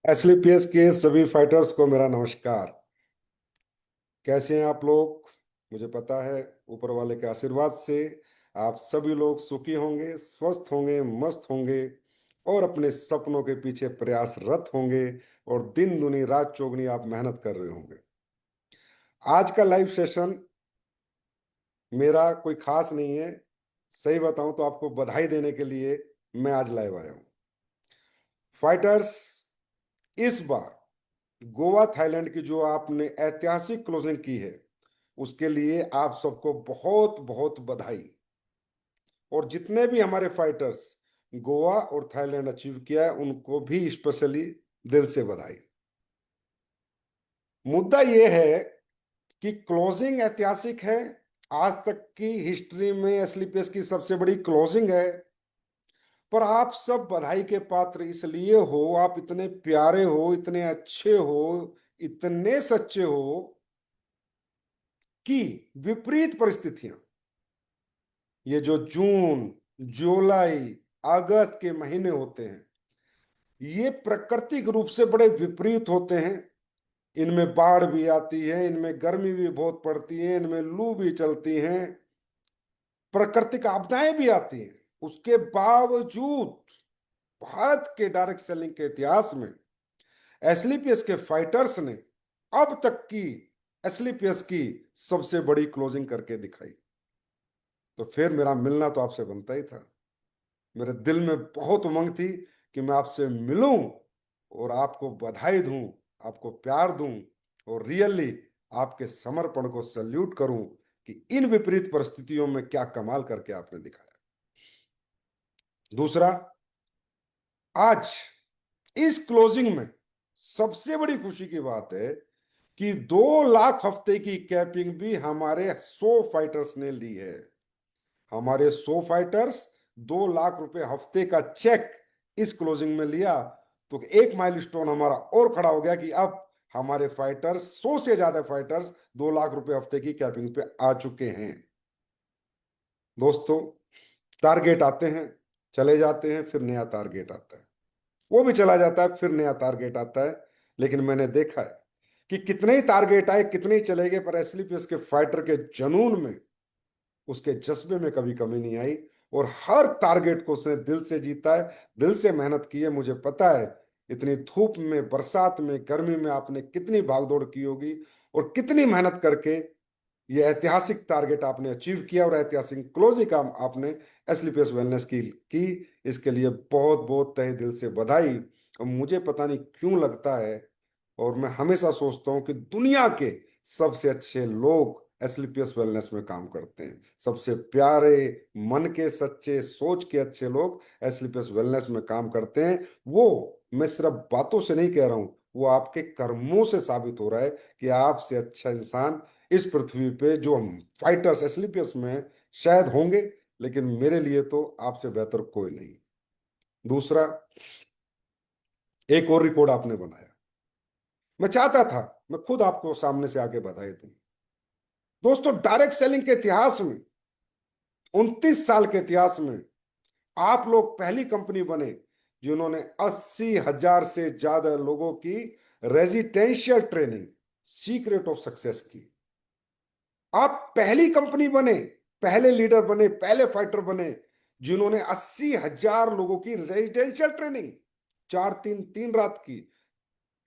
एसलीपीएस के सभी फाइटर्स को मेरा नमस्कार। कैसे हैं आप लोग? मुझे पता है ऊपर वाले के आशीर्वाद से आप सभी लोग सुखी होंगे, स्वस्थ होंगे, मस्त होंगे और अपने सपनों के पीछे प्रयासरत होंगे और दिन दुनी रात चौगनी आप मेहनत कर रहे होंगे। आज का लाइव सेशन मेरा कोई खास नहीं है। सही बताऊं तो आपको बधाई देने के लिए मैं आज लाइव आया हूं। फाइटर्स, इस बार गोवा थाईलैंड की जो आपने ऐतिहासिक क्लोजिंग की है उसके लिए आप सबको बहुत बहुत बधाई। और जितने भी हमारे फाइटर्स गोवा और थाईलैंड अचीव किया है उनको भी स्पेशली दिल से बधाई। मुद्दा यह है कि क्लोजिंग ऐतिहासिक है। आज तक की हिस्ट्री में एसलीपीएस की सबसे बड़ी क्लोजिंग है। पर आप सब बधाई के पात्र इसलिए हो, आप इतने प्यारे हो, इतने अच्छे हो, इतने सच्चे हो कि विपरीत परिस्थितियां, ये जो जून, जुलाई, अगस्त के महीने होते हैं ये प्राकृतिक रूप से बड़े विपरीत होते हैं। इनमें बाढ़ भी आती है, इनमें गर्मी भी बहुत पड़ती है, इनमें लू भी चलती हैं, प्राकृतिक आपदाएं भी आती हैं। उसके बावजूद भारत के डायरेक्ट सेलिंग के इतिहास में एसलीपीएस के फाइटर्स ने अब तक की एसलीपीएस की सबसे बड़ी क्लोजिंग करके दिखाई। तो फिर मेरा मिलना तो आपसे बनता ही था। मेरे दिल में बहुत उमंग थी कि मैं आपसे मिलूं और आपको बधाई दूं, आपको प्यार दूं और रियली आपके समर्पण को सल्यूट करूं कि इन विपरीत परिस्थितियों में क्या कमाल करके आपने दिखाया। दूसरा, आज इस क्लोजिंग में सबसे बड़ी खुशी की बात है कि 2 लाख हफ्ते की कैपिंग भी हमारे 100 फाइटर्स ने ली है। हमारे 100 फाइटर्स 2 लाख रुपए हफ्ते का चेक इस क्लोजिंग में लिया। तो एक माइलस्टोन हमारा और खड़ा हो गया कि अब हमारे फाइटर्स, 100 से ज्यादा फाइटर्स 2 लाख रुपए हफ्ते की कैपिंग पे आ चुके हैं। दोस्तों, टारगेट आते हैं, चले जाते हैं, फिर नया टारगेट आता है, वो भी चला जाता है, फिर नया टारगेट आता है। लेकिन मैंने देखा है कि कितने ही टारगेट आए, कितने ही चले गए, पर एसलीपीएस के फाइटर के जुनून में, उसके जज्बे में कभी कमी नहीं आई और हर टारगेट को उसने दिल से जीता है, दिल से मेहनत की है। मुझे पता है इतनी धूप में, बरसात में, गर्मी में आपने कितनी भागदौड़ की होगी और कितनी मेहनत करके ये ऐतिहासिक टारगेट आपने अचीव किया और ऐतिहासिक क्लोजिंग काम आपने एसलीपीएस वेलनेस की। इसके लिए बहुत बहुत तहे दिल से बधाई। और मुझे पता नहीं क्यों लगता है और मैं हमेशा सोचता हूं कि दुनिया के सबसे अच्छे लोग एसलीपीएस वेलनेस में काम करते हैं। सबसे प्यारे, मन के सच्चे, सोच के अच्छे लोग एसलीपीएस वेलनेस में काम करते हैं। वो मैं सिर्फ बातों से नहीं कह रहा हूं, वो आपके कर्मों से साबित हो रहा है कि आपसे अच्छा इंसान इस पृथ्वी पे, जो हम फाइटर्स एसलीपीएस में शायद होंगे, लेकिन मेरे लिए तो आपसे बेहतर कोई नहीं। दूसरा, एक और रिकॉर्ड आपने बनाया। मैं चाहता था मैं खुद आपको सामने से आके बधाई दूं। दोस्तों, डायरेक्ट सेलिंग के इतिहास में, 29 साल के इतिहास में आप लोग पहली कंपनी बने जिन्होंने 80,000 से ज्यादा लोगों की residential training, secret of success की। आप पहली कंपनी बने, पहले लीडर बने, पहले फाइटर बने जिन्होंने 80,000 लोगों की रेजिडेंशियल ट्रेनिंग 4 दिन 3 रात की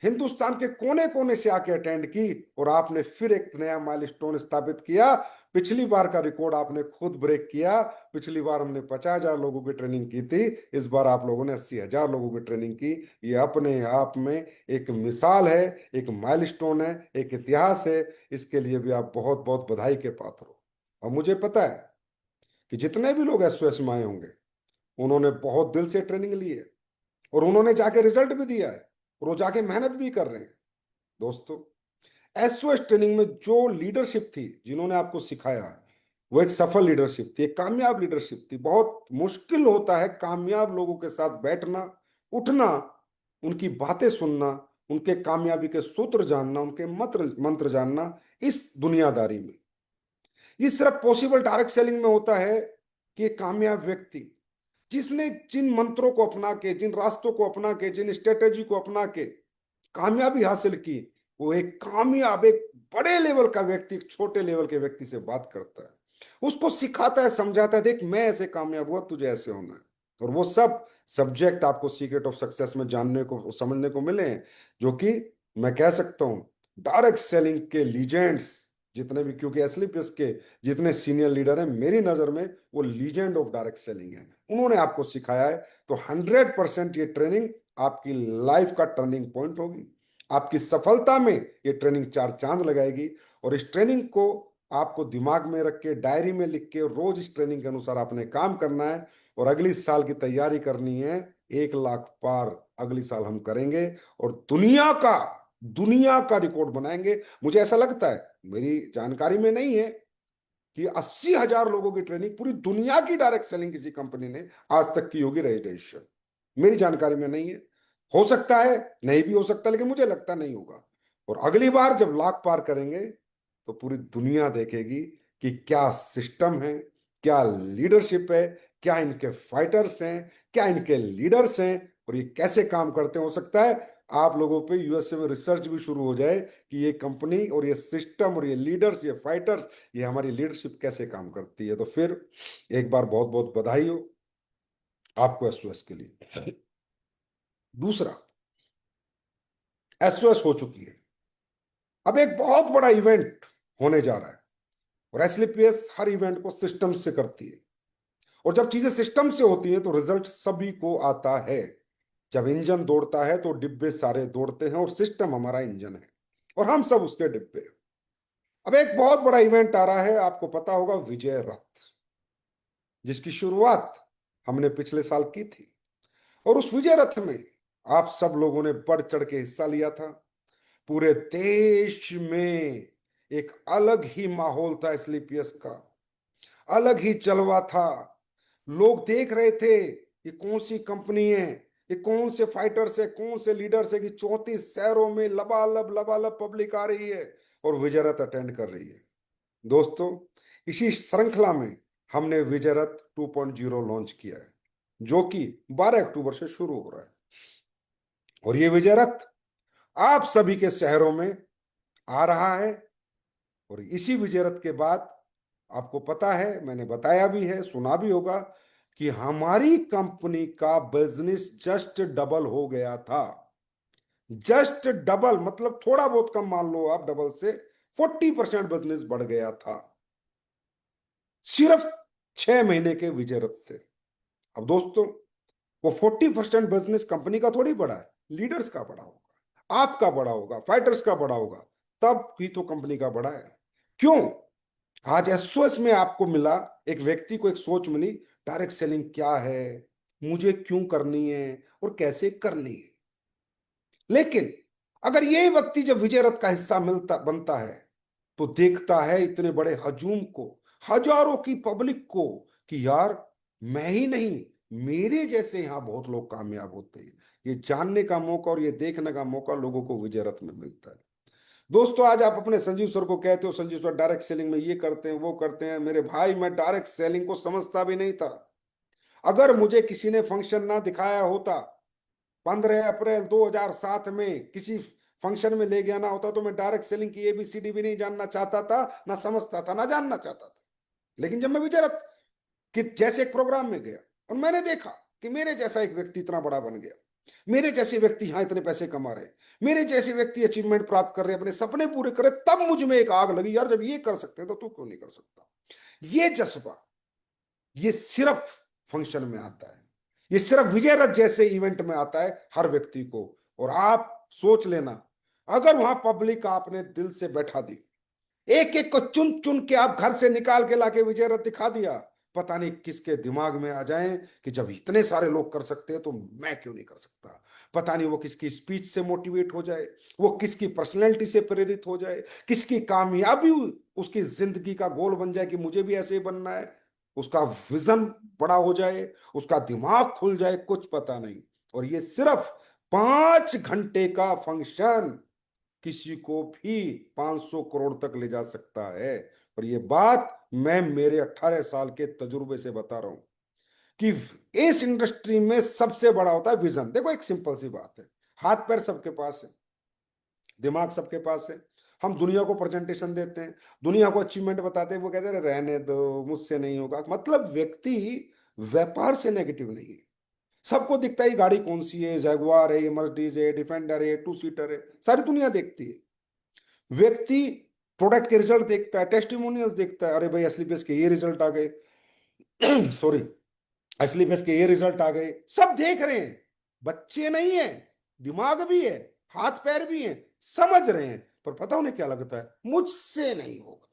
हिंदुस्तान के कोने कोने से आके अटेंड की। और आपने फिर एक नया माइलस्टोन स्थापित किया। पिछली बार का रिकॉर्ड आपने खुद ब्रेक किया। पिछली बार हमने 50,000 लोगों की ट्रेनिंग की थी, इस बार आप लोगों ने 80,000 लोगों की ट्रेनिंग की। ये अपने आप में एक मिसाल है, एक माइलस्टोन है, एक इतिहास है। इसके लिए भी आप बहुत बहुत बधाई के पात्र हो। और मुझे पता है कि जितने भी लोग एसओएस में आए होंगे उन्होंने बहुत दिल से ट्रेनिंग ली है और उन्होंने जाके रिजल्ट भी दिया है और वो जाके मेहनत भी कर रहे हैं। दोस्तों, एसओएस ट्रेनिंग में जो लीडरशिप थी, जिन्होंने आपको सिखाया, वो एक सफल लीडरशिप थी, एक कामयाब लीडरशिप थी। बहुत मुश्किल होता है कामयाब लोगों के साथ बैठना, उठना, उनकी बातें सुनना, उनके कामयाबी के सूत्र जानना, उनके मंत्र मंत्र जानना इस दुनियादारी में। ये सिर्फ पॉसिबल डायरेक्ट सेलिंग में होता है कि एक कामयाब व्यक्ति जिसने जिन मंत्रों को अपना के, जिन रास्तों को अपना के, जिन स्ट्रेटेजी को अपना के कामयाबी हासिल की, वो एक कामयाब, एक बड़े लेवल का व्यक्ति एक छोटे लेवल के व्यक्ति से बात करता है, उसको सिखाता है, समझाता है, देख मैं ऐसे कामयाब हुआ, तुझे ऐसे होना है। और वो सब सब्जेक्ट आपको सीक्रेट ऑफ सक्सेस में जानने को, समझने को मिले हैं, जो कि मैं कह सकता हूं डायरेक्ट सेलिंग के लीजेंड्स जितने भी, क्योंकि एसलीपीएस के जितने सीनियर लीडर हैं मेरी नजर में वो लीजेंड ऑफ डायरेक्ट सेलिंग है, उन्होंने आपको सिखाया है। तो 100% ये ट्रेनिंग आपकी लाइफ का टर्निंग पॉइंट होगी, आपकी सफलता में ये ट्रेनिंग चार चांद लगाएगी। और इस ट्रेनिंग को आपको दिमाग में रख के, डायरी में लिख के, रोज इस ट्रेनिंग के अनुसार आपने काम करना है और अगली साल की तैयारी करनी है। 1 लाख पार अगली साल हम करेंगे और दुनिया का रिकॉर्ड बनाएंगे। मुझे ऐसा लगता है, मेरी जानकारी में नहीं है, कि 80,000 लोगों की ट्रेनिंग पूरी दुनिया की डायरेक्ट सेलिंग किसी कंपनी ने आज तक की होगी रेजिडेंशियल। मेरी जानकारी में नहीं है, हो सकता है, नहीं भी हो सकता, लेकिन मुझे लगता नहीं होगा। और अगली बार जब लाख पार करेंगे तो पूरी दुनिया देखेगी कि क्या सिस्टम है, क्या लीडरशिप है, क्या इनके फाइटर्स हैं, क्या इनके लीडर्स हैं, और ये कैसे काम करते हैं। हो सकता है आप लोगों पे यूएसए में रिसर्च भी शुरू हो जाए कि ये कंपनी और ये सिस्टम और ये लीडर्स, ये फाइटर्स, ये हमारी लीडरशिप कैसे काम करती है। तो फिर एक बार बहुत बहुत बधाई हो आपको एसओएस के लिए। दूसरा, एसओएस हो चुकी है, अब एक बहुत बड़ा इवेंट होने जा रहा है। और एसलीपीएस हर इवेंट को सिस्टम से करती है, और जब चीजें सिस्टम से होती हैं तो रिजल्ट सभी को आता है। जब इंजन दौड़ता है तो डिब्बे सारे दौड़ते हैं, और सिस्टम हमारा इंजन है और हम सब उसके डिब्बे हैं। अब एक बहुत बड़ा इवेंट आ रहा है, आपको पता होगा, विजय रथ, जिसकी शुरुआत हमने पिछले साल की थी। और उस विजय रथ में आप सब लोगों ने बढ़ चढ़ के हिस्सा लिया था। पूरे देश में एक अलग ही माहौल था एसलीपीएस का, अलग ही जलवा था। लोग देख रहे थे ये कौन सी कंपनी है, ये कौन से फाइटर्स है, कौन से लीडर्स है, कि 34 शहरों में लबालब पब्लिक आ रही है और विजय रथ अटेंड कर रही है। दोस्तों, इसी श्रृंखला में हमने विजय रथ 2.0 लॉन्च किया है, जो कि 12 अक्टूबर से शुरू हो रहा है। और ये विजय रथ आप सभी के शहरों में आ रहा है। और इसी विजय रथ के बाद आपको पता है, मैंने बताया भी है, सुना भी होगा, कि हमारी कंपनी का बिजनेस जस्ट डबल हो गया था। जस्ट डबल मतलब थोड़ा बहुत कम मान लो आप, डबल से 40% बिजनेस बढ़ गया था सिर्फ 6 महीने के विजय रथ से। अब दोस्तों, वो 40% बिजनेस कंपनी का थोड़ी बड़ा है, लीडर्स का बड़ा होगा, आपका बड़ा होगा, फाइटर्स का बड़ा होगा, तब ही तो कंपनी का बड़ा है। क्यों? आज एसओएस में आपको मिला, एक व्यक्ति को एक सोच मिली, डायरेक्ट सेलिंग क्या है, मुझे क्यों करनी है और कैसे करनी है। लेकिन अगर यही व्यक्ति जब विजय रथ का हिस्सा मिलता बनता है तो देखता है इतने बड़े हजूम को, हजारों की पब्लिक को, कि यार मैं ही नहीं, मेरे जैसे यहां बहुत लोग कामयाब होते हैं। ये जानने का मौका और ये देखने का मौका लोगों को विजय रथ में मिलता है। दोस्तों, आज आप अपने संजीव सर को कहते हो, संजीव सर डायरेक्ट सेलिंग में ये करते हैं, वो करते हैं। मेरे भाई, मैं डायरेक्ट सेलिंग को समझता भी नहीं था। अगर मुझे किसी ने फंक्शन ना दिखाया होता, 15 अप्रैल 2007 में किसी फंक्शन में ले गया ना होता, तो मैं डायरेक्ट सेलिंग की एबीसीडी भी नहीं जानना चाहता था, ना समझता था, ना जानना चाहता था। लेकिन जब मैं विजय रथ कि जैसे एक प्रोग्राम में गया और मैंने देखा कि मेरे जैसा एक व्यक्ति इतना बड़ा बन गया, मेरे जैसे व्यक्ति यहां इतने पैसे कमा रहे, मेरे जैसे व्यक्ति अचीवमेंट प्राप्त कर रहे, अपने सपने पूरे करे, तब मुझ में एक आग लगी, यार जब ये कर सकते हैं तो तू क्यों नहीं कर सकता। ये जज्बा, ये सिर्फ फंक्शन में आता है, ये सिर्फ विजय रथ जैसे इवेंट में आता है हर व्यक्ति को। और आप सोच लेना, अगर वहां पब्लिक आपने दिल से बैठा दी, एक एक को चुन चुन के आप घर से निकाल के लाके विजय रथ दिखा दिया, पता नहीं किसके दिमाग में आ जाए कि जब इतने सारे लोग कर सकते हैं तो मैं क्यों नहीं कर सकता। पता नहीं वो किसकी स्पीच से मोटिवेट हो जाए, वो किसकी पर्सनैलिटी से प्रेरित हो जाए, किसकी कामयाबी उसकी जिंदगी का गोल बन जाए कि मुझे भी ऐसे ही बनना है, उसका विजन बड़ा हो जाए, उसका दिमाग खुल जाए, कुछ पता नहीं। और ये सिर्फ 5 घंटे का फंक्शन किसी को भी 500 करोड़ तक ले जा सकता है। और ये बात मैं मेरे 18 साल के तजुर्बे से बता रहा हूं कि इस इंडस्ट्री में सबसे बड़ा होता है विजन। देखो एक सिंपल सी बात है, हाथ पैर सबके पास है, दिमाग सबके पास है, हम दुनिया को प्रेजेंटेशन देते हैं, दुनिया को अचीवमेंट बताते हैं, वो कहते हैं रहने दो मुझसे नहीं होगा। मतलब व्यक्ति व्यापार से नेगेटिव नहीं है, सबको दिखता है ये गाड़ी कौन सी है, जैगुआर है, ये मर्सिडीज है, डिफेंडर है, टू सीटर है, सारी दुनिया देखती है। व्यक्ति प्रोडक्ट के रिजल्ट देखता है, टेस्टिमोनियल्स देखता है, अरे भाई असली पेस के ये रिजल्ट आ गए सॉरी, असली पेस के ये रिजल्ट आ गए, सब देख रहे हैं। बच्चे नहीं है, दिमाग भी है, हाथ पैर भी है, समझ रहे हैं, पर पता उन्हें क्या लगता है, मुझसे नहीं होगा,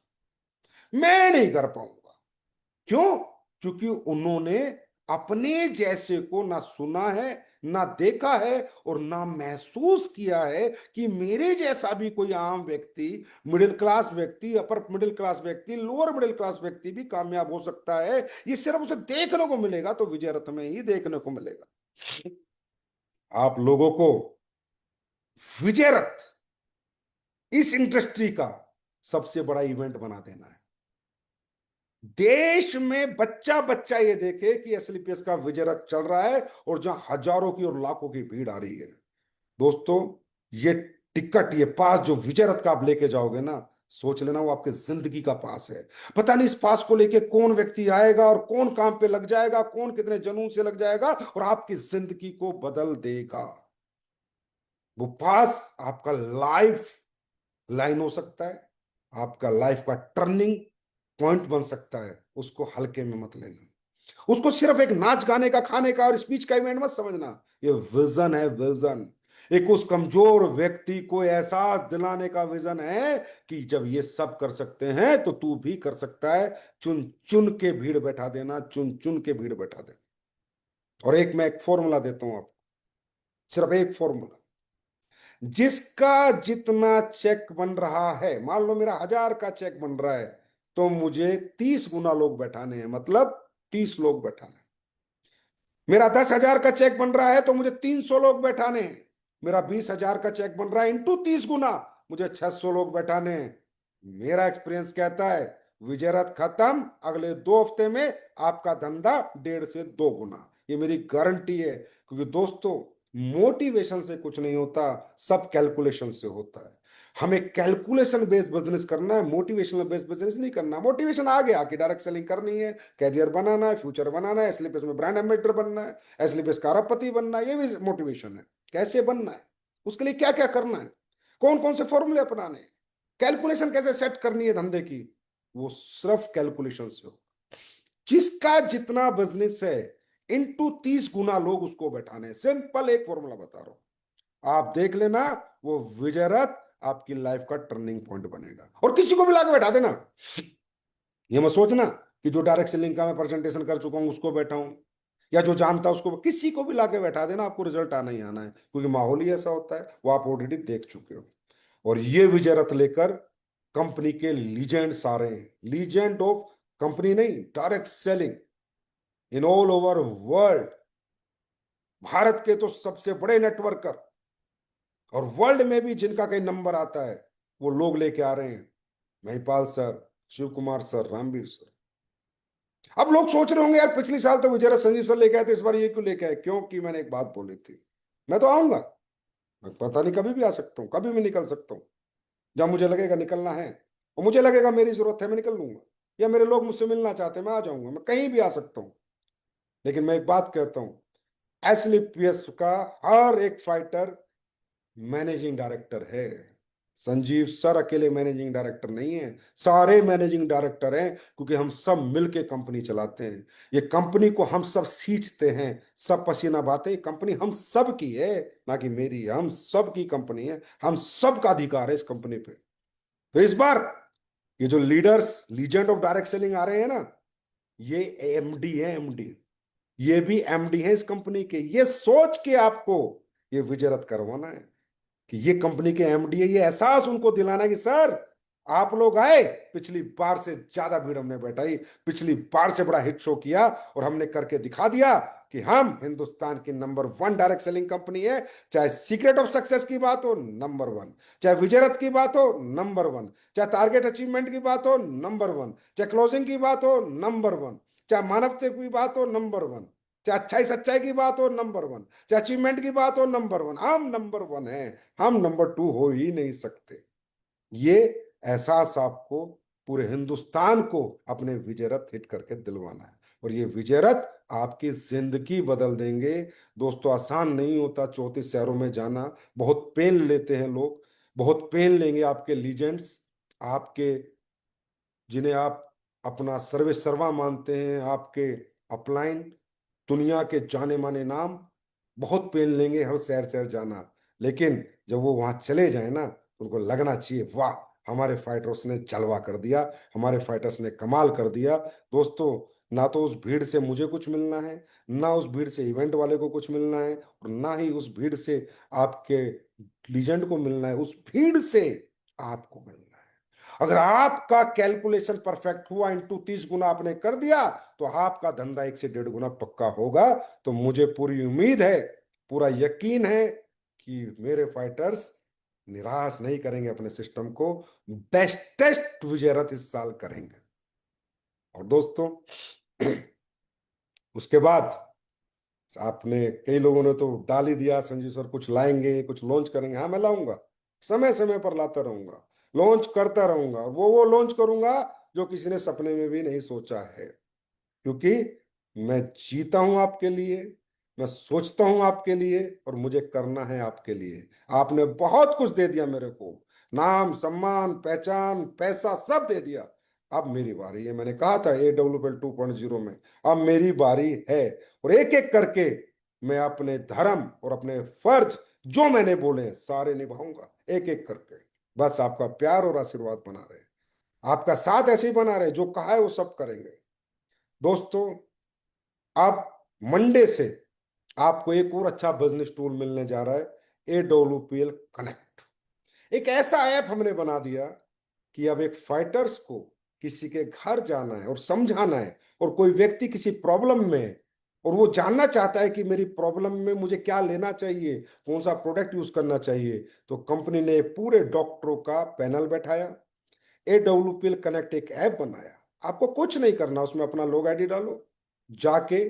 मैं नहीं कर पाऊंगा। क्यों? क्योंकि उन्होंने अपने जैसे को ना सुना है, ना देखा है, और ना महसूस किया है कि मेरे जैसा भी कोई आम व्यक्ति, मिडिल क्लास व्यक्ति, अपर मिडिल क्लास व्यक्ति, लोअर मिडिल क्लास व्यक्ति भी कामयाब हो सकता है। ये सिर्फ उसे देखने को मिलेगा तो विजय रथ में ही देखने को मिलेगा। आप लोगों को विजय रथ इस इंडस्ट्री का सबसे बड़ा इवेंट बना देना है। देश में बच्चा बच्चा ये देखे कि एसलीपीएस का विजय रथ चल रहा है और जहां हजारों की और लाखों की भीड़ आ रही है। दोस्तों, ये टिकट, ये पास जो विजय रथ का आप लेके जाओगे ना, सोच लेना वो आपके जिंदगी का पास है। पता नहीं इस पास को लेके कौन व्यक्ति आएगा और कौन काम पे लग जाएगा, कौन कितने जुनून से लग जाएगा और आपकी जिंदगी को बदल देगा। वो पास आपका लाइफ लाइन हो सकता है, आपका लाइफ का टर्निंग पॉइंट बन सकता है। उसको हल्के में मत लेना, उसको सिर्फ एक नाच गाने का, खाने का और स्पीच का इवेंट मत समझना। ये विजन है, विजन। एक उस कमजोर व्यक्ति को एहसास दिलाने का विजन है कि जब ये सब कर सकते हैं तो तू भी कर सकता है। चुन चुन के भीड़ बैठा देना, चुन चुन के भीड़ बैठा देना। और एक फॉर्मूला देता हूं आपको, सिर्फ एक फॉर्मूला। जिसका जितना चेक बन रहा है, मान लो मेरा 1000 का चेक बन रहा है, तो मुझे 30 गुना लोग बैठाने हैं, मतलब 30 लोग बैठाने हैं। मेरा 10,000 का चेक बन रहा है तो मुझे 300 लोग बैठाने हैं। मेरा 20,000 का चेक बन रहा है इंटू 30 गुना, मुझे 600 लोग बैठाने हैं। मेरा एक्सपीरियंस कहता है विजय रथ खत्म, अगले 2 हफ्ते में आपका धंधा 1.5 से 2 गुना। ये मेरी गारंटी है। क्योंकि दोस्तों, मोटिवेशन से कुछ नहीं होता, सब कैलकुलेशन से होता है। हमें कैलकुलेशन बेस्ड बिजनेस करना है, मोटिवेशनल बेस्ड बिजनेस नहीं करना। मोटिवेशन आ गया कि डायरेक्ट सेलिंग करनी है, कैरियर बनाना है, फ्यूचर बनाना है, एसलीपेस में ब्रांड एम्बेसडर बनना है, एसलीपेस का अरबपति बनना है, ये भी मोटिवेशन है। कैसे बनना है, उसके लिए क्या क्या करना है, कौन कौन से फॉर्मूले अपनाने हैं, कैलकुलेशन कैसे सेट करनी है धंधे की, वो सिर्फ कैलकुलेशन से हो। जिसका जितना बिजनेस है इंटू 30 गुना लोग उसको बैठाने हैं। सिंपल एक फॉर्मूला बता रहा हूं, आप देख लेना। वो विजय रथ आपकी लाइफ का टर्निंग पॉइंट बनेगा। और किसी को भी लाके बैठा देना, ये मत सोचना कि जो डायरेक्ट सेलिंग का मैं प्रेजेंटेशन कर चुका हूं उसको बैठाऊं, या जो जानता उसको, किसी को भी लाके बैठा देना, आपको रिजल्ट आना ही आना है। क्योंकि माहौल ही ऐसा होता है, वो आप ऑलरेडी देख चुके हो। और ये विजय रथ लेकर कंपनी के लीजेंड्स आ रहे हैं, लीजेंड ऑफ कंपनी नहीं, direct selling in all over world. Bharat के तो सबसे बड़े नेटवर्कर और वर्ल्ड में भी जिनका कहीं नंबर आता है, वो लोग लेके आ रहे हैं। Mahipal sir, Shiv Kumar sir, Ramveer sir. अब लोग सोच रहे होंगे यार पिछले साल तो विजय संजीव सर लेके आए थे, इस बार ये क्यों लेके आए? क्योंकि मैंने एक बात बोली थी, मैं तो आऊंगा, मैं पता नहीं कभी भी आ सकता हूँ, कभी भी निकल सकता हूँ। जब मुझे लगेगा निकलना है और मुझे लगेगा मेरी जरूरत है, मैं निकल लूंगा। या मेरे लोग मुझसे मिलना चाहते हैं, मैं आ जाऊंगा, मैं कहीं भी आ सकता हूँ। लेकिन मैं एक बात कहता हूँ, एसलीपीएस का हर एक फाइटर मैनेजिंग डायरेक्टर है। संजीव सर अकेले मैनेजिंग डायरेक्टर नहीं है, सारे मैनेजिंग डायरेक्टर हैं। क्योंकि हम सब मिलके कंपनी चलाते हैं, ये कंपनी को हम सब सींचते हैं, सब पसीना बहाते। कंपनी हम सब की है, ना कि मेरी, हम सब की कंपनी है, हम सब का अधिकार है इस कंपनी पे। तो इस बार ये जो leaders, legend of direct selling आ रहे हैं ना, ये एमडी है, एमडी। ये भी एमडी है इस कंपनी के। ये सोच के आपको ये विजय करवाना है कि ये कंपनी के एमडी है, ये एहसास उनको दिलाना है कि सर आप लोग आए, पिछली बार से ज्यादा भीड़ हमने बैठाई, पिछली बार से बड़ा हिट शो किया और हमने करके दिखा दिया कि हम हिंदुस्तान की number one direct selling company है। चाहे सीक्रेट ऑफ सक्सेस की बात हो, नंबर वन। चाहे विजयरथ की बात हो, नंबर वन। चाहे टारगेट अचीवमेंट की बात हो, नंबर वन। चाहे क्लोजिंग की बात हो, नंबर वन। चाहे मानवता की बात हो, नंबर वन। चाहे अच्छाई सच्चाई की बात हो, नंबर वन। चाहे अचीवमेंट की बात हो, नंबर वन। हम नंबर वन है, हम नंबर टू हो ही नहीं सकते। ये एहसास आपको पूरे हिंदुस्तान को अपने विजय रथ हिट करके दिलवाना है, और ये विजय रथ आपकी जिंदगी बदल देंगे। दोस्तों, आसान नहीं होता 34 शहरों में जाना, बहुत पेन लेते हैं लोग, बहुत पेन लेंगे आपके लीजेंड्स, आपके जिन्हें आप अपना सर्वे सर्वा मानते हैं, आपके अपलाइन, दुनिया के जाने माने नाम, बहुत पेन लेंगे हर शहर शहर जाना। लेकिन जब वो वहां चले जाए ना, तो उनको लगना चाहिए वाह, हमारे फाइटर्स ने जलवा कर दिया, हमारे फाइटर्स ने कमाल कर दिया। दोस्तों, ना तो उस भीड़ से मुझे कुछ मिलना है, ना उस भीड़ से इवेंट वाले को कुछ मिलना है, और ना ही उस भीड़ से आपके लीजेंड को मिलना है, उस भीड़ से आपको मिलना है। अगर आपका कैलकुलेशन परफेक्ट हुआ, इंटू 30 गुना आपने कर दिया, तो आपका धंधा 1 से 1.5 गुना पक्का होगा। तो मुझे पूरी उम्मीद है, पूरा यकीन है कि मेरे फाइटर्स निराश नहीं करेंगे अपने सिस्टम को, बेस्टेस्ट विजयरथ इस साल करेंगे। और दोस्तों, उसके बाद आपने कई लोगों ने तो डाल ही दिया, संजीव सर कुछ लाएंगे, कुछ लॉन्च करेंगे। हाँ, मैं लाऊंगा, समय समय पर लाता रहूंगा, लॉन्च करता रहूंगा। वो लॉन्च करूंगा जो किसी ने सपने में भी नहीं सोचा है, क्योंकि मैं जीता हूं आपके लिए, मैं सोचता हूं आपके लिए, और मुझे करना है आपके लिए। आपने बहुत कुछ दे दिया मेरे को, नाम सम्मान पहचान पैसा सब दे दिया। अब मेरी बारी है, मैंने कहा था AWL 2.0 में, अब मेरी बारी है। और एक एक करके मैं अपने धर्म और अपने फर्ज जो मैंने बोले हैं सारे निभाऊंगा, एक एक करके। बस आपका प्यार और आशीर्वाद बना रहे, आपका साथ ऐसे ही बना रहे, जो कहा है वो सब करेंगे। दोस्तों, अब मंडे से आपको एक और अच्छा बिजनेस टूल मिलने जा रहा है, AWPL कनेक्ट। एक ऐसा ऐप हमने बना दिया कि अब एक फाइटर्स को किसी के घर जाना है और समझाना है, और कोई व्यक्ति किसी प्रॉब्लम में है और वो जानना चाहता है कि मेरी प्रॉब्लम में मुझे क्या लेना चाहिए, कौन सा प्रोडक्ट यूज करना चाहिए, तो कंपनी ने पूरे डॉक्टरों का पैनल बैठाया, AWPL कनेक्ट एक ऐप बनाया। आपको कुछ नहीं करना, उसमें अपना लोग आईडी डालो, जाके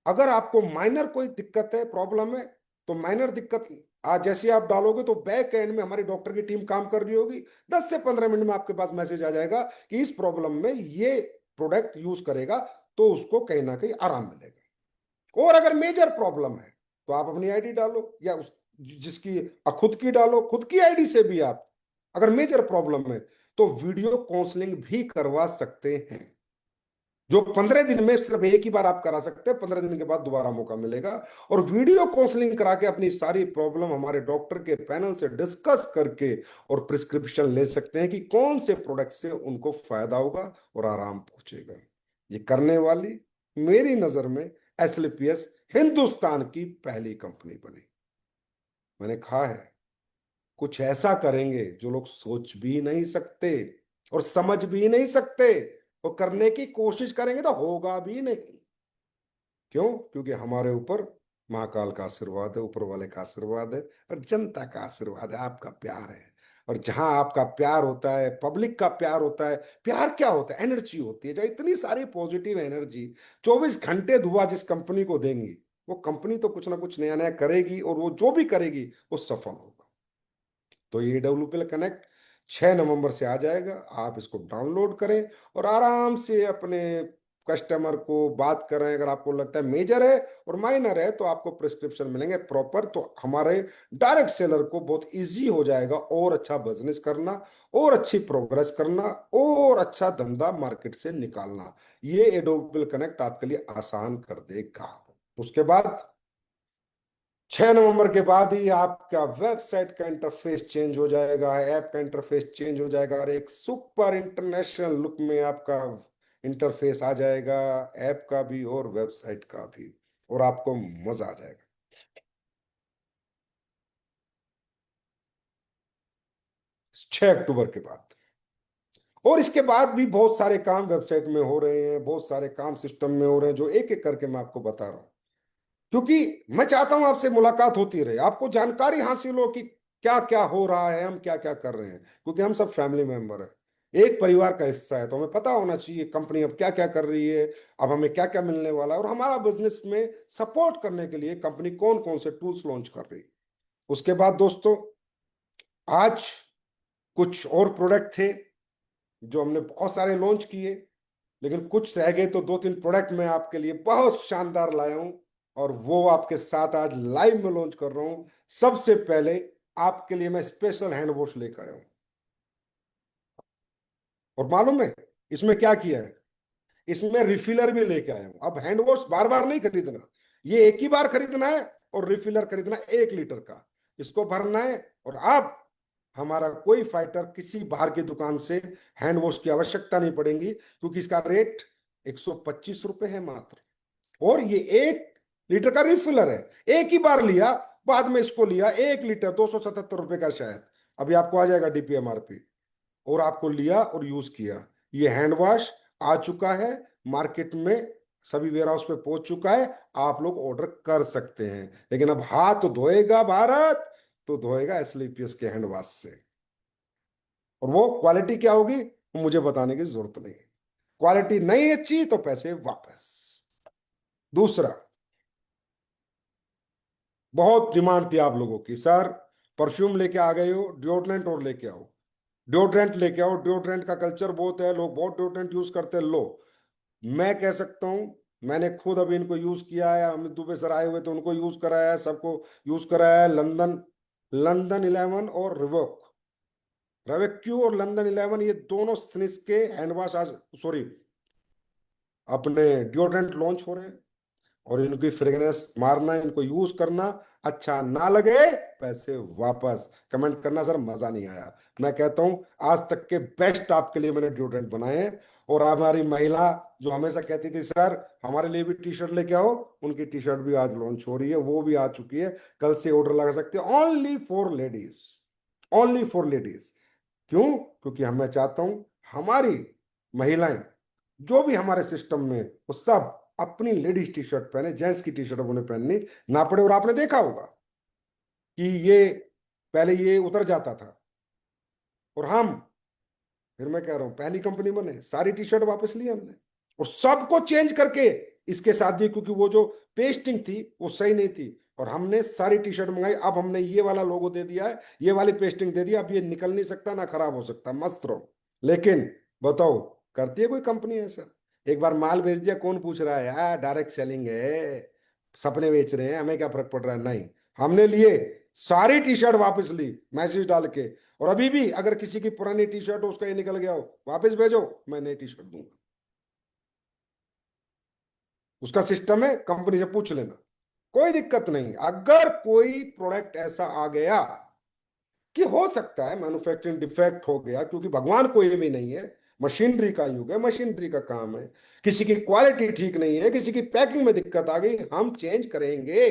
अगर आपको माइनर कोई दिक्कत है, प्रॉब्लम है, तो माइनर दिक्कत आज जैसे आप डालोगे तो बैक एंड में हमारी डॉक्टर की टीम काम कर रही होगी, 10 से 15 मिनट में आपके पास मैसेज आ जाएगा कि इस प्रॉब्लम में ये प्रोडक्ट यूज करेगा तो उसको कहीं ना कहीं आराम मिलेगा। और अगर मेजर प्रॉब्लम है तो आप अपनी आईडी डालो, या उस जिसकी खुद की डालो, खुद की आईडी से भी आप, अगर मेजर प्रॉब्लम है तो वीडियो काउंसलिंग भी करवा सकते हैं, जो 15 दिन में सिर्फ एक ही बार आप करा सकते हैं, 15 दिन के बाद दोबारा मौका मिलेगा। और वीडियो काउंसलिंग करा के अपनी सारी प्रॉब्लम हमारे डॉक्टर के पैनल से डिस्कस करके और प्रिस्क्रिप्शन ले सकते हैं कि कौन से प्रोडक्ट से उनको फायदा होगा और आराम पहुंचेगा। ये करने वाली मेरी नजर में SLPS हिंदुस्तान की पहली कंपनी बनी। मैंने कहा है कुछ ऐसा करेंगे जो लोग सोच भी नहीं सकते और समझ भी नहीं सकते, और करने की कोशिश करेंगे तो होगा भी नहीं। क्यों? क्योंकि हमारे ऊपर महाकाल का आशीर्वाद है, ऊपर वाले का आशीर्वाद है, और जनता का आशीर्वाद है, आपका प्यार है। और जहां आपका प्यार होता है, पब्लिक का प्यार होता है, प्यार क्या होता है? एनर्जी होती है। जब इतनी सारी पॉजिटिव एनर्जी 24 घंटे धुआं जिस कंपनी को देंगी, वो कंपनी तो कुछ ना कुछ नया नया करेगी, और वो जो भी करेगी वो सफल होगा। तो ये AWPL कनेक्ट 6 नवंबर से आ जाएगा, आप इसको डाउनलोड करें और आराम से अपने कस्टमर को बात करें। अगर आपको लगता है मेजर है और माइनर है तो आपको प्रिस्क्रिप्शन मिलेंगे प्रॉपर, तो हमारे डायरेक्ट सेलर को बहुत इजी हो जाएगा और अच्छा बिजनेस करना, और अच्छी प्रोग्रेस करना, और अच्छा धंधा मार्केट से निकालना। ये AWPL कनेक्ट आपके लिए आसान कर देगा। उसके बाद 6 नवंबर के बाद ही आपका वेबसाइट का इंटरफेस चेंज हो जाएगा, ऐप का इंटरफेस चेंज हो जाएगा, और एक सुपर इंटरनेशनल लुक में आपका इंटरफेस आ जाएगा, ऐप का भी और वेबसाइट का भी, और आपको मजा आ जाएगा। 6 अक्टूबर के बाद। और इसके बाद भी बहुत सारे काम वेबसाइट में हो रहे हैं, बहुत सारे काम सिस्टम में हो रहे हैं, जो एक एक करके मैं आपको बता रहा हूं। क्योंकि मैं चाहता हूं आपसे मुलाकात होती रहे, आपको जानकारी हासिल हो कि क्या क्या हो रहा है, हम क्या क्या कर रहे हैं, क्योंकि हम सब फैमिली मेंबर हैं, एक परिवार का हिस्सा है, तो हमें पता होना चाहिए कंपनी अब क्या क्या कर रही है, अब हमें क्या क्या मिलने वाला है, और हमारा बिजनेस में सपोर्ट करने के लिए कंपनी कौन कौन से टूल्स लॉन्च कर रही है। उसके बाद दोस्तों, आज कुछ और प्रोडक्ट थे जो हमने बहुत सारे लॉन्च किए, लेकिन कुछ रह गए, तो 2-3 प्रोडक्ट मैं आपके लिए बहुत शानदार लाया हूं, और वो आपके साथ आज लाइव में लॉन्च कर रहा हूं। सबसे पहले आपके लिए मैं स्पेशल हैंड वॉश लेकर आया हूं। और मालूम है इसमें क्या किया है? इसमें रिफिलर भी लेके आया हूं। अब हैंड वॉश बार बार नहीं खरीदना, ये एक ही बार खरीदना है, और रिफिलर खरीदना 1 लीटर का, इसको भरना है। और अब हमारा कोई फाइटर किसी बाहर की दुकान से हैंड वॉश की आवश्यकता नहीं पड़ेगी, क्योंकि इसका रेट 125 रुपए है मात्र। और ये 1 लीटर का रिफिलर है, एक ही बार लिया, बाद में इसको लिया 1 लीटर 277 रुपए का शायद, अभी आपको आ जाएगा DPMRP, और आपको लिया और यूज किया। ये हैंड वॉश आ चुका है मार्केट में, सभी वेयर हाउस पे पहुंच चुका है, आप लोग ऑर्डर कर सकते हैं। लेकिन अब हाथ धोएगा भारत, तो धोएगा SLPS के हैंड वॉश से। और वो क्वालिटी क्या होगी वो मुझे बताने की जरूरत नहीं है, क्वालिटी नहीं अच्छी तो पैसे वापस। दूसरा, बहुत डिमांड थी आप लोगों की, सर परफ्यूम लेके आ गए हो, डिओड्रेंट और लेके आओ, डिओड्रेंट लेके आओ, डिओड्रेंट का कल्चर बहुत है, लोग बहुत डिओड्रेंट यूज करते हैं। लो, मैं कह सकता हूं, मैंने खुद अभी इनको यूज किया है, अमित दुबे सर आए हुए तो उनको यूज कराया है, सबको यूज कराया है। लंदन लंदन 11 और रिवोक, रेवेक्यू और लंदन 11, ये दोनों स्निस के हैंड वॉश आज, सॉरी, अपने डिओड्रेंट लॉन्च हो रहे हैं। और इनकी फ्रेग्रेंस मारना, इनको यूज करना, अच्छा ना लगे पैसे वापस। कमेंट करना सर मजा नहीं आया, मैं कहता हूं आज तक के बेस्ट आपके लिए मैंने डिओड्रेंट बनाए हैं। और हमारी महिला जो हमेशा कहती थी सर हमारे लिए भी टी शर्ट लेके आओ, उनकी टी शर्ट भी आज लॉन्च हो रही है, वो भी आ चुकी है, कल से ऑर्डर लगा सकते हैं। Only for ladies, only for ladies. क्यों? क्योंकि मैं चाहता हूं हमारी महिलाएं जो भी हमारे सिस्टम में, वो सब अपनी लेडीज टी शर्ट पहने, जेंट्स की टी शर्ट उन्हें पहननी ना पड़े। और आपने देखा होगा कि ये पहले ये उतर जाता था, और हम, फिर मैं कह रहा हूं पहली कंपनी बने, सारी टी शर्ट वापस ली हमने, और सबको चेंज करके इसके साथ दी, क्योंकि वो जो पेस्टिंग थी वो सही नहीं थी, और हमने सारी टी शर्ट मंगाई। अब हमने ये वाला लोगो दे दिया है, ये वाली पेस्टिंग दे दिया, अब ये निकल नहीं सकता ना खराब हो सकता, मस्त रहो। लेकिन बताओ, करती है कोई कंपनी ऐसा? एक बार माल भेज दिया, कौन पूछ रहा है यार, डायरेक्ट सेलिंग है, सपने बेच रहे हैं, हमें क्या फर्क पड़ रहा है? नहीं, हमने लिए, सारी टी शर्ट वापस ली मैसेज डाल के। और अभी भी अगर किसी की पुरानी टी शर्ट हो, उसका ये निकल गया हो, वापस भेजो, मैं नई टी शर्ट दूंगा। उसका सिस्टम है, कंपनी से पूछ लेना, कोई दिक्कत नहीं। अगर कोई प्रोडक्ट ऐसा आ गया कि हो सकता है मैन्युफैक्चरिंग डिफेक्ट हो गया, क्योंकि भगवान कोई भी नहीं है, मशीनरी का युग है, मशीनरी का काम है, किसी की क्वालिटी ठीक नहीं है, किसी की पैकिंग में दिक्कत आ गई, हम चेंज करेंगे।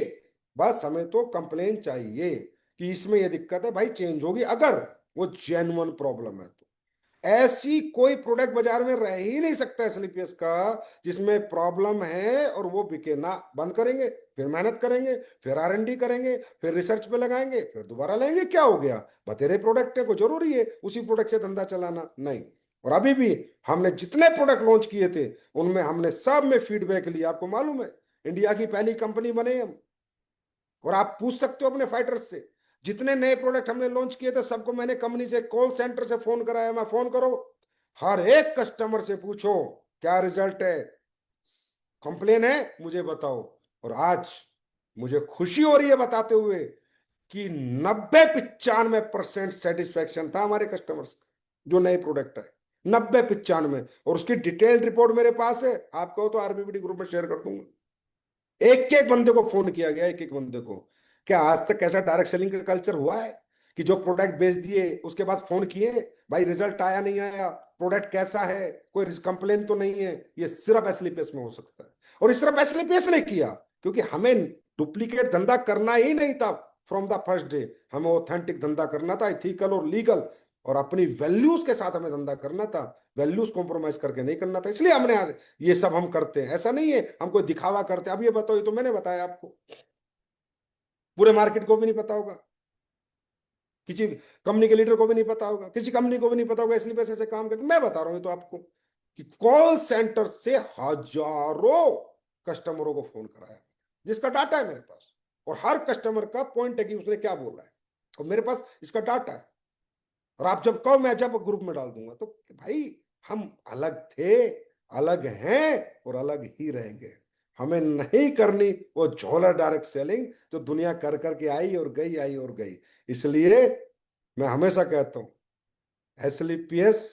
बस हमें तो कंप्लेन चाहिए कि इसमें ये दिक्कत है भाई, चेंज होगी, अगर वो जेन्युइन प्रॉब्लम है तो। ऐसी कोई प्रोडक्ट बाजार में रह ही नहीं सकता SLPS का जिसमें प्रॉब्लम है और वो बिके ना। बंद करेंगे, फिर मेहनत करेंगे, फिर R&D करेंगे, फिर रिसर्च पे लगाएंगे, फिर दोबारा लेंगे, क्या हो गया, बतेरे प्रोडक्ट है, को जरूरी है उसी प्रोडक्ट से धंधा चलाना? नहीं। और अभी भी हमने जितने प्रोडक्ट लॉन्च किए थे, उनमें हमने सब में फीडबैक लिया, आपको मालूम है, इंडिया की पहली कंपनी बने हम। और आप पूछ सकते हो अपने फाइटर्स से, जितने नए प्रोडक्ट हमने लॉन्च किए थे, सबको मैंने कंपनी से कॉल सेंटर से फोन कराया, मैं फोन करो, हर एक कस्टमर से पूछो क्या रिजल्ट है, कंप्लेन है मुझे बताओ। और आज मुझे खुशी हो रही है बताते हुए कि 90-95% सेटिस्फैक्शन था हमारे कस्टमर्स का, जो नए प्रोडक्ट है, 90-95। और उसकी डिटेल्ड रिपोर्ट मेरे पास है, आपको तो RBBD ग्रुप में शेयर कर दूंगा। एक एक बंदे को फोन किया गया, एक एक बंदे को। क्या आज तक ऐसा डायरेक्ट सेलिंग का कल्चर हुआ है कि जो प्रोडक्ट बेच दिए उसके बाद फोन किए, भाई रिजल्ट आया नहीं आया, प्रोडक्ट कैसा है, कोई कंप्लेन तो नहीं है? ये सिर्फ SLPS में हो सकता है। और ये सिर्फ SLPS ने किया, क्योंकि हमें डुप्लीकेट धंधा करना ही नहीं था। फ्रॉम द फर्स्ट डे हमें ऑथेंटिक धंधा करना था, इथिकल और लीगल। और अपनी वैल्यूज के साथ हमें धंधा करना था, वैल्यूज कॉम्प्रोमाइज करके नहीं करना था, इसलिए हमने आज ये सब हम करते हैं। ऐसा नहीं है हम कोई दिखावा करते। अब ये बताओ, ये तो मैंने बताया आपको, पूरे मार्केट को भी नहीं पता होगा, किसी कंपनी के लीडर को भी नहीं पता होगा, किसी कंपनी को भी नहीं पता होगा, इसलिए पैसे से काम करते। मैं बता रहा हूं तो आपको कि कॉल सेंटर से हजारों कस्टमरों को फोन कराया, जिसका डाटा है मेरे पास, और हर कस्टमर का पॉइंट है कि उसने क्या बोला है, और मेरे पास इसका डाटा है। और आप जब कहो मैं जब ग्रुप में डाल दूंगा, तो भाई हम अलग थे, अलग हैं और अलग ही रहेंगे। हमें नहीं करनी वो झोला डायरेक्ट सेलिंग जो दुनिया कर करके आई और गई, आई और गई। इसलिए मैं हमेशा कहता हूं, एसलीपीएस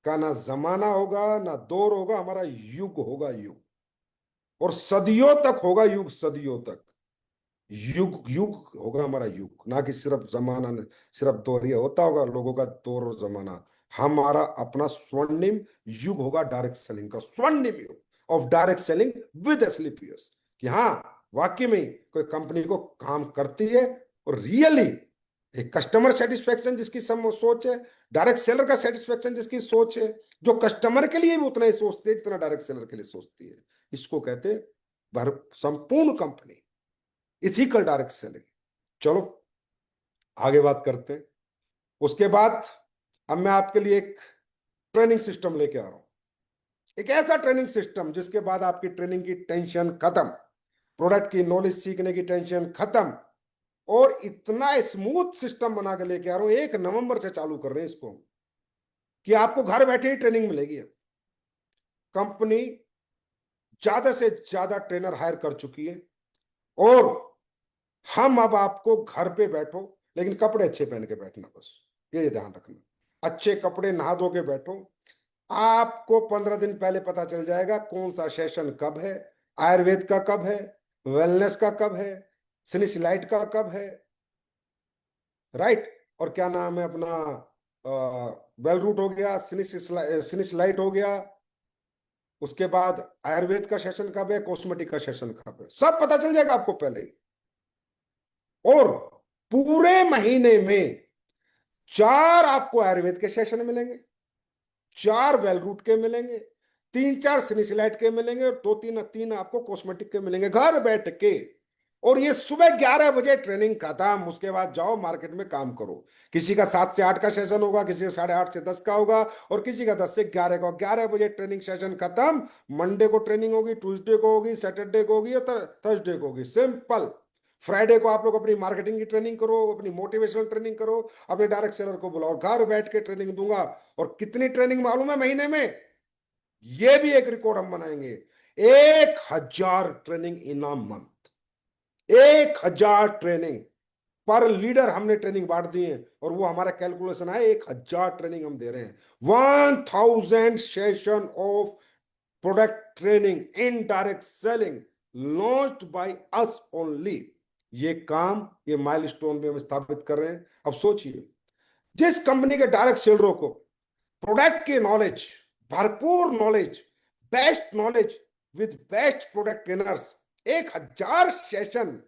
का ना जमाना होगा ना दौर होगा, हमारा युग होगा, युग। और सदियों तक होगा युग, सदियों तक युग, युग होगा हमारा युग, ना कि सिर्फ जमाना, सिर्फ दौर। ये होता होगा लोगों का दौर और जमाना, हमारा अपना स्वर्णिम युग होगा डायरेक्ट सेलिंग का, स्वर्णिम युग ऑफ डायरेक्ट सेलिंग विद एसलीपीएस। कि हाँ, वाकई में कोई कंपनी को काम करती है, और रियली एक कस्टमर सेटिस्फेक्शन जिसकी सब सोच है, डायरेक्ट सेलर का सेटिस्फेक्शन जिसकी सोच है, जो कस्टमर के लिए भी उतना ही सोचती है जितना डायरेक्ट सेलर के लिए सोचती है, इसको कहते हैं संपूर्ण कंपनी इथिकल डायरेक्ट सेलिंग। चलो आगे बात करते हैं। उसके बाद अब मैं आपके लिए एक ट्रेनिंग सिस्टम लेके आ रहा हूं, एक ऐसा ट्रेनिंग सिस्टम जिसके बाद आपकी ट्रेनिंग की टेंशन खत्म, प्रोडक्ट की नॉलेज सीखने की टेंशन खत्म, और इतना स्मूथ सिस्टम बना के लेके आ रहा हूं, 1 नवंबर से चालू कर रहे हैं इसको, कि आपको घर बैठे ही ट्रेनिंग मिलेगी। कंपनी ज्यादा से ज्यादा ट्रेनर हायर कर चुकी है, और हम अब आपको घर पे बैठो, लेकिन कपड़े अच्छे पहन के बैठना, बस ये ध्यान रखना, अच्छे कपड़े नहा धो के बैठो। आपको 15 दिन पहले पता चल जाएगा कौन सा सेशन कब है, आयुर्वेद का कब है, वेलनेस का कब है, सिनिसलाइट का कब है, राइट। और क्या नाम है अपना, वेल रूट हो गया, सिनिसलाइट हो गया, उसके बाद आयुर्वेद का सेशन कब है, कॉस्मेटिक का सेशन कब है, सब पता चल जाएगा आपको पहले ही। और पूरे महीने में 4 आपको आयुर्वेद के सेशन मिलेंगे, 4 वेल रूट के मिलेंगे, 3-4 सिनिसिलाइट के मिलेंगे, और 2-3 आपको कॉस्मेटिक के मिलेंगे घर बैठ के। और ये सुबह 11 बजे ट्रेनिंग खत्म, उसके बाद जाओ मार्केट में काम करो। किसी का 7 से 8 का सेशन होगा, किसी का 8:30 से 10 का होगा, और किसी का 10 से 11 का। 11 बजे ट्रेनिंग सेशन खत्म। मंडे को ट्रेनिंग होगी, ट्यूसडे को होगी, सैटरडे को होगी, और थर्सडे को होगी, सिंपल। फ्राइडे को आप लोग अपनी मार्केटिंग की ट्रेनिंग करो, अपनी मोटिवेशनल ट्रेनिंग करो, अपने डायरेक्ट सेलर को बुलाओ, घर बैठ के ट्रेनिंग दूंगा। और कितनी ट्रेनिंग मालूम है महीने में? ये भी एक रिकॉर्ड हम बनाएंगे, 1000 training in a month, 1000 training पर लीडर हमने ट्रेनिंग बांट दी है, और वो हमारा कैलकुलेशन है, 1000 ट्रेनिंग हम दे रहे हैं। 1000 session of product training in direct selling launched by us only. ये काम, ये माइलस्टोन भी हम स्थापित कर रहे हैं। अब सोचिए, जिस कंपनी के डायरेक्ट सेलरों को प्रोडक्ट की नॉलेज, भरपूर knowledge, best knowledge with best product trainers, 1000 session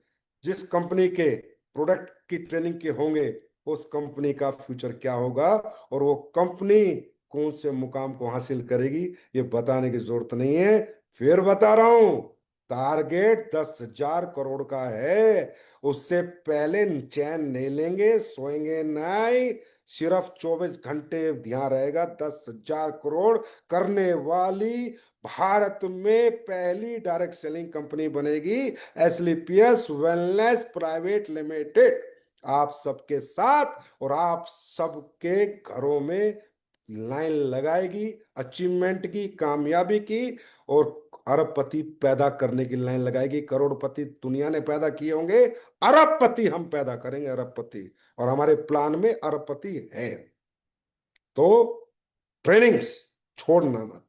जिस कंपनी के प्रोडक्ट की ट्रेनिंग के होंगे, उस कंपनी का फ्यूचर क्या होगा, और वो कंपनी कौन से मुकाम को हासिल करेगी, ये बताने की जरूरत नहीं है। फिर बता रहा हूं, टारगेट 10,000 करोड़ का है। उससे पहले चैन नहीं लेंगे, सोएंगे नहीं, सिर्फ 24 घंटे ध्यान रहेगा। 10,000 करोड़ करने वाली भारत में पहली डायरेक्ट सेलिंग कंपनी बनेगी, एसलीपीएस वेलनेस प्राइवेट लिमिटेड। आप सबके साथ और आप सबके घरों में लाइन लगाएगी, अचीवमेंट की, कामयाबी की, और अरबपति पैदा करने की लाइन लगाएगी। करोड़पति दुनिया ने पैदा किए होंगे, अरबपति हम पैदा करेंगे, अरबपति। और हमारे प्लान में अरबपति है। तो ट्रेनिंग्स छोड़ना मत,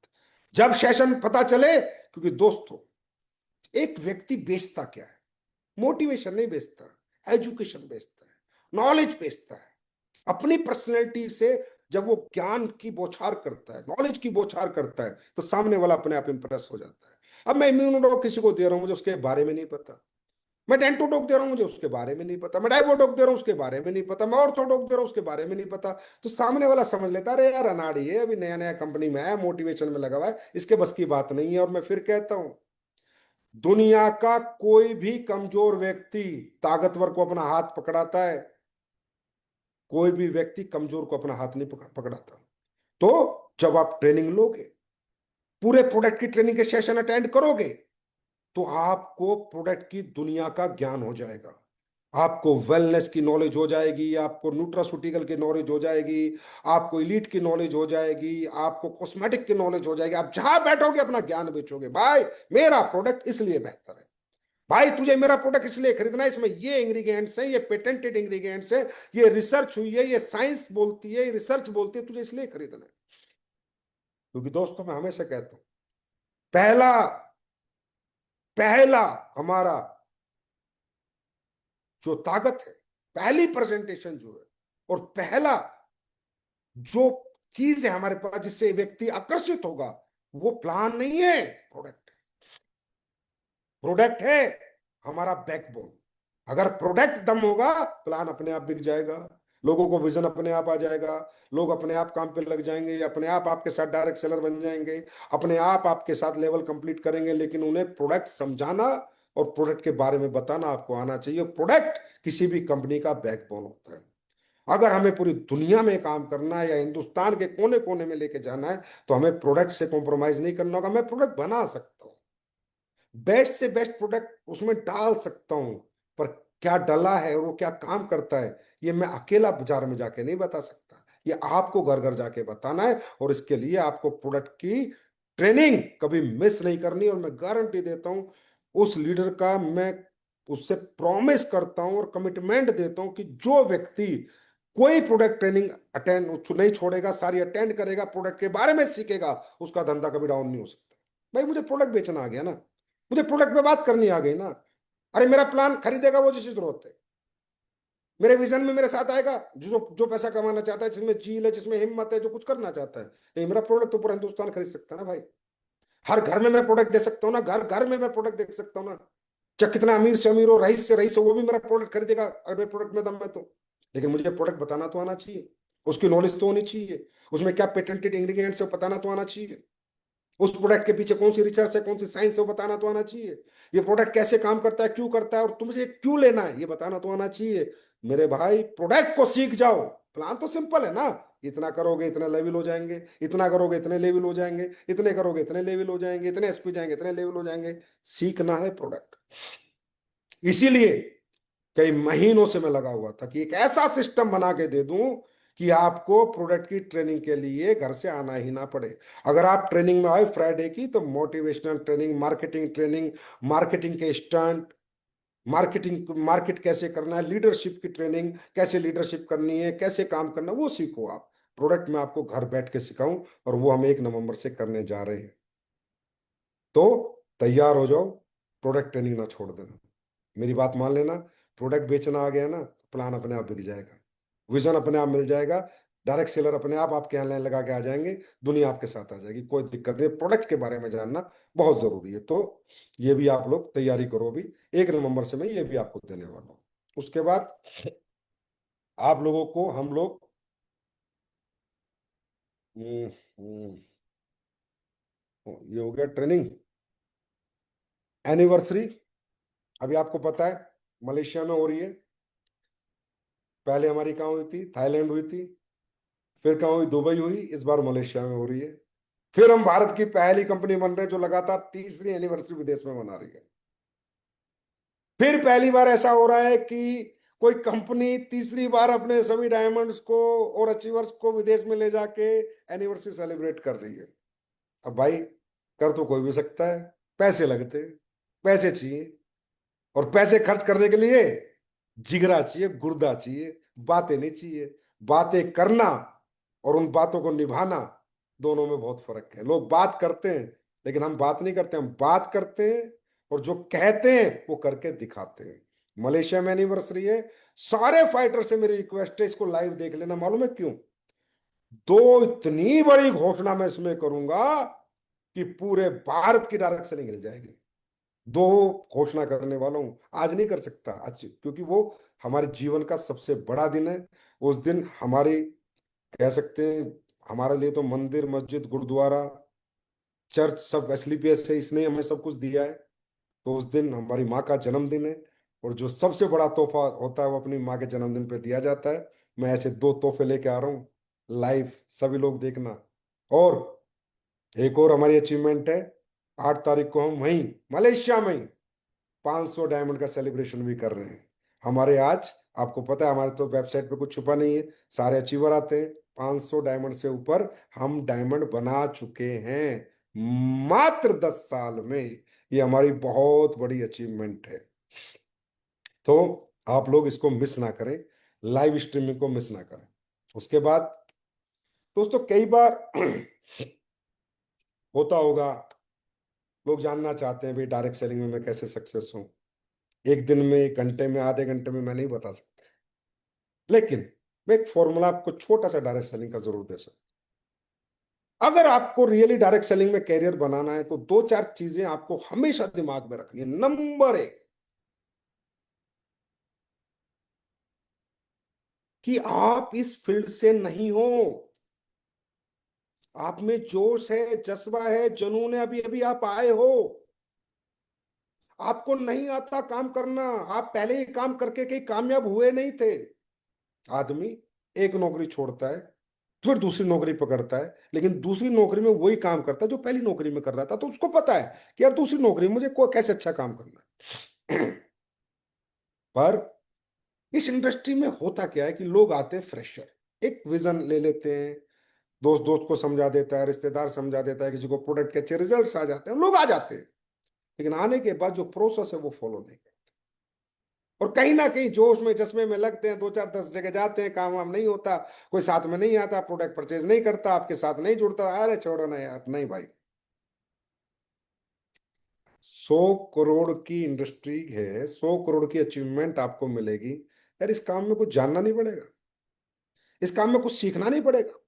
जब सेशन पता चले। क्योंकि दोस्तों, एक व्यक्ति बेचता क्या है? मोटिवेशन नहीं बेचता, एजुकेशन बेचता है, नॉलेज बेचता है। अपनी पर्सनैलिटी से जब वो ज्ञान की बौछार करता है, नॉलेज की बौछार करता है, तो सामने वाला अपने आप इंप्रेस हो जाता है। अब मैं इम्यूनो किसी को दे रहा हूं, मुझे उसके बारे में नहीं पता, मैं डेंटोडोक दे रहा हूं, मुझे उसके बारे में नहीं पता, मैं डाइबोडोक दे रहा हूं, उसके बारे में नहीं पता, मैं ऑर्थोडोक दे रहा हूं, उसके बारे में नहीं पता। तो सामने वाला समझ लेता, अरे यार अनाड़ी है, अभी नया नया कंपनी में है, मोटिवेशन में लगा हुआ है, इसके बस की बात नहीं है। और मैं फिर कहता हूं, दुनिया का कोई भी कमजोर व्यक्ति ताकतवर को अपना हाथ पकड़ाता है, कोई भी व्यक्ति कमजोर को अपना हाथ नहीं पकड़ाता। तो जब आप ट्रेनिंग लोगे, पूरे प्रोडक्ट की ट्रेनिंग के सेशन अटेंड करोगे, तो आपको प्रोडक्ट की दुनिया का ज्ञान हो जाएगा, आपको वेलनेस की नॉलेज हो जाएगी, आपको न्यूट्रास्यूटिकल की नॉलेज हो जाएगी, आपको इलीट की नॉलेज हो जाएगी, आपको कॉस्मेटिक की नॉलेज हो जाएगी। आप जहां बैठोगे अपना ज्ञान बेचोगे, भाई मेरा प्रोडक्ट इसलिए बेहतर है, भाई तुझे मेरा प्रोडक्ट इसलिए खरीदना है, इसमें ये इंग्रेडिएंट्स हैं, ये पेटेंटेड इंग्रेडिएंट्स हैं, ये रिसर्च हुई है, ये साइंस बोलती है, ये रिसर्च बोलती है, तुझे इसलिए खरीदना है। क्योंकि दोस्तों मैं हमेशा कहता हूं, पहला पहला हमारा जो ताकत है, पहली प्रेजेंटेशन जो है, और पहला जो चीज है हमारे पास जिससे व्यक्ति आकर्षित होगा, वो प्लान नहीं है, प्रोडक्ट है। प्रोडक्ट है हमारा बैकबोन। अगर प्रोडक्ट दम होगा, प्लान अपने आप बिक जाएगा, लोगों को विजन अपने आप आ जाएगा, लोग अपने आप काम पे लग जाएंगे, अपने आप आपके साथ डायरेक्ट सेलर बन जाएंगे, अपने आप आपके साथ लेवल कंप्लीट करेंगे। लेकिन उन्हें प्रोडक्ट समझाना और प्रोडक्ट के बारे में बताना आपको आना चाहिए। प्रोडक्ट किसी भी कंपनी का बैकबोन होता है। अगर हमें पूरी दुनिया में काम करना है या हिंदुस्तान के कोने कोने में लेके जाना है, तो हमें प्रोडक्ट से कॉम्प्रोमाइज नहीं करना होगा। मैं प्रोडक्ट बना सकता हूँ, बेस्ट से बेस्ट प्रोडक्ट उसमें डाल सकता हूं, पर क्या डला है और वो क्या काम करता है, ये मैं अकेला बाजार में जाके नहीं बता सकता, ये आपको घर घर जाके बताना है। और इसके लिए आपको प्रोडक्ट की ट्रेनिंग कभी मिस नहीं करनी। और मैं गारंटी देता हूं, उस लीडर का मैं उससे प्रॉमिस करता हूं और कमिटमेंट देता हूं कि जो व्यक्ति कोई प्रोडक्ट ट्रेनिंग अटेंड नहीं छोड़ेगा, सारी अटेंड करेगा, प्रोडक्ट के बारे में सीखेगा, उसका धंधा कभी डाउन नहीं हो सकता। भाई मुझे प्रोडक्ट बेचना आ गया ना, मुझे प्रोडक्ट पे बात करनी आ गई ना। अरे मेरा प्लान खरीदेगा वो जिसकी जरूरत है, मेरे विजन में मेरे साथ आएगा जो जो पैसा कमाना चाहता है, जिसमें चील है, जिसमें हिम्मत है, जो कुछ करना चाहता है। नहीं, मेरा प्रोडक्ट तो पूरा हिंदुस्तान खरीद सकता है ना भाई। हर घर में मैं प्रोडक्ट दे सकता हूँ ना, घर घर में मैं प्रोडक्ट दे सकता हूँ ना। चाहे कितना अमीर से अमीर हो, रईस से रईस हो, वो भी मेरा प्रोडक्ट खरीदेगा अगर मेरे प्रोडक्ट में दम है तो। लेकिन मुझे प्रोडक्ट बताना तो आना चाहिए, उसकी नॉलेज तो होनी चाहिए, उसमें क्या पेटेंटेड इंग्रेडिएंट्स है वो बताना तो आना चाहिए, उस प्रोडक्ट के पीछे कौन सी रिसर्च है, कौन सी साइंस है, वो बताना तो आना चाहिए, ये प्रोडक्ट कैसे काम करता है, क्यों करता है, और तुझे क्यों लेना है, ये बताना तो आना चाहिए। मेरे भाई प्रोडक्ट को सीख जाओ, प्लान तो सिंपल है ना। इतना करोगे इतने लेवल हो जाएंगे, इतना करोगे इतने लेवल हो जाएंगे, इतने करोगे इतने लेवल हो जाएंगे, इतने एसपी जाएंगे इतने लेवल हो जाएंगे। सीखना है प्रोडक्ट। इसीलिए कई महीनों से मैं लगा हुआ था कि एक ऐसा सिस्टम बना के दे दूं कि आपको प्रोडक्ट की ट्रेनिंग के लिए घर से आना ही ना पड़े। अगर आप ट्रेनिंग में आए फ्राइडे की, तो मोटिवेशनल ट्रेनिंग, मार्केटिंग के स्टंट, मार्केट कैसे करना है, लीडरशिप की ट्रेनिंग, कैसे लीडरशिप करनी है, कैसे काम करना है, वो सीखो आप। प्रोडक्ट में आपको घर बैठ के सिखाऊं, और वो हम 1 नवंबर से करने जा रहे हैं। तो तैयार हो जाओ, प्रोडक्ट ट्रेनिंग ना छोड़ देना, मेरी बात मान लेना। प्रोडक्ट बेचना आ गया ना, प्लान अपने आप बिक जाएगा, विजन अपने आप मिल जाएगा, डायरेक्ट सेलर अपने आप आपके यहाँ लाइन लगा के आ जाएंगे, दुनिया आपके साथ आ जाएगी, कोई दिक्कत नहीं। प्रोडक्ट के बारे में जानना बहुत जरूरी है। तो ये भी आप लोग तैयारी करो भी, 1 नवंबर से मैं ये भी आपको देने वाला हूँ। उसके बाद आप लोगों को हम लोग हम्म, हम्म, ये हो गया ट्रेनिंग। एनिवर्सरी अभी आपको पता है मलेशिया में हो रही है। पहले हमारी कहाँ हुई थी, थाईलैंड हुई थी, फिर कहाँ हुई, दुबई हुई, इस बार मलेशिया में हो रही है। फिर हम भारत की पहली कंपनी बन रहे हैं जो लगातार तीसरी एनिवर्सरी विदेश में मना रही है। फिर पहली बार ऐसा हो रहा है कि कोई कंपनी तीसरी बार अपने सभी डायमंड्स को और अचीवर्स को विदेश में ले जाके एनिवर्सरी सेलिब्रेट कर रही है। अब भाई कर तो कोई भी सकता है, पैसे लगते हैं, पैसे चाहिए, और पैसे खर्च करने के लिए जिगरा चाहिए, गुर्दा चाहिए, बातें नहीं चाहिए। बातें करना और उन बातों को निभाना, दोनों में बहुत फर्क है। लोग बात करते हैं लेकिन हम बात नहीं करते, हम बात करते हैं और जो कहते हैं वो करके दिखाते हैं। मलेशिया में एनिवर्सरी है, सारे फाइटर से मेरी रिक्वेस्ट है इसको लाइव देख लेना। मालूम है क्यों? दो इतनी बड़ी घोषणा मैं इसमें करूंगा कि पूरे भारत की डायरेक्ट सेलिंग हिल जाएगी। दो घोषणा करने वाला हूं, आज नहीं कर सकता आज, क्योंकि वो हमारे जीवन का सबसे बड़ा दिन है। उस दिन हमारी, कह सकते हैं, हमारे लिए तो मंदिर, मस्जिद, गुरुद्वारा, चर्च सब एसलीपीएस है, इसने हमें सब कुछ दिया है। तो उस दिन हमारी माँ का जन्मदिन है, और जो सबसे बड़ा तोहफा होता है वो अपनी माँ के जन्मदिन पे दिया जाता है। मैं ऐसे दो तोहफे लेके आ रहा हूँ, लाइव, सभी लोग देखना। और एक और हमारी अचीवमेंट है, 8 तारीख को हम वहीं मलेशिया में 500 डायमंड का सेलिब्रेशन भी कर रहे हैं। हमारे आज, आपको पता है हमारे तो वेबसाइट पे कुछ छुपा नहीं है, सारे अचीवर आते हैं। 500 डायमंड से ऊपर हम डायमंड बना चुके हैं मात्र 10 साल में। ये हमारी बहुत बड़ी अचीवमेंट है। तो आप लोग इसको मिस ना करें, लाइव स्ट्रीमिंग को मिस ना करें। उसके बाद दोस्तों, कई बार होता होगा, लोग जानना चाहते हैं भाई डायरेक्ट सेलिंग में मैं कैसे सक्सेस हूं। एक दिन में, 1 घंटे में, आधे घंटे में मैं नहीं बता सकता, लेकिन मैं एक फॉर्मूला आपको छोटा सा डायरेक्ट सेलिंग का जरूर दे सकता। अगर आपको रियली डायरेक्ट सेलिंग में कैरियर बनाना है तो दो चार चीजें आपको हमेशा दिमाग में रखनी है। नंबर 1, कि आप इस फील्ड से नहीं हो। आप में जोश है, जज्बा है, जुनून है, अभी अभी आप आए हो, आपको नहीं आता काम करना, आप पहले ही काम करके कहीं कामयाब हुए नहीं थे। आदमी एक नौकरी छोड़ता है, फिर दूसरी नौकरी पकड़ता है, लेकिन दूसरी नौकरी में वही काम करता है जो पहली नौकरी में कर रहा था। तो उसको पता है कि यार दूसरी नौकरी में मुझे को कैसे अच्छा काम करना है। पर इस इंडस्ट्री में होता क्या है कि लोग आते हैं फ्रेशर, एक विजन ले लेते हैं, दोस्त दोस्त को समझा देता है, रिश्तेदार समझा देता है, किसी को प्रोडक्ट के अच्छे रिजल्ट्स आ जाते हैं, लोग आ जाते हैं। लेकिन आने के बाद जो प्रोसेस है वो फॉलो नहीं करते, और कहीं ना कहीं जोश में चश्मे में लगते हैं, 2 4 10 जगह जाते हैं, काम वाम नहीं होता, कोई साथ में नहीं आता, प्रोडक्ट परचेज नहीं करता, आपके साथ नहीं जुड़ता। अरे छोड़ो ना यार, नहीं भाई। 100 करोड़ की इंडस्ट्री है, 100 करोड़ की अचीवमेंट आपको मिलेगी, यार इस काम में कुछ जानना नहीं पड़ेगा, इस काम में कुछ सीखना नहीं पड़ेगा।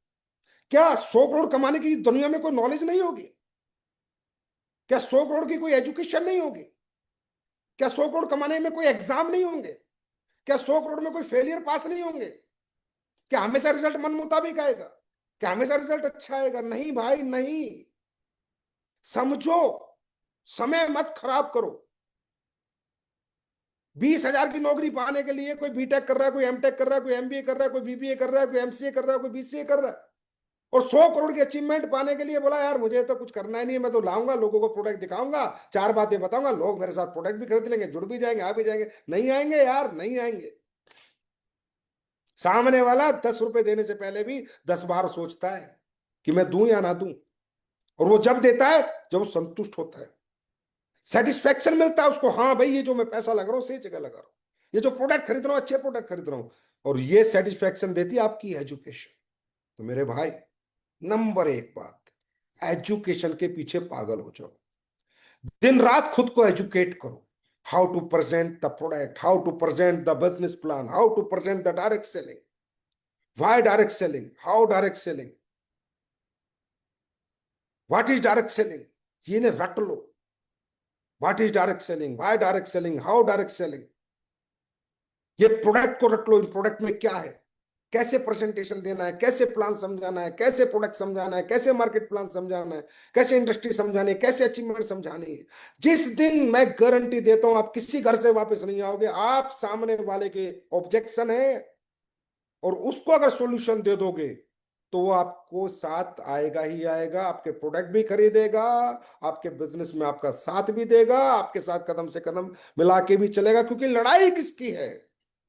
क्या 100 करोड़ कमाने की दुनिया में कोई नॉलेज नहीं होगी? क्या 100 करोड़ की कोई एजुकेशन नहीं होगी? क्या 100 करोड़ कमाने में कोई एग्जाम नहीं होंगे? क्या 100 करोड़ में कोई फेलियर पास नहीं होंगे? क्या हमेशा रिजल्ट मन मुताबिक आएगा? क्या हमेशा रिजल्ट अच्छा आएगा? नहीं भाई, नहीं। समझो, समय मत खराब करो। 20,000 की नौकरी पाने के लिए कोई बीटेक कर रहा है, कोई एमटेक कर रहा है, कोई एमबीए कर रहा है, कोई बीबीए कर रहा है, कोई एमसीए कर रहा है, कोई बीसीए कर रहा है, और 100 करोड़ की अचीवमेंट पाने के लिए बोला यार मुझे तो कुछ करना ही नहीं है, मैं तो लाऊंगा, लोगों को प्रोडक्ट दिखाऊंगा, चार बातें बताऊंगा, लोग मेरे साथ प्रोडक्ट भी खरीद लेंगे, जुड़ भी जाएंगे, आ भी जाएंगे। नहीं आएंगे यार, नहीं आएंगे। सामने वाला 10 रुपए देने से पहले भी 10 बार सोचता है कि मैं दूं या ना दूं, और वो जब देता है जब वो संतुष्ट होता है, सेटिस्फेक्शन मिलता है उसको, हाँ भाई ये जो मैं पैसा लगा रहा हूँ सही जगह लगा रहा हूँ, ये जो प्रोडक्ट खरीद रहा हूँ अच्छे प्रोडक्ट खरीद रहा हूँ। और ये सेटिस्फेक्शन देती है आपकी एजुकेशन। तो मेरे भाई, नंबर 1 बात, एजुकेशन के पीछे पागल हो जाओ, दिन रात खुद को एजुकेट करो। How to present the product, how to present the business plan, how to present the direct selling, why direct selling, how direct selling, what is direct selling, ये ने रट लो। What is direct selling, why direct selling, how direct selling, ये product को रट लो। इन product में क्या है, कैसे प्रेजेंटेशन देना है, कैसे प्लान समझाना है, कैसे प्रोडक्ट समझाना है, कैसे मार्केट प्लान समझाना है, कैसे इंडस्ट्री समझानी है, कैसे अचीवमेंट समझानी है। जिस दिन, मैं गारंटी देता हूं, आप किसी घर से वापस नहीं आओगे, आप सामने वाले के ऑब्जेक्शन है और उसको अगर सॉल्यूशन दे दोगे तो वो आपको साथ आएगा ही आएगा, आपके प्रोडक्ट भी खरीदेगा, आपके बिजनेस में आपका साथ भी देगा, आपके साथ कदम से कदम मिला के भी चलेगा। क्योंकि लड़ाई किसकी है?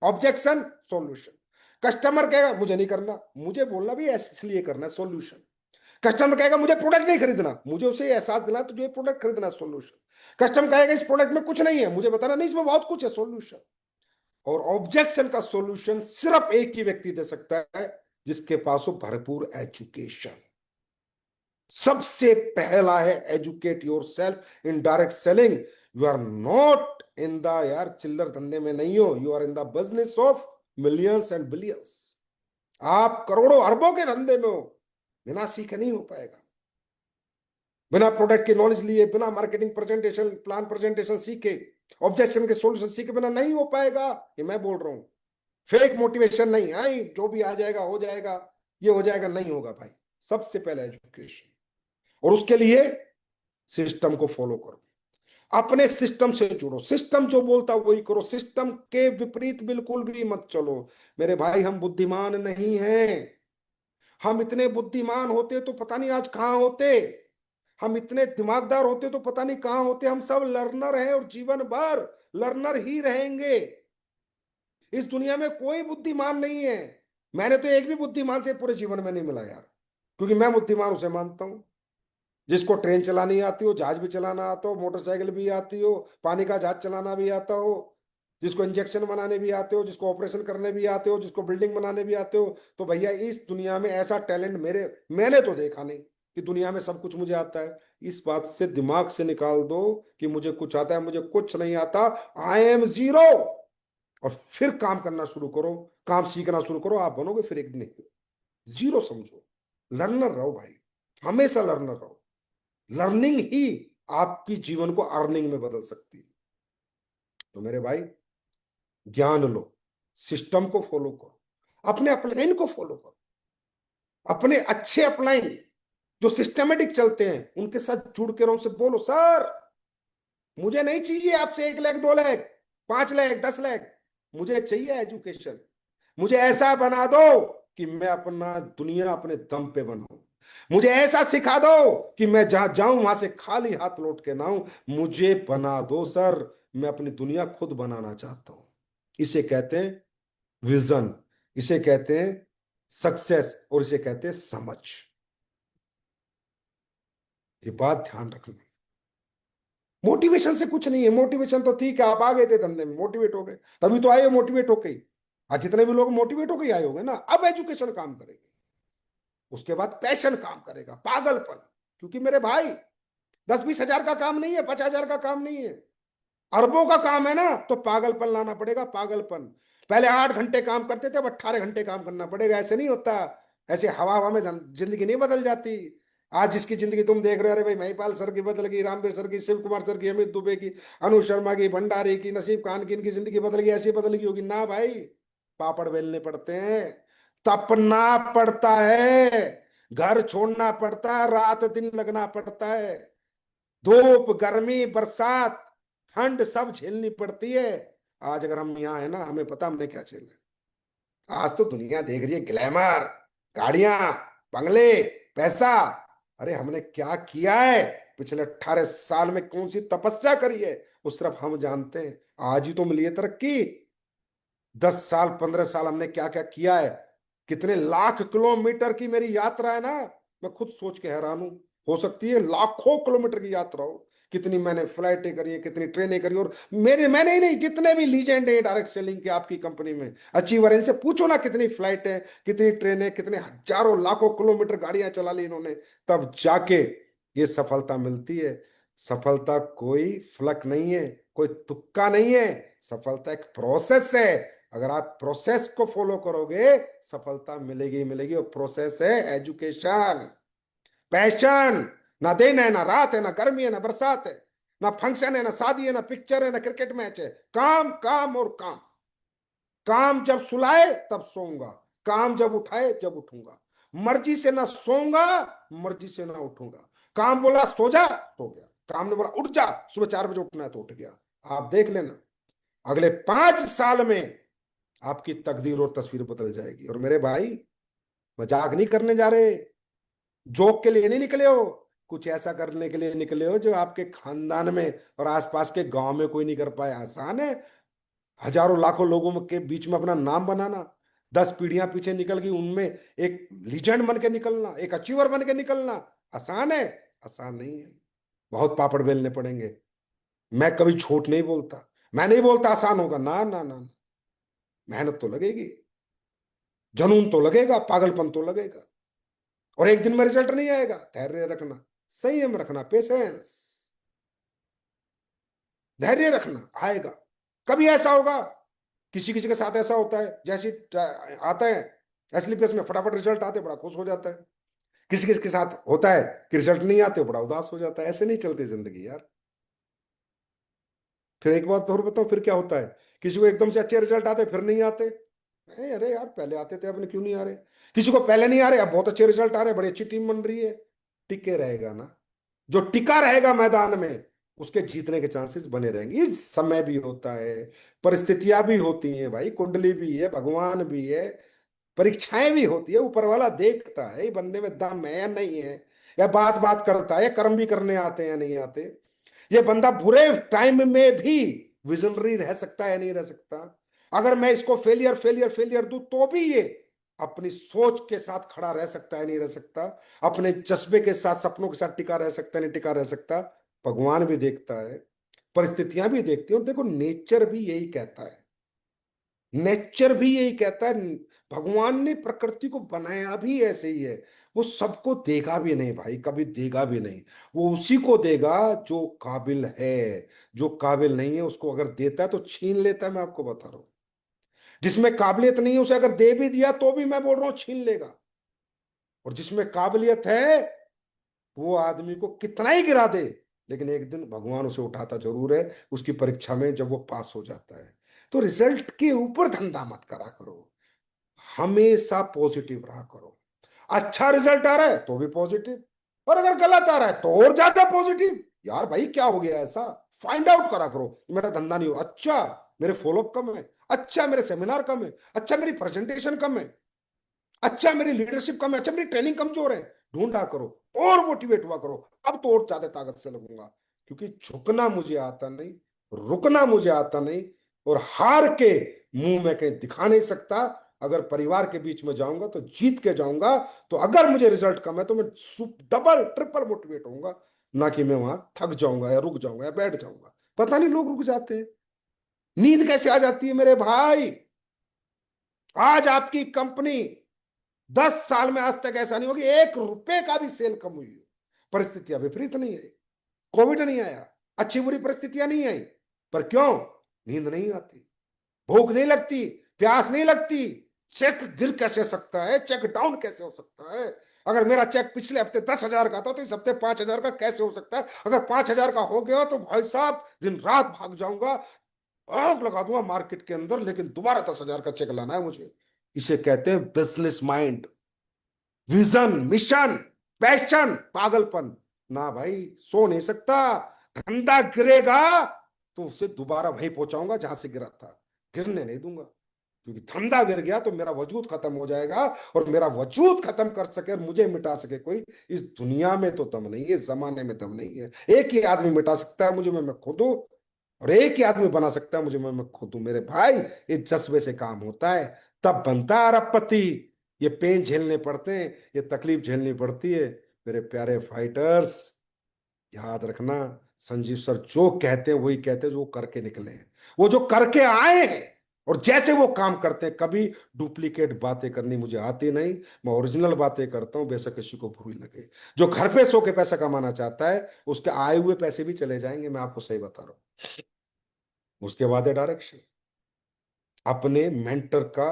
Objection, solution. कस्टमर कहेगा मुझे नहीं करना, मुझे बोलना भी इसलिए करना है, सॉल्यूशन। कस्टमर कहेगा मुझे प्रोडक्ट नहीं खरीदना, मुझे उसे एहसास दिला तुझे प्रोडक्ट खरीदना, सॉल्यूशन। कस्टमर कहेगा इस प्रोडक्ट में कुछ नहीं है, मुझे बताना नहीं इसमें बहुत कुछ है, सॉल्यूशन। और ऑब्जेक्शन का सॉल्यूशन सिर्फ एक ही व्यक्ति दे सकता है, जिसके पास हो भरपूर एजुकेशन। सबसे पहला है educate yourself in direct selling. You are not in the, यार चिल्लर धंधे में नहीं हो, you are in the business of millions and billions. आप करोड़ों अरबों के धंधे में हो, बिना सीखे नहीं हो पाएगा। बिना प्रोडक्ट की नॉलेज लिए, बिना मार्केटिंग प्रेजेंटेशन प्लान प्रेजेंटेशन सीखे, ऑब्जेक्शन के सॉल्यूशन सीखे बिना नहीं हो पाएगा। ये मैं बोल रहा हूं, फेक मोटिवेशन नहीं, आई जो भी आ जाएगा हो जाएगा, ये हो जाएगा, नहीं होगा भाई। सबसे पहले एजुकेशन, और उसके लिए सिस्टम को फॉलो करो, अपने सिस्टम से जुड़ो, सिस्टम जो बोलता वही करो, सिस्टम के विपरीत बिल्कुल भी मत चलो। मेरे भाई हम बुद्धिमान नहीं हैं, हम इतने बुद्धिमान होते तो पता नहीं आज कहां होते, हम इतने दिमागदार होते तो पता नहीं कहां होते। हम सब लर्नर हैं और जीवन भर लर्नर ही रहेंगे। इस दुनिया में कोई बुद्धिमान नहीं है। मैंने तो एक भी बुद्धिमान से पूरे जीवन में नहीं मिला यार, क्योंकि मैं बुद्धिमान उसे मानता हूं जिसको ट्रेन चलानी आती हो, जहाज भी चलाना आता हो, मोटरसाइकिल भी आती हो, पानी का जहाज चलाना भी आता हो, जिसको इंजेक्शन बनाने भी आते हो, जिसको ऑपरेशन करने भी आते हो, जिसको बिल्डिंग बनाने भी आते हो। तो भैया इस दुनिया में ऐसा टैलेंट मैंने तो देखा नहीं कि दुनिया में सब कुछ मुझे आता है। इस बात से दिमाग से निकाल दो कि मुझे कुछ आता है, मुझे कुछ नहीं आता। I am zero. और फिर काम करना शुरू करो, काम सीखना शुरू करो, आप बनोगे फिर एक दिन जीरो समझो। लर्नर रहो भाई, हमेशा लर्नर रहो। लर्निंग ही आपकी जीवन को अर्निंग में बदल सकती है। तो मेरे भाई ज्ञान लो, सिस्टम को फॉलो करो, अपने अपलाइन को फॉलो करो, अपने अच्छे अपलाइन जो सिस्टमेटिक चलते हैं उनके साथ जुड़ के रहो, उनसे बोलो सर मुझे नहीं चाहिए आपसे 1 लाख 2 लाख 5 लाख 10 लाख, मुझे चाहिए एजुकेशन। मुझे ऐसा बना दो कि मैं अपना दुनिया अपने दम पे बनाऊं। मुझे ऐसा सिखा दो कि मैं जहां जाऊं वहां से खाली हाथ लौट के ना आऊं। मुझे बना दो सर, मैं अपनी दुनिया खुद बनाना चाहता हूं। इसे कहते हैं विजन, इसे कहते हैं सक्सेस, और इसे कहते हैं समझ। ये बात ध्यान रखना। मोटिवेशन से कुछ नहीं है, मोटिवेशन तो ठीक है, आप आ गए थे धंधे में, मोटिवेट हो गए, तभी तो आए हो मोटिवेट होके ही। आज जितने भी लोग मोटिवेट होके ही आए होंगे ना, अब एजुकेशन काम करेगी, उसके बाद पैशन काम करेगा, पागलपन। क्योंकि मेरे भाई 10-20 हजार का काम नहीं है, 50 हजार का काम नहीं है, अरबों का काम है ना। तो पागलपन लाना पड़ेगा, पागलपन। पहले 8 घंटे काम करते थे, अब 18 घंटे काम करना पड़ेगा। ऐसे नहीं होता, ऐसे हवा हवा में जिंदगी नहीं बदल जाती। आज जिसकी जिंदगी तुम देख रहे हो, अरे भाई महिपाल सर की बदल गई, रामदेव सर की, शिव कुमार सर की, अमित दुबे की, अनु शर्मा की, भंडारी की, नसीब खान की, इनकी जिंदगी बदल गई, ऐसी बदल गई होगी ना भाई। पापड़ बेलने पड़ते हैं, तपना पड़ता है, घर छोड़ना पड़ता है, रात दिन लगना पड़ता है, धूप गर्मी बरसात ठंड सब झेलनी पड़ती है। आज अगर हम यहाँ है ना, हमें पता हमने क्या झेला है। आज तो दुनिया देख रही है ग्लैमर, गाड़ियां, बंगले, पैसा। अरे हमने क्या किया है, पिछले 18 साल में कौन सी तपस्या करी है, उस तरफ हम जानते हैं। आज ही तो मिली है तरक्की। 10 साल 15 साल हमने क्या क्या किया है, कितने लाख किलोमीटर की मेरी यात्रा है ना। मैं खुद सोच के हैरान हूं, हो सकती है लाखों किलोमीटर की यात्रा हो। कितनी मैंने फ्लाइटें करी है, कितनी ट्रेनें करी, और मैंने ही नहीं, जितने भी लीजेंड है डायरेक्ट सेलिंग के आपकी कंपनी में, अचीवर, इनसे पूछो ना कितनी फ्लाइटें, कितनी ट्रेनें, कितने हजारों लाखों किलोमीटर गाड़ियां चला ली इन्होंने, तब जाके ये सफलता मिलती है। सफलता कोई फ्लक नहीं है, कोई तुक्का नहीं है, सफलता एक प्रोसेस है। अगर आप प्रोसेस को फॉलो करोगे सफलता मिलेगी मिलेगी। और प्रोसेस है एजुकेशन, पैशन। ना दिन है ना रात है, ना गर्मी है ना बरसात है, ना फंक्शन है ना शादी है, ना पिक्चर है ना क्रिकेट मैच है, काम काम और काम। काम जब सुलाए तब सोऊंगा, काम जब उठाए जब उठूंगा, मर्जी से ना सोऊंगा, मर्जी से ना उठूंगा। काम बोला सो जा, सो गया। काम ने बोला उठ जा, सुबह 4 बजे उठना है तो उठ गया। आप देख लेना अगले 5 साल में आपकी तकदीर और तस्वीर बदल जाएगी। और मेरे भाई मजाक नहीं करने जा रहे, जोक के लिए नहीं निकले हो, कुछ ऐसा करने के लिए निकले हो जो आपके खानदान में और आसपास के गांव में कोई नहीं कर पाया। आसान है हजारों लाखों लोगों के बीच में अपना नाम बनाना, 10 पीढ़ियां पीछे निकल गई, उनमें एक लीजेंड बन के निकलना, एक अचीवर बन के निकलना। आसान है? आसान नहीं है, बहुत पापड़ बेलने पड़ेंगे। मैं कभी झूठ नहीं बोलता, मैं नहीं बोलता आसान होगा, ना ना ना, मेहनत तो लगेगी, जुनून तो लगेगा, पागलपन तो लगेगा, और एक दिन में रिजल्ट नहीं आएगा। धैर्य रखना, संयम रखना, पेशेंस, धैर्य रखना, आएगा। कभी ऐसा होगा, किसी किसी के साथ ऐसा होता है, जैसे आता है एसलीपीएस में फटाफट रिजल्ट आते बड़ा खुश हो जाता है, किसी किसी के साथ होता है कि रिजल्ट नहीं आते, बड़ा उदास हो जाता है। ऐसे नहीं चलती जिंदगी यार। फिर एक बात और बताओ, फिर क्या होता है? किसी को एकदम से अच्छे रिजल्ट आते, फिर नहीं आते। अरे यार, पहले आते थे, अपने क्यों नहीं आ रहे? किसी को पहले नहीं आ रहे, अब बहुत अच्छे रिजल्ट आ रहे, बड़ी अच्छी टीम बन रही है। टिके रहेगा ना। जो टिका रहेगा मैदान में, उसके जीतने के चांसेस बने रहेंगे। ये समय भी होता है, परिस्थितियां भी होती हैं भाई, कुंडली भी है, भगवान भी है, परीक्षाएं भी होती है। ऊपर वाला देखता है ये बंदे में दम है या नहीं है, या बात बात करता है, या कर्म भी करने आते हैं या नहीं आते। ये बंदा बुरे टाइम में भी विजनरी रह सकता है या नहीं रह सकता। अगर मैं इसको फेलियर फेलियर फेलियर दूं तो भी ये अपनी सोच के साथ खड़ा रह सकता है नहीं रह सकता, अपने जज्बे के साथ, सपनों के साथ टिका रह सकता है नहीं टिका रह सकता। भगवान भी देखता है, परिस्थितियां भी देखती हैं। और देखो, नेचर भी यही कहता है, नेचर भी यही कहता है। भगवान ने प्रकृति को बनाया भी ऐसे ही है। वो सबको देगा भी नहीं भाई, कभी देगा भी नहीं। वो उसी को देगा जो काबिल है। जो काबिल नहीं है उसको अगर देता है तो छीन लेता है, मैं आपको बता रहा हूं। जिसमें काबिलियत नहीं है उसे अगर दे भी दिया तो भी मैं बोल रहा हूं छीन लेगा। और जिसमें काबिलियत है, वो आदमी को कितना ही गिरा दे, लेकिन एक दिन भगवान उसे उठाता जरूर है, उसकी परीक्षा में जब वो पास हो जाता है। तो रिजल्ट के ऊपर धंधा मत करा करो, हमेशा पॉजिटिव रहा करो। अच्छा रिजल्ट आ रहा है तो भी पॉजिटिव, और अगर गलत आ रहा है तो और ज्यादा पॉजिटिव। यार भाई, क्या हो गया ऐसा? फाइंड आउट करा करो। मेरा धंधा नहीं हो रहा, अच्छा मेरे फॉलोअप कम है, अच्छा मेरे सेमिनार कम है, अच्छा मेरी प्रेजेंटेशन कम है, अच्छा मेरी लीडरशिप कम है, अच्छा मेरी ट्रेनिंग कमजोर है। ढूंढा करो और मोटिवेट हुआ करो। अब तो और ज्यादा ताकत से लगूंगा, क्योंकि झुकना मुझे आता नहीं, रुकना मुझे आता नहीं, और हार के मुंह में कहीं दिखा नहीं सकता। अगर परिवार के बीच में जाऊंगा तो जीत के जाऊंगा। तो अगर मुझे रिजल्ट कम है तो मैं डबल ट्रिपल मोटिवेट होऊंगा, ना कि मैं वहां थक जाऊंगा या रुक जाऊंगा या बैठ जाऊंगा। पता नहीं लोग रुक जाते हैं, नींद कैसे आ जाती है मेरे भाई। आज आपकी कंपनी 10 साल में आज तक ऐसा नहीं होगी 1 रुपए का भी सेल कम हुई हो। परिस्थितियां विपरीत नहीं है, कोविड नहीं आया, अच्छी बुरी परिस्थितियां नहीं आई, पर क्यों? नींद नहीं आती, भूख नहीं लगती, प्यास नहीं लगती। चेक गिर कैसे सकता है, चेक डाउन कैसे हो सकता है? अगर मेरा चेक पिछले हफ्ते 10,000 का था तो इस हफ्ते 5,000 का कैसे हो सकता है? अगर 5,000 का हो गया तो भाई साहब दिन रात भाग जाऊंगा, आग लगा दूंगा मार्केट के अंदर, लेकिन दोबारा 10,000 का चेक लाना है मुझे। इसे कहते हैं business mind, vision, mission, passion, पागलपन। ना भाई, सो नहीं सकता। धंधा गिरेगा तो उसे दोबारा वहीं पहुंचाऊंगा जहां से गिरा था, गिरने नहीं दूंगा। क्योंकि धंधा गिर गया तो मेरा वजूद खत्म हो जाएगा, और मेरा वजूद खत्म कर सके और मुझे मिटा सके कोई, इस दुनिया में तो दम नहीं है, इस जमाने में दम नहीं है। एक ही आदमी मिटा सकता है मुझे, मैं खुद हूं। और एक ही आदमी बना सकता है मुझे, मैं खुद हूं मेरे भाई। ये जज्बे से काम होता है, तब बनता है अरबपति। ये पेन झेलने पड़ते हैं, ये तकलीफ झेलनी पड़ती है। मेरे प्यारे फाइटर्स, याद रखना, संजीव सर जो कहते हैं वही कहते हैं जो वो करके निकले हैं, वो जो करके आए हैं। और जैसे वो काम करते हैं, कभी डुप्लीकेट बातें करनी मुझे आती नहीं। मैं ओरिजिनल बातें करता हूं, बेशक किसी को बुरी लगे। जो घर पे सो के पैसा कमाना चाहता है, उसके आए हुए पैसे भी चले जाएंगे, मैं आपको सही बता रहा हूं। उसके बाद है डायरेक्शन, अपने मेंटर का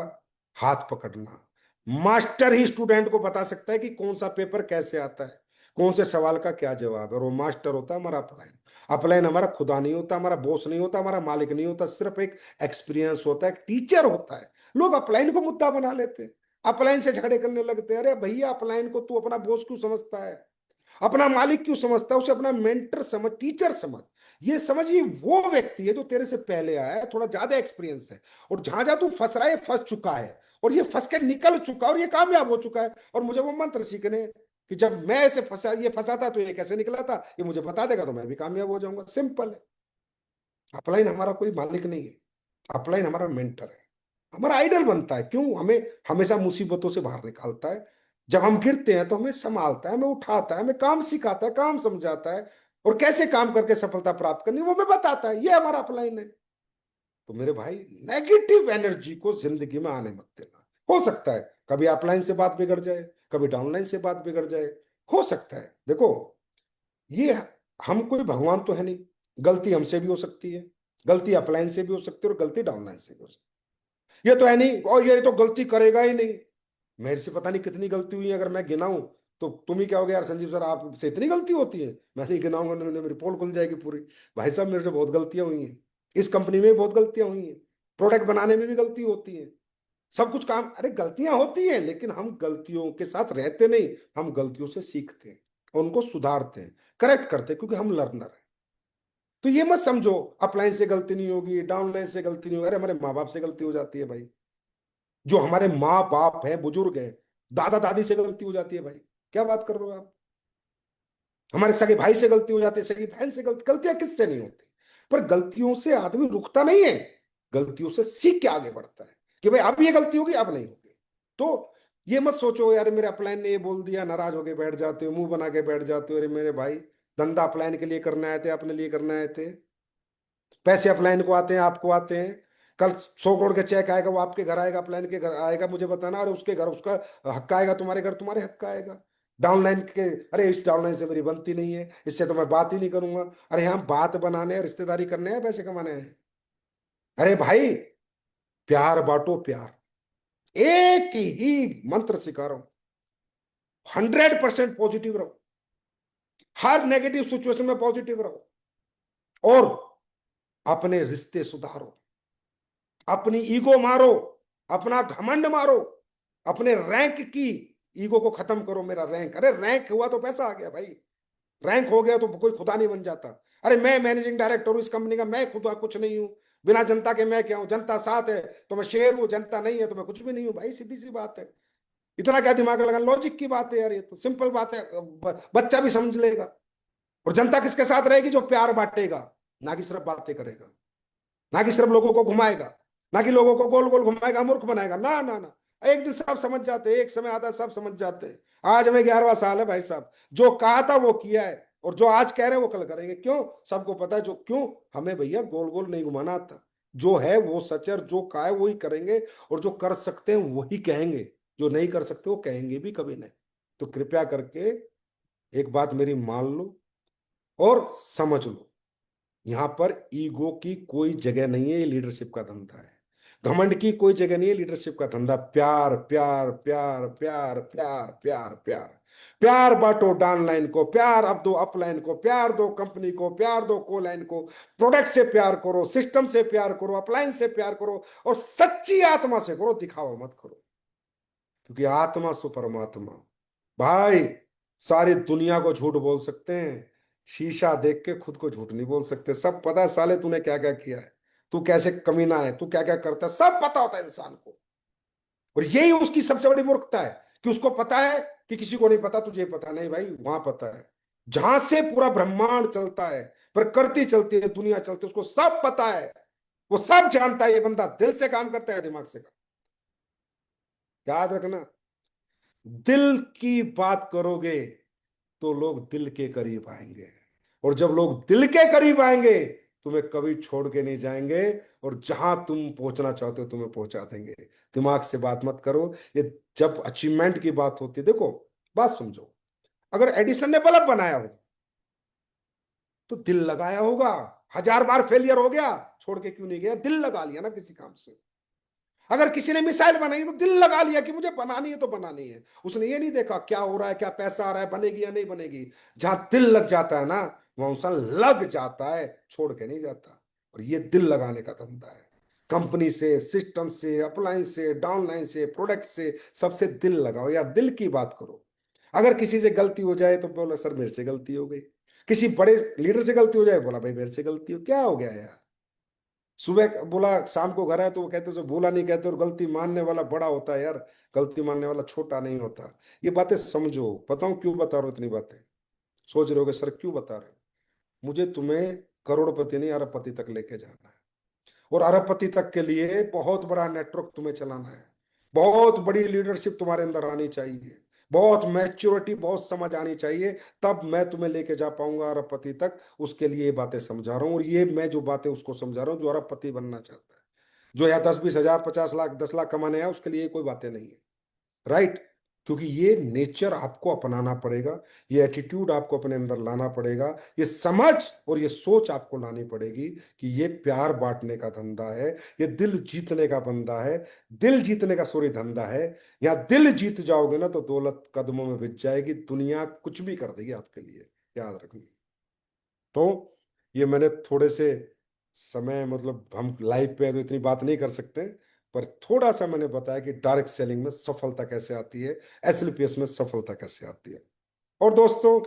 हाथ पकड़ना। मास्टर ही स्टूडेंट को बता सकता है कि कौन सा पेपर कैसे आता है, कौन से सवाल का क्या जवाब है। और वो मास्टर होता है हमारा अपलाइन। अपलाइन हमारा खुदा नहीं होता, हमारा बॉस नहीं होता, हमारा मालिक नहीं होता, सिर्फ एक एक्सपीरियंस होता है, एक टीचर होता है। लोग अपलाइन को मुद्दा बना लेते हैं, अपलाइन से झगड़े करने लगते हैं। अरे भैया, अपलाइन को तू अपना बॉस क्यों समझता है, अपना मालिक क्यों समझता है? उसे अपना मेंटर समझ, टीचर समझ। ये समझिए वो व्यक्ति है जो तेरे से पहले आया है, थोड़ा ज्यादा एक्सपीरियंस है, और जहां जहां तू फंस रहा है फंस चुका है, और ये फंस के निकल चुका है, और ये कामयाब हो चुका है। और मुझे वो मंत्र सीखने हैं कि जब मैं ऐसे फंसा, ये फंसा था तो ये कैसे निकला था, ये मुझे बता देगा तो मैं भी कामयाब हो जाऊंगा। सिंपल है। अपलाइन हमारा कोई मालिक नहीं है, अपलाइन हमारा मेंटर है, हमारा आइडल बनता है। क्यों? हमें हमेशा मुसीबतों से बाहर निकालता है। जब हम गिरते हैं तो हमें संभालता है, हमें उठाता है, हमें काम सिखाता है, काम समझाता है, और कैसे काम करके सफलता प्राप्त करनी वो हमें बताता है। ये हमारा अपलाइन है। तो मेरे भाई, नेगेटिव एनर्जी को जिंदगी में आने मत देना। हो सकता है कभी अपलाइन से बात बिगड़ जाए, कभी डाउनलाइन से बात बिगड़ जाए, हो सकता है। देखो, ये हम कोई भगवान तो है नहीं, गलती हमसे भी हो सकती है, गलती अपलाइन से भी हो सकती है, और गलती डाउनलाइन से भी हो सकती है। ये तो है नहीं और ये तो गलती करेगा ही नहीं। मेरे से पता नहीं कितनी गलती हुई है, अगर मैं गिनाऊं तो तुम ही कहोगे यार संजीव सर आपसे इतनी गलती होती है, मैं नहीं गिनाऊंगा, नहीं, मेरी पोल खुल जाएगी पूरी। भाई साहब मेरे से बहुत गलतियां हुई हैं, इस कंपनी में भी बहुत गलतियां हुई हैं, प्रोडक्ट बनाने में भी गलती होती है, सब कुछ काम, अरे गलतियां होती हैं, लेकिन हम गलतियों के साथ रहते नहीं, हम गलतियों से सीखते हैं, उनको सुधारते हैं, करेक्ट करते हैं, क्योंकि हम लर्नर हैं। तो ये मत समझो अपलाइन से गलती नहीं होगी, डाउनलाइन से गलती नहीं होगी, अरे हमारे माँ बाप से गलती हो जाती है भाई, जो हमारे माँ बाप है, बुजुर्ग है, दादा दादी से गलती हो जाती है भाई, क्या बात कर रहे हो आप। हमारे सगे भाई से गलती हो जाती है, सगी बहन से गलतियां किससे नहीं होती। पर गलतियों से आदमी रुकता नहीं है, गलतियों से सीख के आगे बढ़ता है, कि भाई अब ये गलती होगी, अब नहीं होगी। तो ये मत सोचो यार मेरे अपलाइन ने ये बोल दिया, नाराज होके बैठ जाते हो, मुंह बना के बैठ जाते हो, अरे मेरे भाई धंधा अपलाइन के लिए करने आए थे, अपने लिए करने आए थे, पैसे अपलाइन को आते हैं, आपको आते हैं, कल 100 करोड़ का चेक आएगा, वो आपके घर आएगा, अपलाइन के घर आएगा, मुझे बताना, और उसके घर उसका हक आएगा, तुम्हारे घर तुम्हारे हक का आएगा। डाउनलाइन के, अरे इस डाउनलाइन से मेरी बनती नहीं है, इससे तो मैं बात ही नहीं करूंगा, अरे हम बात बनाने हैं, रिश्तेदारी करने हैं, पैसे कमाने हैं। अरे भाई प्यार बांटो, प्यार, एक ही मंत्र सिखा रहा हूं, 100% पॉजिटिव रहो, हर नेगेटिव सिचुएशन में पॉजिटिव रहो, और अपने रिश्ते सुधारो, अपनी ईगो मारो, अपना घमंड मारो, अपने रैंक की ईगो को खत्म करो। मेरा रैंक, अरे रैंक हुआ तो पैसा आ गया भाई, रैंक हो गया तो कोई खुदा नहीं बन जाता। अरे मैं मैनेजिंग डायरेक्टर हूं इस कंपनी का, मैं खुदा कुछ नहीं हूं, बिना जनता के मैं क्या हूं, जनता साथ है तो मैं शेर हूं, जनता नहीं है तो मैं कुछ भी नहीं हूं भाई, सीधी सी बात है। इतना क्या दिमाग लगा, लॉजिक की बात है यार, ये तो सिंपल बात है, बच्चा भी समझ लेगा। और जनता किसके साथ रहेगी, जो प्यार बांटेगा, ना कि सिर्फ बातें करेगा, ना कि सिर्फ लोगों को घुमाएगा, ना कि लोगों को गोल गोल घुमाएगा, मूर्ख बनाएगा, ना ना ना। एक दिन सब समझ जाते हैं, एक समय आता है सब समझ जाते हैं। आज हमें 11वां साल है भाई साहब, जो कहा था वो किया है, और जो आज कह रहे हैं वो कल करेंगे, क्यों, सबको पता है जो क्यों। हमें भैया गोल गोल नहीं घुमाना आता, जो है वो सच है, और जो कहा है वही करेंगे, और जो कर सकते हैं वही कहेंगे, जो नहीं कर सकते वो कहेंगे भी कभी नहीं। तो कृपया करके एक बात मेरी मान लो और समझ लो, यहां पर ईगो की कोई जगह नहीं है, ये लीडरशिप का धंधा है। घमंड की कोई जगह नहीं है, लीडरशिप का धंधा प्यार प्यार प्यार प्यार प्यार प्यार प्यार। प्यार बांटो डाउनलाइन को, प्यार अब दो अपलाइन को, प्यार दो कंपनी को, प्यार दो को लाइन को, प्रोडक्ट से प्यार करो, सिस्टम से प्यार करो, अपलाइन से प्यार करो, और सच्ची आत्मा से करो, दिखावा मत करो, क्योंकि आत्मा सु परमात्मा। भाई सारी दुनिया को झूठ बोल सकते हैं, शीशा देख के खुद को झूठ नहीं बोल सकते। सब पता है साले तूने क्या क्या किया है, तू कैसे कमीना है, तू क्या क्या करता है, सब पता होता है इंसान को। और यही उसकी सबसे बड़ी मूर्खता है, कि उसको पता है कि किसी को नहीं पता, तुझे पता नहीं भाई, वहां पता है जहां से पूरा ब्रह्मांड चलता है, प्रकृति चलती है, दुनिया चलती है, उसको सब पता है, वो सब जानता है। ये बंदा दिल से काम करता है, दिमाग से काम, याद रखना। दिल की बात करोगे तो लोग दिल के करीब आएंगे, और जब लोग दिल के करीब आएंगे तुम्हें कभी छोड़ के नहीं जाएंगे, और जहां तुम पहुंचना चाहते हो तुम्हें पहुंचा देंगे। दिमाग से बात मत करो, ये जब अचीवमेंट की बात होती है, देखो बात समझो, अगर एडिसन ने बल्ब बनाया होगा तो दिल लगाया होगा, 1000 बार फेलियर हो गया, छोड़ के क्यों नहीं गया, दिल लगा लिया ना किसी काम से। अगर किसी ने मिसाइल बनाई तो दिल लगा लिया कि मुझे बनानी है तो बनानी है, उसने ये नहीं देखा क्या हो रहा है, क्या पैसा आ रहा है, बनेगी या नहीं बनेगी। जहां दिल लग जाता है ना, वहां इंसान लग जाता है, छोड़ के नहीं जाता। और ये दिल लगाने का धंधा है, कंपनी से, सिस्टम से, अप्लायंस से, डाउनलाइन से, प्रोडक्ट से, सबसे दिल लगाओ यार, दिल की बात करो। अगर किसी से गलती हो जाए तो बोला सर मेरे से गलती हो गई, किसी बड़े लीडर से गलती हो जाए, बोला भाई मेरे से गलती हो, क्या हो गया यार। सुबह बोला शाम को घर आए तो वो कहते उसे भूला नहीं कहते, और गलती मानने वाला बड़ा होता है यार, गलती मानने वाला छोटा नहीं होता। ये बातें समझो, बताऊं क्यों बता रहा हूं इतनी बातें। सोच रहे होगे सर क्यों बता रहे हो, मुझे तुम्हें करोड़पति नहीं अरबपति तक लेके जाना है, और अरबपति तक के लिए बहुत बड़ा नेटवर्क तुम्हें चलाना है, बहुत बड़ी लीडरशिप तुम्हारे अंदर आनी चाहिए, बहुत मैच्योरिटी, बहुत समझ आनी चाहिए, तब मैं तुम्हें लेके जा पाऊंगा अरबपति तक। उसके लिए ये बातें समझा रहा हूँ, और ये मैं जो बातें उसको समझा रहा हूँ जो अरबपति बनना चाहता है, जो या 10-20 हजार 50 लाख 10 लाख कमाने आया, उसके लिए कोई बातें नहीं है, राइट। क्योंकि ये नेचर आपको अपनाना पड़ेगा, ये एटीट्यूड आपको अपने अंदर लाना पड़ेगा, ये समझ और ये सोच आपको लानी पड़ेगी कि ये प्यार बांटने का धंधा है, ये दिल जीतने का बंदा है, दिल जीतने का सॉरी धंधा है। या दिल जीत जाओगे ना तो दौलत कदमों में बिछ जाएगी, दुनिया कुछ भी कर देगी आपके लिए, याद रखना। तो ये मैंने थोड़े से समय, मतलब हम लाइव पे हैं तो इतनी बात नहीं कर सकते, पर थोड़ा सा मैंने बताया कि डायरेक्ट सेलिंग में सफलता कैसे आती है, एसएलपीएस में सफलता कैसे आती है। और दोस्तों,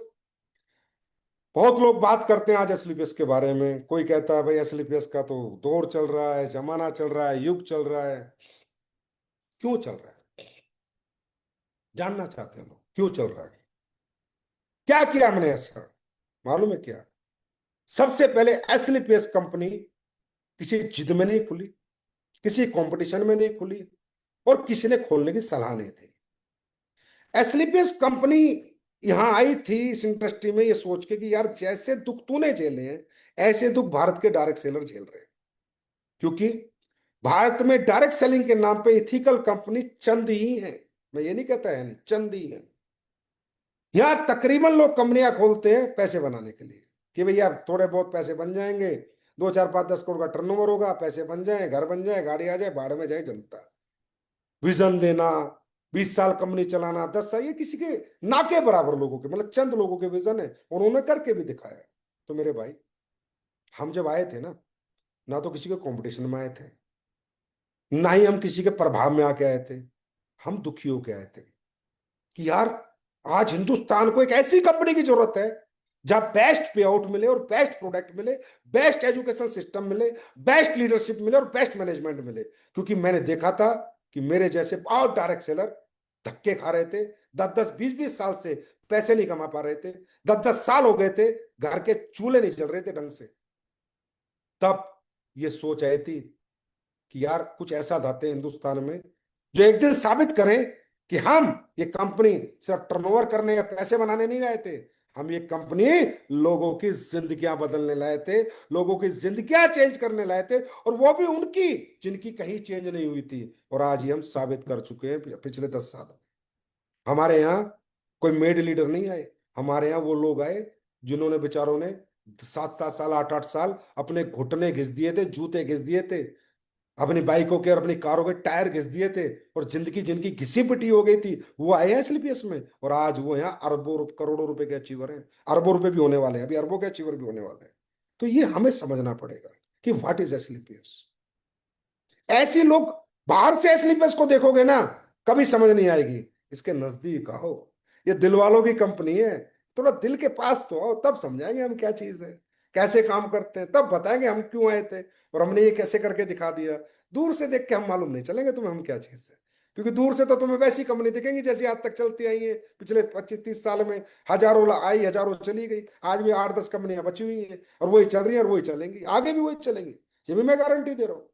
बहुत लोग बात करते हैं आज एसएलपीएस के बारे में, कोई कहता है भाई एसएलपीएस का तो दौर चल रहा है, जमाना चल रहा है, युग चल रहा है। क्यों चल रहा है? जानना चाहते हैं लोग क्यों चल रहा है, क्या किया हमने ऐसा, मालूम है क्या? सबसे पहले एसएलपीएस कंपनी किसी जिद में नहीं खुली, किसी कंपटीशन में नहीं खुली, और किसी ने खोलने की सलाह नहीं दी। एसलीपीएस कंपनी यहां आई थी इस इंडस्ट्री में ये सोच के कि यार जैसे दुख तूने झेले हैं, ऐसे दुख भारत के डायरेक्ट सेलर झेल रहे हैं। क्योंकि भारत में डायरेक्ट सेलिंग के नाम पे इथिकल कंपनी चंद ही है, मैं ये नहीं कहता है नहीं, चंद ही है। यहां तकरीबन लोग कंपनियां खोलते हैं पैसे बनाने के लिए, कि भैया थोड़े बहुत पैसे बन जाएंगे, 2 4 5 10 करोड़ का टर्नओवर होगा, पैसे बन जाए, घर बन जाए, गाड़ी आ जाए, बाढ़ में जाए जनता। विजन देना, 20 साल कंपनी चलाना, 10 साल, ये किसी के ना के बराबर लोगों के, मतलब चंद लोगों के विजन है, और उन्होंने करके भी दिखाया। तो मेरे भाई, हम जब आए थे ना तो किसी के कंपटीशन में आए थे, ना ही हम किसी के प्रभाव में आके आए थे। हम दुखी होके आए थे कि यार आज हिंदुस्तान को एक ऐसी कंपनी की जरूरत है जहां बेस्ट पे आउट मिले और बेस्ट प्रोडक्ट मिले, बेस्ट एजुकेशन सिस्टम मिले, बेस्ट लीडरशिप मिले और बेस्ट मैनेजमेंट मिले। क्योंकि मैंने देखा था कि मेरे जैसे बहुत डायरेक्ट सेलर धक्के खा रहे थे, 10 10 20 20 साल से पैसे नहीं कमा पा रहे थे, 10 10 साल हो गए थे, घर के चूल्हे नहीं चल रहे थे ढंग से। तब ये सोच आई थी कि यार कुछ ऐसा लाते हैं हिंदुस्तान में जो एक दिन साबित करें कि हम ये कंपनी सिर्फ टर्नओवर करने या पैसे बनाने नहीं लाए थे, हम ये कंपनी लोगों की जिंदगियां बदलने लाए थे, लोगों की जिंदगियां चेंज करने लाए थे, और वो भी उनकी जिनकी कहीं चेंज नहीं हुई थी। और आज ये हम साबित कर चुके हैं पिछले 10 साल। हमारे यहाँ कोई मेड लीडर नहीं आए, हमारे यहाँ वो लोग आए जिन्होंने बेचारों ने 7 7 साल 8 8 साल अपने घुटने घिस दिए थे, जूते घिस दिए थे, अपनी बाइकों के और अपनी कारों के टायर घिस दिए थे, और जिंदगी जिनकी घिसी पिटी हो गई थी वो आए हैं एसलीपीएस में, और आज वो यहाँ अरबों करोड़ों रुपए के अचीवर हैं, अरबों रुपए भी होने वाले हैं, अभी अरबों के अचीवर भी होने वाले हैं। तो ये हमें समझना पड़ेगा कि व्हाट इज एसलीपीएस। ऐसे लोग बाहर से एसलीपीएस को देखोगे ना, कभी समझ नहीं आएगी, इसके नजदीक आओ, ये दिल वालों की कंपनी है, थोड़ा दिल के पास तो आओ, तब समझाएंगे हम क्या चीज है, कैसे काम करते हैं, तब बताएंगे हम क्यों आए थे और हमने ये कैसे करके दिखा दिया। दूर से देख के हम मालूम नहीं चलेंगे तुम्हें हम क्या चीज है, क्योंकि दूर से तो तुम्हें वैसी कंपनी दिखेंगी जैसी आज तक चलती आई है पिछले 25 30 साल में। हजारों आई, हजारों चली गई, आज भी 8 10 कंपनियां बची हुई हैं, और वही चल रही है और वही चलेंगी, आगे भी वही चलेंगी, ये भी मैं गारंटी दे रहा हूँ।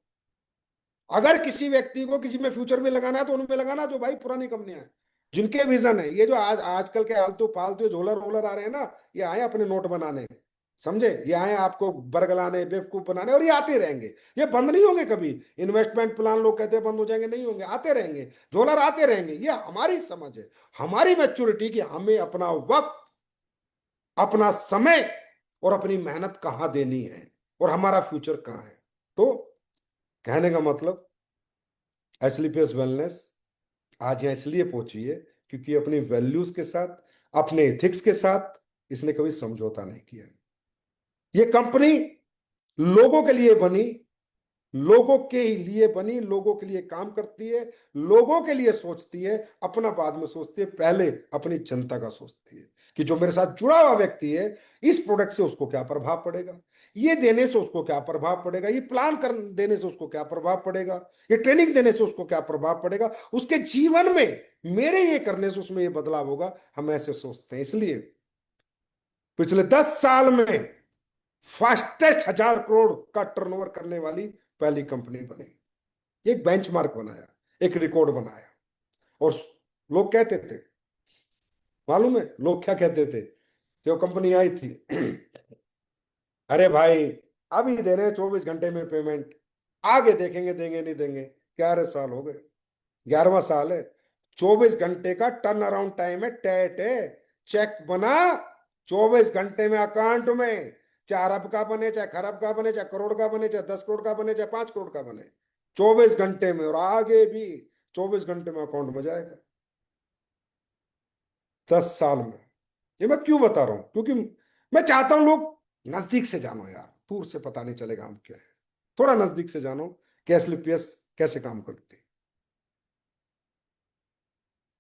अगर किसी व्यक्ति को किसी में फ्यूचर में लगाना है तो उनमें लगाना जो भाई पुरानी कंपनियां हैं, जिनके विजन है। ये जो आजकल के आलतू फालतू झोलर रोलर आ रहे हैं ना, ये आए अपने नोट बनाने, समझे, ये आए आपको बरगलाने, बेवकूफ बनाने, और ये आते रहेंगे, ये बंद नहीं होंगे कभी। इन्वेस्टमेंट प्लान लोग कहते हैं बंद हो जाएंगे, नहीं होंगे, आते रहेंगे, झोलर आते रहेंगे। ये हमारी समझ है, हमारी मैच्योरिटी कि हमें अपना वक्त, अपना समय और अपनी मेहनत कहाँ देनी है, और हमारा फ्यूचर कहाँ है। तो कहने का मतलब, एस्लीपियस वेलनेस आज यहाँ इसलिए पहुंची है क्योंकि अपनी वैल्यूज के साथ, अपने एथिक्स के साथ इसने कभी समझौता नहीं किया। ये कंपनी लोगों के लिए बनी, लोगों के लिए बनी, लोगों के लिए काम करती है, लोगों के लिए सोचती है, अपना बाद में सोचती है, पहले अपनी जनता का सोचती है कि जो मेरे साथ जुड़ा हुआ व्यक्ति है, इस प्रोडक्ट से उसको क्या प्रभाव पड़ेगा, ये देने से उसको क्या प्रभाव पड़ेगा, ये प्लान कर देने से उसको क्या प्रभाव पड़ेगा, ये ट्रेनिंग देने से उसको क्या प्रभाव पड़ेगा, उसके जीवन में मेरे ये करने से उसमें ये बदलाव होगा। हम ऐसे सोचते हैं, इसलिए पिछले 10 साल में फास्टेस्ट 1000 करोड़ का टर्नओवर करने वाली पहली कंपनी बनी, एक बेंचमार्क बनाया, एक रिकॉर्ड बनाया। और लोग कहते थे, मालूम है लोग क्या कहते थे जो कंपनी आई थी? अरे भाई, अभी दे रहे हैं 24 घंटे में पेमेंट, आगे देखेंगे देंगे नहीं देंगे। 11 साल हो गए, 11वां साल है, 24 घंटे का टर्न अराउंड टाइम है, टैट है। चेक बना 24 घंटे में अकाउंट में, चाहे अरब का बने, चाहे खरब का बने, चाहे करोड़ का बने, चाहे 10 करोड़ का बने, चाहे 5 करोड़ का बने, 24 घंटे में, और आगे भी 24 घंटे में अकाउंट में जाएगा। 10 साल में। ये मैं क्यों बता रहा हूं? क्योंकि मैं चाहता हूं लोग नजदीक से जानो यार, दूर से पता नहीं चलेगा हम क्या है। थोड़ा नजदीक से जानो कि एसलीपीएस कैसे काम करती है।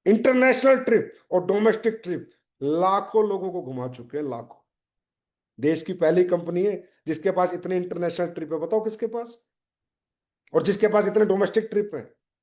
इंटरनेशनल ट्रिप और डोमेस्टिक ट्रिप लाखों लोगों को घुमा चुके हैं, लाखों। देश की पहली कंपनी है जिसके पास इतने इंटरनेशनल ट्रिप है, बताओ किसके पास? और जिसके पास इतने डोमेस्टिक ट्रिप है,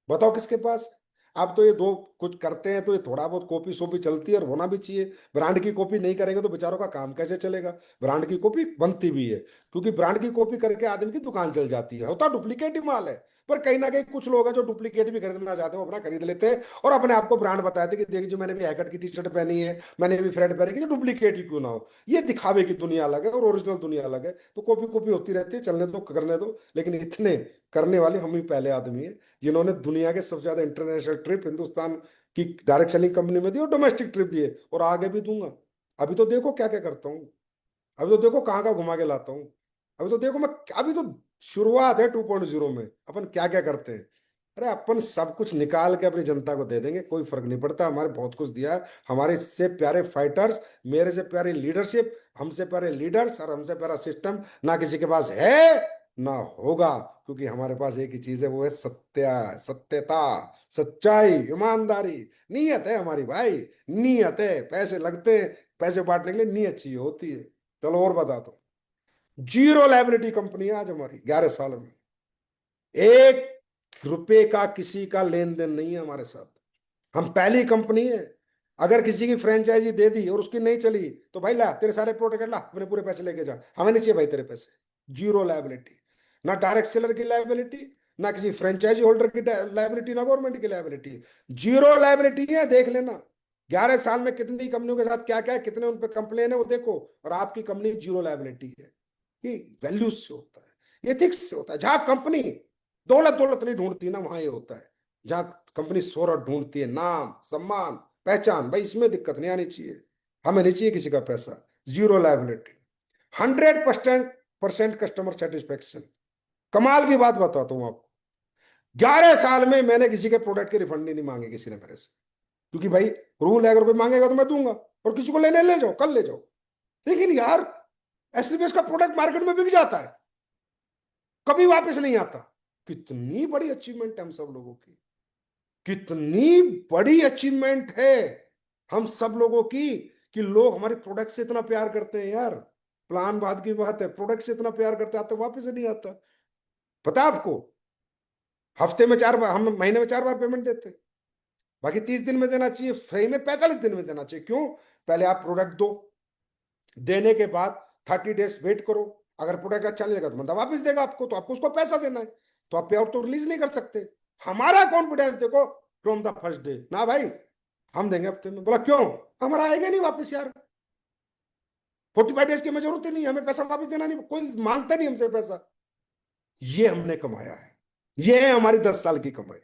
बताओ किसके पास? आप तो ये दो कुछ करते हैं तो ये थोड़ा बहुत कॉपी शोपी चलती है, और होना भी चाहिए। ब्रांड की कॉपी नहीं करेंगे तो बेचारों का काम कैसे चलेगा? ब्रांड की कॉपी बनती भी है, क्योंकि ब्रांड की कॉपी करके आदमी की दुकान चल जाती है, होता डुप्लीकेट ही माल है। पर कहीं ना कहीं कुछ लोग हैं जो डुप्लीकेट भी खरीदना चाहते हैं, वो अपना खरीद लेते हैं और अपने आप को ब्रांड बताते हैं कि देखिए मैंने भी हैकट की टी शर्ट पहनी है, मैंने भी फ्रेड पहनी है, डुप्लीकेट ही क्यों ना हो। ये दिखावे की दुनिया अलग है और ओरिजिनल दुनिया अलग है। तो कॉपी कॉपी होती रहती है, चलने दो, करने दो। लेकिन इतने करने वाले हम ही पहले आदमी हैं जिन्होंने दुनिया के सबसे ज्यादा इंटरनेशनल ट्रिप हिंदुस्तान की डायरेक्ट सेलिंग कंपनी में दी और डोमेस्टिक ट्रिप दिए, और आगे भी दूंगा। अभी तो देखो क्या क्या करता हूँ, अभी तो देखो कहाँ कहाँ घुमा के लाता हूँ। अभी तो देखो मैं, अभी तो शुरुआत है 2.0 में, अपन क्या क्या करते हैं। अरे अपन सब कुछ निकाल के अपनी जनता को दे देंगे, कोई फर्क नहीं पड़ता। हमारे बहुत कुछ दिया है, हमारे इससे प्यारे फाइटर्स, मेरे से प्यारी लीडरशिप, हमसे प्यारे लीडर्स और हमसे प्यारा सिस्टम ना किसी के पास है ना होगा। क्योंकि हमारे पास एक ही चीज है, वो है सत्यता, सच्चाई, ईमानदारी। नीयत है हमारी भाई, नीयत है। पैसे लगते हैं, पैसे बांटने के लिए नीयत चाहिए होती है। चलो और बता दो। जीरो लायबिलिटी कंपनी है आज हमारी, 11 सालों में। 1 रुपए का किसी का लेन देन नहीं है हमारे साथ। हम पहली कंपनी है। अगर किसी की फ्रेंचाइजी दे दी और उसकी नहीं चली, तो भाई ला तेरे सारे प्रोडक्ट, ला अपने पूरे पैसे लेके जा, हमें नहीं चाहिए भाई तेरे पैसे। जीरो लायबिलिटी, ना डायरेक्ट सेलर की लायबिलिटी, ना किसी फ्रेंचाइजी होल्डर की लायबिलिटी, ना गवर्नमेंट की लायबिलिटी। जीरो लायबिलिटी है, देख लेना। 11 साल में कितनी कंपनियों के साथ क्या क्या है, कितने उन पर कंप्लेन है, वो देखो। और आपकी कंपनी जीरो लायबिलिटी है। ये वैल्यूज से होता है, एथिक्स से होता है। जहां कंपनी दौलत दौलत नहीं ढूंढती ना, वहां ये होता है। जहां कंपनी शोहरत ढूंढती है, नाम सम्मान पहचान, भाई इसमें दिक्कत नहीं आनी चाहिए। हमें नहीं चाहिए किसी का पैसा। Zero liability, 100% customer satisfaction. कमाल की बात बताता हूँ आपको, 11 साल में मैंने किसी के प्रोडक्ट के रिफंड नहीं मांगे किसी ने मेरे से। क्योंकि भाई रूल है, अगर कोई मांगेगा तो मैं दूंगा, और किसी को लेने ले जाओ, कल ले जाओ। लेकिन यार एसलीपीएस का प्रोडक्ट मार्केट में बिक जाता है, कभी वापस नहीं आता। कितनी बड़ी अचीवमेंट है हम सब लोगों की, कितनी बड़ी अचीवमेंट है हम सब लोगों की, कि लोग हमारे प्रोडक्ट से इतना प्यार करते हैं यार। प्लान बाद की बात है, प्रोडक्ट से इतना प्यार करते आते वापस नहीं आता। पता है आपको, हफ्ते में 4 बार, हम महीने में 4 बार पेमेंट देते हैं। बाकी 30 दिन में देना चाहिए, फ्री में 45 दिन में देना चाहिए। क्यों? पहले आप प्रोडक्ट दो, देने के बाद 30 डेज वेट करो। अगर प्रोडक्ट अच्छा नहीं लगा तो बंदा वापस देगा आपको, तो आपको उसको पैसा देना है। तो आप पे आउट तो रिलीज नहीं कर सकते। हमारा कॉन्फिडेंस देखो, फ्रॉम द फर्स्ट डे, ना भाई हम देंगे हफ्ते में। बोला क्यों? हमारा आएगा नहीं वापस यार। 45 डेज की हमें जरूरत ही नहीं, हमें पैसा वापस देना नहीं, कोई मांगता नहीं हमसे पैसा। ये हमने कमाया है, ये है हमारी 10 साल की कमाई।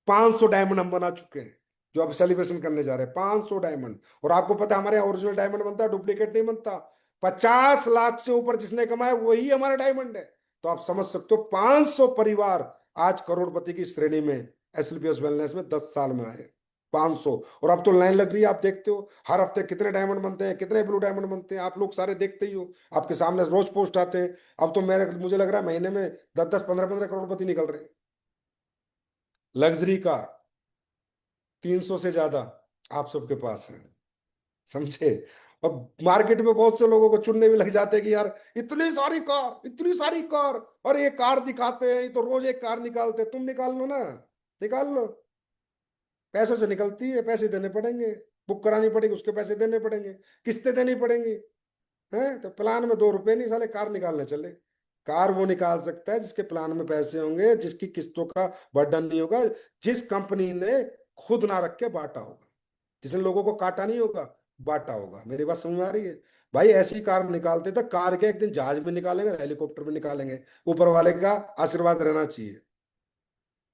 500 डायमंड हम बना चुके हैं, जो अब सेलिब्रेशन करने जा रहे हैं, 500 डायमंड। और आपको पता है हमारे यहाँ ओरिजिनल डायमंड बनता है, डुप्लीकेट नहीं बनता। 50 लाख से ऊपर जिसने कमाया वही हमारा डायमंड है। तो आप समझ सकते हो 500 परिवार आज करोड़पति की श्रेणी में एसलीपीएस वेलनेस में 10 साल में आए। 500। और अब तो लाइन लग रही है, आप देखते हो हर हफ्ते कितने डायमंड बनते हैं, कितने ब्लू डायमंड बनते हैं, आप लोग सारे देखते ही हो, आपके सामने रोज पोस्ट आते हैं। अब तो मेरे मुझे लग रहा है महीने में 10 10 15 15 करोड़पति निकल रहे हैं। लग्जरी कार 300 से ज्यादा आप सबके पास है, समझे? अब मार्केट में बहुत से लोगों को चुनने भी लग जाते हैं कि यार इतनी सारी कार, इतनी सारी कार, और ये कार दिखाते हैं, ये तो रोज एक कार निकालते हैं। तुम निकाल लो ना, निकाल लो। पैसों से निकलती है, पैसे देने पड़ेंगे, बुक करानी पड़ेगी, उसके पैसे देने पड़ेंगे, किस्तें देनी पड़ेंगी। हैं तो प्लान में 2 रुपए नहीं, साले कार निकालने चले। कार वो निकाल सकता है जिसके प्लान में पैसे होंगे, जिसकी किस्तों का बर्डन नहीं होगा, जिस कंपनी ने खुद ना रख के बांटा होगा, जिसने लोगों को काटा नहीं होगा, बांटा होगा। मेरी बात समझ में आ रही है? भाई ऐसी कार निकालते तो कार के एक दिन जहाज में निकालेंगे, हेलीकॉप्टर में निकालेंगे। ऊपर वाले का आशीर्वाद रहना चाहिए।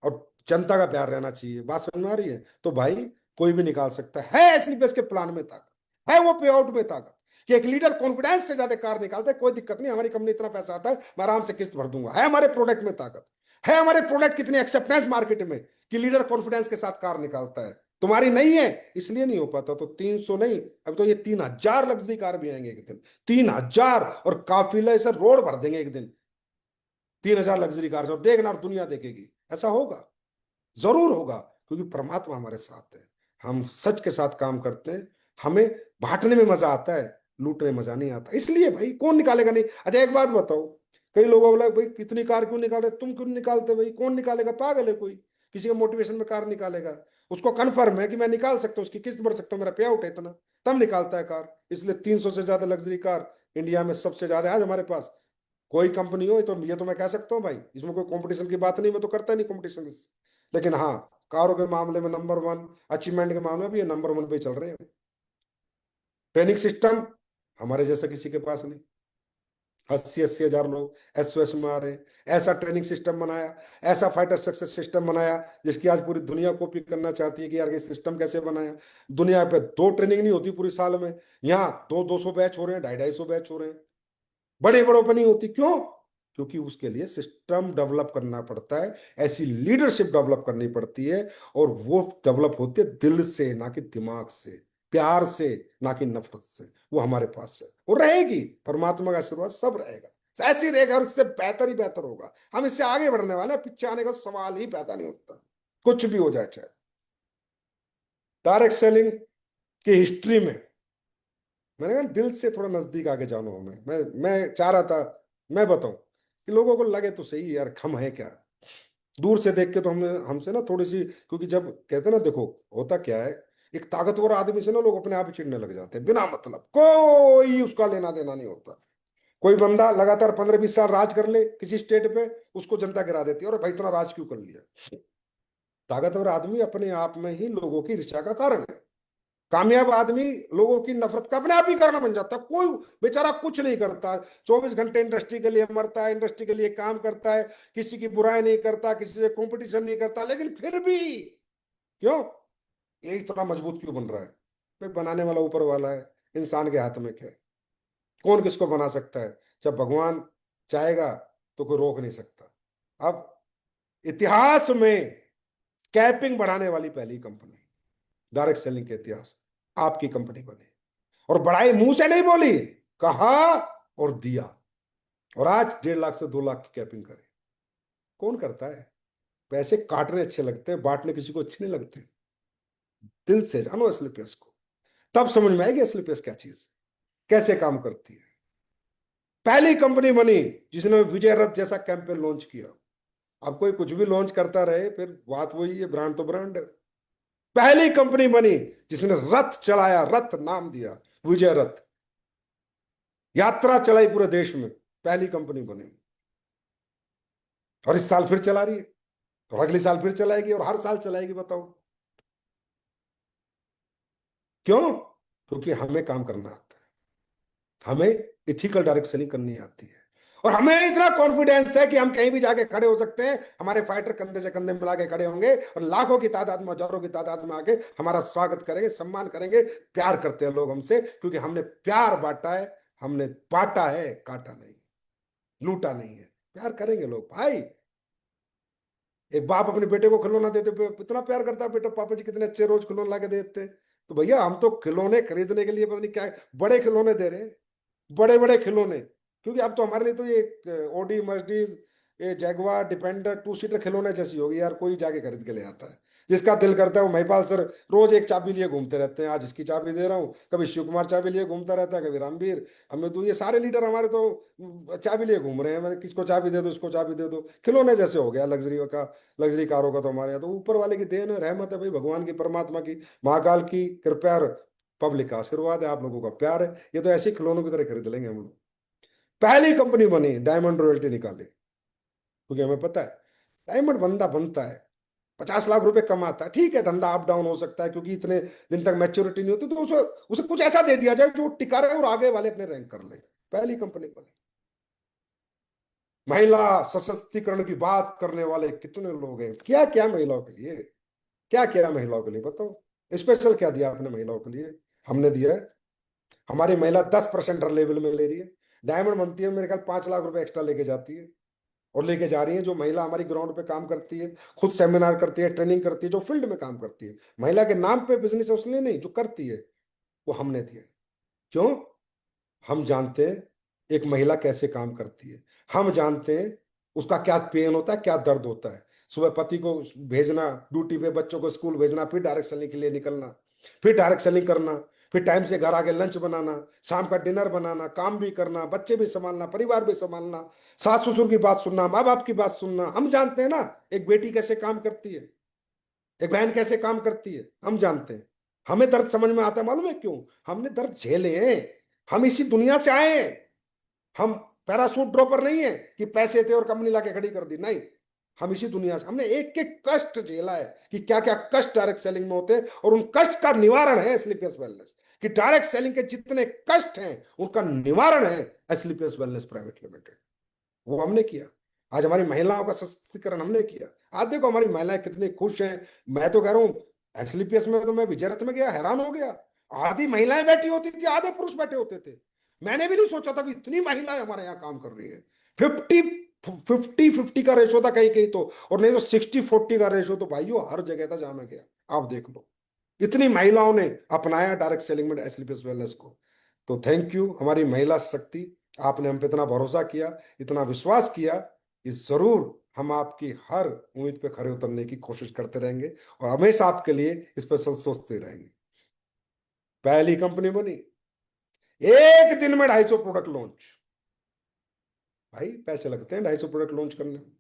और जनता का प्यार रहना चाहिए। बात समझ में आ रही है? तो भाई कोई भी निकाल सकता है एसलीपीएस के प्लान में ताकत है, वो पे आउट में ताकत, कि एक लीडर कॉन्फिडेंस से ज्यादा कार निकालता है, कोई दिक्कत नहीं, हमारी कंपनी इतना पैसा आता है, मैं आराम से किस्त भर दूंगा, है हमारे प्रोडक्ट में ताकत, है हमारे प्रोडक्ट कितनी एक्सेप्टेंस मार्केट में कि लीडर कॉन्फिडेंस के साथ कार निकालता है। तुम्हारी नहीं है इसलिए नहीं हो पाता। तो 300 नहीं, अब तो ये 3000 लग्जरी कार भी आएंगे एक दिन, 3000, और काफिले से रोड भर देंगे एक दिन 3000 लग्जरी कार से, और देखना और दुनिया देखेगी। ऐसा होगा, जरूर होगा, क्योंकि परमात्मा हमारे साथ है, हम सच के साथ काम करते हैं, हमें बांटने में मजा आता है, लूटने में मजा नहीं आता। इसलिए भाई कौन निकालेगा नहीं। अच्छा एक बात बताओ, कई लोगों बोला भाई कितनी कार क्यों निकाल रहे, तुम क्यों नहीं निकालते, भाई कौन निकालेगा, पागल है कोई, किसी का मोटिवेशन में कार निकालेगा, उसको कन्फर्म है कि मैं निकाल सकता हूँ, उसकी किस्त भर सकता हूँ, मेरा पे आउट है इतना, तब निकालता है कार। इसलिए 300 से ज्यादा लग्जरी कार इंडिया में सबसे ज्यादा है आज हमारे पास। कोई कंपनी हो तो ये तो मैं कह सकता हूँ भाई, इसमें कोई कंपटीशन की बात नहीं, मैं तो करता नहीं कंपटीशन। लेकिन हाँ, कारों के मामले में नंबर वन, अचीवमेंट के मामले में भी ये नंबर वन पे चल रहे हैं। ट्रेनिंग सिस्टम हमारे जैसा किसी के पास नहीं, 80-80 हजार लोग एसओएस में आ रहे हैं। ऐसा ट्रेनिंग सिस्टम बनाया, ऐसा फाइटर सक्सेस सिस्टम बनाया, जिसकी आज पूरी दुनिया कॉपी करना चाहती है कि यार ये सिस्टम कैसे बनाया। दुनिया पे दो ट्रेनिंग नहीं होती पूरी साल में, यहाँ 200-200 बैच हो रहे हैं, 250-250 बैच हो रहे हैं, बड़े बड़ों पर नहीं होती। क्यों? क्योंकि उसके लिए सिस्टम डेवलप करना पड़ता है, ऐसी लीडरशिप डेवलप करनी पड़ती है, और वो डेवलप होती है दिल से, ना कि दिमाग से, प्यार से, ना कि नफरत से। वो हमारे पास है, वो रहेगी, परमात्मा का आशीर्वाद सब रहेगा, ऐसे ही रहेगा, और इससे बेहतर ही बेहतर होगा। हम इससे आगे बढ़ने वाले हैं, पीछे आने का सवाल ही पैदा नहीं होता, कुछ भी हो जाए चाहे। डायरेक्ट सेलिंग की हिस्ट्री में मैंने कहा दिल से थोड़ा नजदीक आके जानो हमें, मैं चाह रहा था मैं बताऊं कि लोगों को लगे तो सही यार हम है क्या। दूर से देख के तो हमें हमसे ना थोड़ी सी, क्योंकि जब कहते हैं ना, देखो होता क्या है, एक ताकतवर आदमी से ना लोग अपने आप ही चिढ़ने लग जाते हैं, बिना मतलब कोई उसका लेना देना नहीं होता। कोई बंदा लगातार 15-20 साल राज कर ले किसी स्टेट पे, उसको जनता गिरा देती है, और भाई इतना राज क्यों कर लिया। ताकतवर आदमी अपने आप में ही लोगों की ईर्ष्या का कारण है। कामयाब आदमी लोगों की नफरत का अपने आप ही कारण बन जाता है। कोई बेचारा कुछ नहीं करता, 24 घंटे इंडस्ट्री के लिए मरता है, इंडस्ट्री के लिए काम करता है, किसी की बुराई नहीं करता, किसी से कंपटीशन नहीं करता, लेकिन फिर भी क्यों, ये इतना मजबूत क्यों बन रहा है? भाई बनाने वाला ऊपर वाला है, इंसान के हाथ में क्या है, कौन किसको बना सकता है? जब भगवान चाहेगा तो कोई रोक नहीं सकता। अब इतिहास में कैपिंग बढ़ाने वाली पहली कंपनी, डायरेक्ट सेलिंग के इतिहास, आपकी कंपनी बनी, और बढ़ाई मुंह से नहीं बोली, कहा और दिया, और आज 1.5 लाख से 2 लाख की कैपिंग करे। कौन करता है? पैसे काटने अच्छे लगते हैं, बांटने किसी को अच्छे नहीं लगते। दिल से जानो एसलीपीएस को, तब समझ में आएगी एसलीपीएस क्या चीज, कैसे काम करती है। पहली कंपनी बनी जिसने विजय रथ जैसा कैंपेन लॉन्च किया। अब कोई कुछ भी लॉन्च करता रहे, फिर बात वही है, ब्रांड तो ब्रांड है। पहली कंपनी बनी जिसने रथ चलाया, रथ नाम दिया विजय रथ, यात्रा चलाई पूरे देश में, पहली कंपनी बनी, और इस साल फिर चला रही है, और अगले साल फिर चलाएगी, और हर साल चलाएगी। बताओ क्यों? क्योंकि हमें काम करना आता है, हमें इथिकल डायरेक्ट सेलिंग करनी आती है, और हमें इतना कॉन्फिडेंस है कि हम कहीं भी जाके खड़े हो सकते हैं, हमारे फाइटर कंधे से कंधे मिला के खड़े होंगे, और लाखों की तादाद में, हजारों की तादाद में आके हमारा स्वागत करेंगे, सम्मान करेंगे। प्यार करते हैं लोग हमसे, क्योंकि हमने प्यार बांटा है, हमने बांटा है, काटा नहीं, लूटा नहीं है। प्यार करेंगे लोग भाई। एक बाप अपने बेटे को खिलौना देते इतना प्यार करता है, बेटा पापा जी कितने अच्छे रोज खिलौना ला के देते हैं। तो भैया हम तो खिलौने खरीदने के लिए पता नहीं क्या बड़े खिलौने दे रहे हैं, बड़े बड़े खिलौने। क्योंकि अब तो हमारे लिए तो ये ओडी मर्सिडीज, ये जैगवार डिफेंडर 2 सीटर खिलौने जैसी होगी यार, कोई जाके खरीद के ले आता है। जिसका दिल करता है वो महिपाल सर रोज एक चाबी लिए घूमते रहते हैं, आज इसकी चाबी दे रहा हूँ, कभी शिव कुमार चाबी लिए घूमता रहता है, कभी रामवीर, हमें तो ये सारे लीडर हमारे तो चाबी लिए घूम रहे हैं। मैंने किसको चाबी दे दो, इसको चाबी दे दो, खिलौने जैसे हो गया लग्जरी का, लग्जरी कारों का। तो हमारे यहाँ तो ऊपर वाले की देन है, रहमत है भाई, भगवान की, परमात्मा की, महाकाल की कृपा और पब्लिक का आशीर्वाद है, आप लोगों का प्यार है। ये तो ऐसे ही खिलौनों की तरह खरीद लेंगे हम लोग। पहली कंपनी बनी डायमंड रॉयल्टी निकाली, क्योंकि हमें पता है डायमंड बंदा बनता है 50 लाख रुपए कमाता है, ठीक है धंधा अप डाउन हो सकता है, क्योंकि इतने दिन तक मैच्योरिटी नहीं होती, तो उसे उसे कुछ ऐसा दे दिया जाए जो टिका रहे और आगे वाले अपने रैंक कर ले। पहली कंपनी बनी, महिला सशक्तिकरण की बात करने वाले कितने लोग हैं, क्या क्या महिलाओं के लिए, क्या क्या महिलाओं के लिए बताओ, स्पेशल क्या दिया आपने महिलाओं के लिए? हमने दिया है। हमारी महिला 10% हर लेवल में ले रही है। डायमंड बनती है मेरे ख्याल 5 लाख रुपए एक्स्ट्रा लेके जाती है, और लेके जा रही है। जो महिला हमारी ग्राउंड पे काम करती है, खुद सेमिनार करती है, ट्रेनिंग करती है, जो फील्ड में काम करती है, महिला के नाम पे बिजनेस है उसने नहीं, जो करती है वो हमने दिया है। क्यों? हम जानते हैं एक महिला कैसे काम करती है, हम जानते हैं उसका क्या पेन होता है, क्या दर्द होता है। सुबह पति को भेजना ड्यूटी पे, बच्चों को स्कूल भेजना, फिर डायरेक्ट सेलिंग के लिए निकलना, फिर डायरेक्ट सेलिंग करना, फिर टाइम से घर आके लंच बनाना, शाम का डिनर बनाना, काम भी करना, बच्चे भी संभालना, परिवार भी संभालना, सास ससुर की बात सुनना, माँ बाप की बात सुनना। हम जानते हैं ना एक बेटी कैसे काम करती है, एक बहन कैसे काम करती है, हम जानते हैं। हमें दर्द समझ में आता है, मालूम है क्यों? हमने दर्द झेले हैं। हम इसी दुनिया से आए हैं। हम पैराशूट ड्रॉपर नहीं है कि पैसे थे और कंपनी लाके खड़ी कर दी, नहीं। हम इसी दुनिया से, हमने एक एक कष्ट झेला है कि क्या क्या कष्ट डायरेक्ट सेलिंग में होते हैं, और उन कष्ट का निवारण है स्लीपियस वेलनेस। कि डायरेक्ट सेलिंग के जितने कष्ट हैं उनका निवारण है स्लीपियस वेलनेस प्राइवेट लिमिटेड। वो हमने किया। आज हमारी महिलाओं का सशक्तिकरण हमने किया। आज देखो हमारी महिलाएं कितनी खुश हैं। मैं तो कह रहा हूँ एसलीपीएस में तो मैं विजय रथ में गया, हैरान हो गया। आधी महिलाएं बैठी होती थी, आधे पुरुष बैठे होते थे। मैंने भी नहीं सोचा था कि इतनी महिलाएं हमारे यहाँ काम कर रही है। 50-50 का रेशो था कहीं कहीं तो, और नहीं तो 60-40 का रेशो तो भाइयों हर जगह था जहां मैं गया। आप देख लो, इतनी महिलाओं ने अपनाया डायरेक्ट सेलिंग में एसलीपीएस वेलनेस को। तो थैंक यू हमारी महिला शक्ति, आपने हम पे इतना भरोसा किया, इतना विश्वास किया कि जरूर हम आपकी हर उम्मीद पे खरे उतरने की कोशिश करते रहेंगे, और हमेशा आपके लिए स्पेशल सोचते रहेंगे। पहली कंपनी बनी, एक दिन में 250 प्रोडक्ट लॉन्च। भाई पैसे लगते हैं 250 प्रोडक्ट लॉन्च करने में,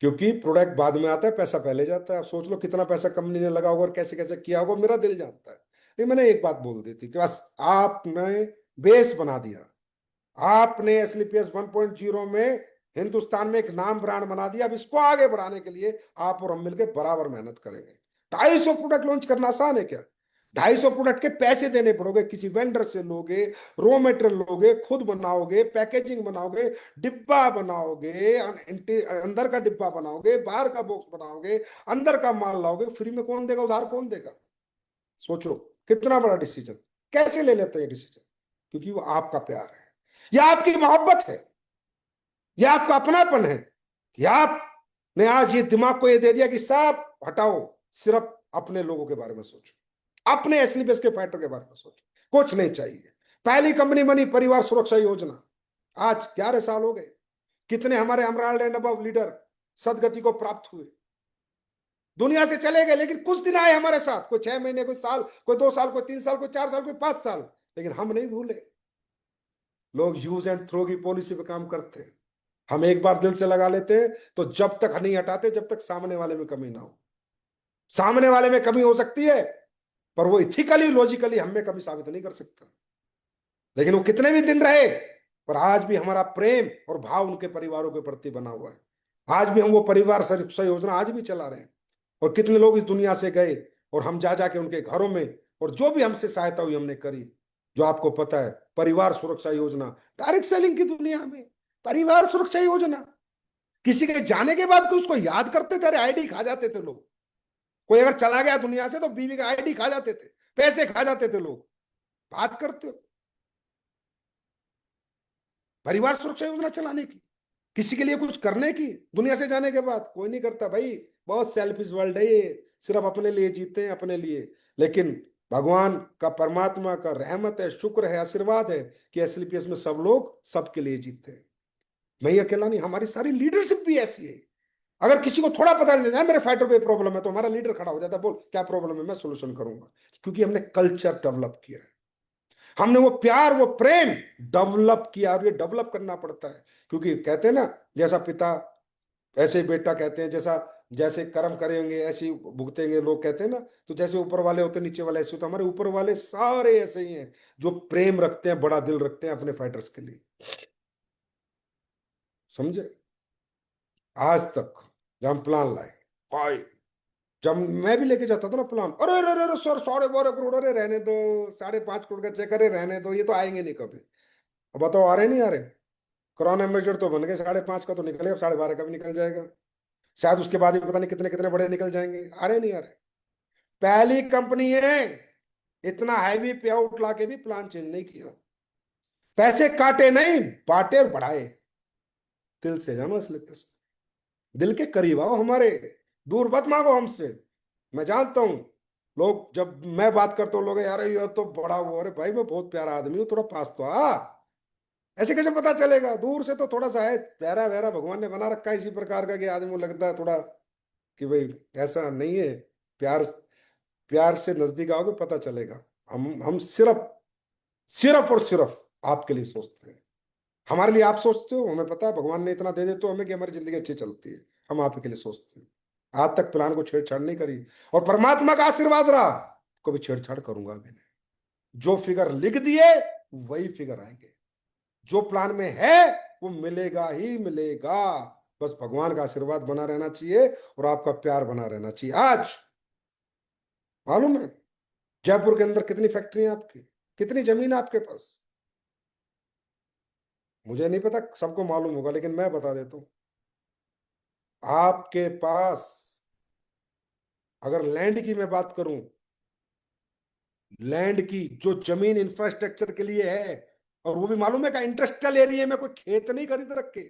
क्योंकि प्रोडक्ट बाद में आता है, पैसा पहले जाता है। आप सोच लो कितना पैसा कंपनी ने लगा होगा और कैसे कैसे किया होगा, मेरा दिल जानता है। नहीं, मैंने एक बात बोल दी थी कि बस आपने बेस बना दिया, आपने एसलीपीएस 1.0 में हिंदुस्तान में एक नाम ब्रांड बना दिया। अब इसको आगे बढ़ाने के लिए आप और हम मिलकर बराबर मेहनत करेंगे। 250 प्रोडक्ट लॉन्च करना आसान है क्या? 250 प्रोडक्ट के पैसे देने पड़ोगे, किसी वेंडर से लोगे, रॉ मटेरियल लोगे, खुद बनाओगे, पैकेजिंग बनाओगे, डिब्बा बनाओगे, अंदर का डिब्बा बनाओगे, बाहर का बॉक्स बनाओगे, अंदर का माल लाओगे, फ्री में कौन देगा? उधार कौन देगा? सोचो कितना बड़ा डिसीजन। कैसे ले लेते हैं डिसीजन? क्योंकि वो आपका प्यार है, यह आपकी मोहब्बत है, यह आपका अपनापन है, कि आपने आज ये दिमाग को ये दे दिया कि सब हटाओ, सिर्फ अपने लोगों के बारे में सोचो, अपने एसलीपीएस के फाइटर के बारे में सोचो, कुछ नहीं चाहिए। पहली कंपनी बनी परिवार सुरक्षा योजना, आज 11 साल हो गए। कितने हमारे एमराल्ड एंड अबव लीडर सदगति को प्राप्त हुए, दुनिया से चले गए, लेकिन कुछ दिन आए हमारे साथ, कोई 6 महीने, कोई साल, कोई 2 साल, कोई 3 साल, कोई 4 साल, कोई 5 साल, लेकिन हम नहीं भूले। लोग यूज एंड थ्रो की पॉलिसी पे काम करते हैं। हम एक बार दिल से लगा लेते हैं तो जब तक नहीं हटाते जब तक सामने वाले में कमी ना हो। सामने वाले में कमी हो सकती है, पर वो इथिकली लॉजिकली हम में कमी साबित नहीं कर सकता। लेकिन वो कितने भी दिन रहे, पर आज भी हमारा प्रेम और भाव उनके परिवारों के प्रति बना हुआ है। आज भी हम वो परिवार सुरक्षा योजना आज भी चला रहे हैं। और कितने लोग इस दुनिया से गए और हम जा जाके उनके घरों में, और जो भी हमसे सहायता हुई हमने करी। जो आपको पता है परिवार सुरक्षा योजना, डायरेक्ट सेलिंग की दुनिया में परिवार सुरक्षा योजना, किसी के जाने के बाद कोई उसको याद करते थे? अरे आईडी खा जाते थे लोग। कोई अगर चला गया दुनिया से तो बीवी का आईडी खा जाते थे, पैसे खा जाते थे लोग। बात करते हो परिवार सुरक्षा योजना चलाने की, किसी के लिए कुछ करने की, दुनिया से जाने के बाद कोई नहीं करता भाई। बहुत सेल्फिश वर्ल्ड है ये, सिर्फ अपने लिए जीते हैं, अपने लिए। लेकिन भगवान का, परमात्मा का रहमत है, शुक्र है, आशीर्वाद है कि एसलीपीएस में सब लोग सबके लिए जीते हैं। मैं ही अकेला नहीं, हमारी सारी लीडरशिप भी ऐसी है। अगर किसी को थोड़ा पता चल जाए मेरे फाइटर को प्रॉब्लम है, तो हमारा लीडर खड़ा हो जाता है, बोल क्या प्रॉब्लम है, मैं सोल्यूशन करूंगा। क्योंकि हमने कल्चर डेवलप किया है, हमने वो प्यार, वो प्रेम डेवलप किया, और ये डेवलप करना पड़ता है। क्योंकि कहते हैं ना, जैसा पिता ऐसे ही बेटा, कहते हैं जैसा, जैसे कर्म करेंगे ऐसे ही भुगतेंगे, लोग कहते हैं ना। तो जैसे ऊपर वाले होते हैं नीचे वाले ऐसे होते हैं, हमारे ऊपर वाले सारे ऐसे ही हैं, जो प्रेम रखते हैं, बड़ा दिल रखते हैं अपने फाइटर्स के लिए। समझे? आज तक जब हम प्लान लाए, भाई जब मैं भी लेके जाता था ना प्लान, अरे अरे अरे सर 12.5 करोड़, अरे रहने दो, 5.5 करोड़ का चेक, अरे रहने दो, ये तो आएंगे नहीं कभी। अब बताओ आ रहे नहीं आ रहे? क्रॉन एम्बेसडर तो बन गए, 5.5 का तो निकलेगा, 12.5 का भी निकल जाएगा, शायद उसके बाद भी पता नहीं कितने कितने बड़े निकल जाएंगे। आ रहे नहीं आ रहे? पहली कंपनी है इतना हैवी पे आउट लाके भी प्लान चेंज नहीं किया। पैसे काटे नहीं, बांटे और बढ़ाए। दिल से जानो असली पैसे, दिल के करीब आओ हमारे, दूर मत मांगो हमसे। मैं जानता हूं, लोग जब मैं बात करता हूँ लोग यार ये तो बड़ा वो, अरे भाई मैं बहुत प्यारा आदमी हूँ, थोड़ा पास तो आ। ऐसे कैसे पता चलेगा? दूर से तो थोड़ा सा है, प्यारा वैरा भगवान ने बना रखा है इसी प्रकार का कि आदमी को लगता है थोड़ा कि भाई ऐसा नहीं है। प्यार, प्यार से नजदीक आओगे पता चलेगा। हम सिर्फ सिर्फ और सिर्फ आपके लिए सोचते हैं। हमारे लिए आप सोचते हो, हमें पता है भगवान ने इतना दे देते हो हमें कि हमारी जिंदगी अच्छी चलती है। हम आपके लिए सोचते हैं। आज तक प्लान को छेड़छाड़ नहीं करी, और परमात्मा का आशीर्वाद रहा, कभी छेड़छाड़ करूंगा भी नहीं। जो फिगर लिख दिए वही फिगर आएंगे, जो प्लान में है वो मिलेगा ही मिलेगा। बस भगवान का आशीर्वाद बना रहना चाहिए और आपका प्यार बना रहना चाहिए। आज मालूम है जयपुर के अंदर कितनी फैक्ट्री है आपकी, कितनी जमीन है आपके पास? मुझे नहीं पता, सबको मालूम होगा, लेकिन मैं बता देता हूं। आपके पास अगर लैंड की मैं बात करूं, लैंड की जो जमीन इंफ्रास्ट्रक्चर के लिए है, और वो भी मालूम है का इंडस्ट्रियल एरिया में, कोई खेत नहीं खरीद रखे।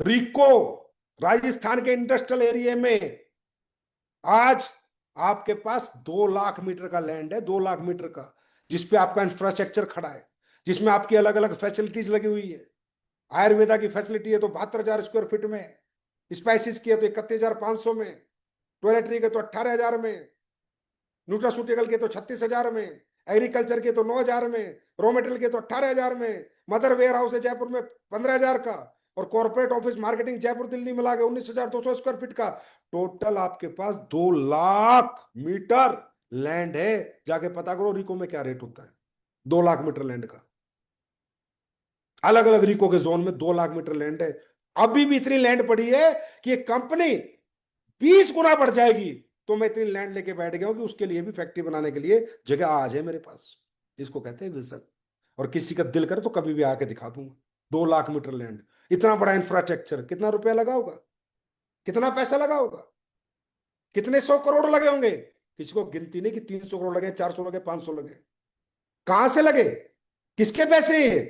रिको राजस्थान के इंडस्ट्रियल एरिया में आज आपके पास 2 लाख मीटर का लैंड है, 2 लाख मीटर का, जिसपे आपका इंफ्रास्ट्रक्चर खड़ा है, जिसमें आपकी अलग अलग फैसिलिटीज लगी हुई है। आयुर्वेदा की फैसिलिटी है तो 72,000 स्क्वायर फीट में, स्पाइसिस की है तो 31,500 में, टॉयलेटरी के तो 18,000 में, न्यूट्रास्यूटिकल के तो 36,000 में, एग्रीकल्चर के तो 9,000 में, रॉ मेटेरियल के तो 18,000 में, मदर वेयर हाउस है जयपुर में 15,000 का, और corporate office marketing Jaipur Delhi मिला के 19,200 स्क्वायर फीट का। टोटल आपके पास 2 लाख मीटर लैंड है। जाके पता करो रिको में क्या रेट होता है 2 लाख मीटर लैंड का। अलग अलग रिको के जोन में 2 लाख मीटर लैंड है। अभी भी इतनी लैंड पड़ी है कि एक कंपनी 20 गुना बढ़ जाएगी, तो मैं इतनी लैंड लेके बैठ गया हूं कि उसके लिए भी फैक्ट्री बनाने के लिए जगह आ जाए मेरे पास। इसको कहते हैं विजन। और किसी का दिल करे तो कभी भी आके दिखा दूंगा। 2 लाख मीटर लैंड, इतना बड़ा इंफ्रास्ट्रक्चर, कितना रुपया लगा होगा, कितना पैसा लगा होगा, कितने 100 करोड़ लगे होंगे। किसी को गिनती नहीं कि 300 करोड़ लगे, 400 लगे, 500 लगे। कहां से लगे, किसके पैसे ये?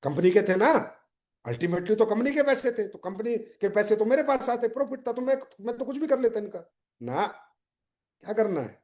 कंपनी के थे ना। अल्टीमेटली तो कंपनी के पैसे थे, तो कंपनी के पैसे तो मेरे पास आते, प्रॉफिट था, तो मैं तो कुछ भी कर लेता इनका ना। क्या करना है?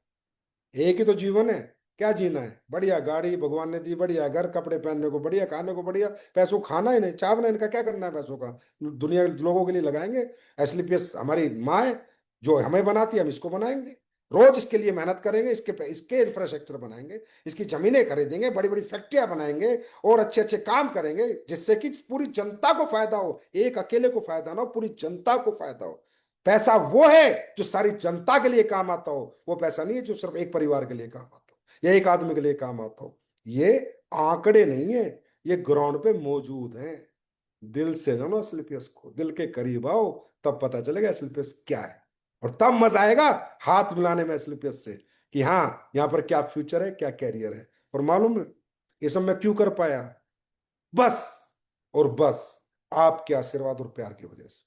एक ही तो जीवन है, क्या जीना है? बढ़िया गाड़ी भगवान ने दी, बढ़िया घर, कपड़े पहनने को बढ़िया, खाने को बढ़िया, पैसों को खाना ही नहीं चावना, इनका क्या करना है पैसों का? दुनिया के लोगों के लिए लगाएंगे। एसलीपीएस हमारी माँ है जो हमें बनाती है, हम इसको बनाएंगे। रोज इसके लिए मेहनत करेंगे, इसके इंफ्रास्ट्रक्चर बनाएंगे, इसकी जमीनें खरीदेंगे, बड़ी बड़ी फैक्ट्रियां बनाएंगे, और अच्छे अच्छे काम करेंगे जिससे कि पूरी जनता को फायदा हो। एक अकेले को फायदा ना हो, पूरी जनता को फायदा हो। पैसा वो है जो सारी जनता के लिए काम आता हो, वो पैसा नहीं है जो सिर्फ एक परिवार के लिए काम आता हो या एक आदमी के लिए काम आता हो। ये आंकड़े नहीं है, ये ग्राउंड पे मौजूद हैं। दिल से जानो एसएलपीएस को, दिल के करीब आओ, तब पता चलेगा एसएलपीएस क्या है। और तब मजा आएगा हाथ मिलाने में एसएलपीएस से कि हाँ यहाँ पर क्या फ्यूचर है, क्या कैरियर है। और मालूम है ये सब मैं क्यों कर पाया? बस और बस आपके आशीर्वाद और प्यार की वजह से।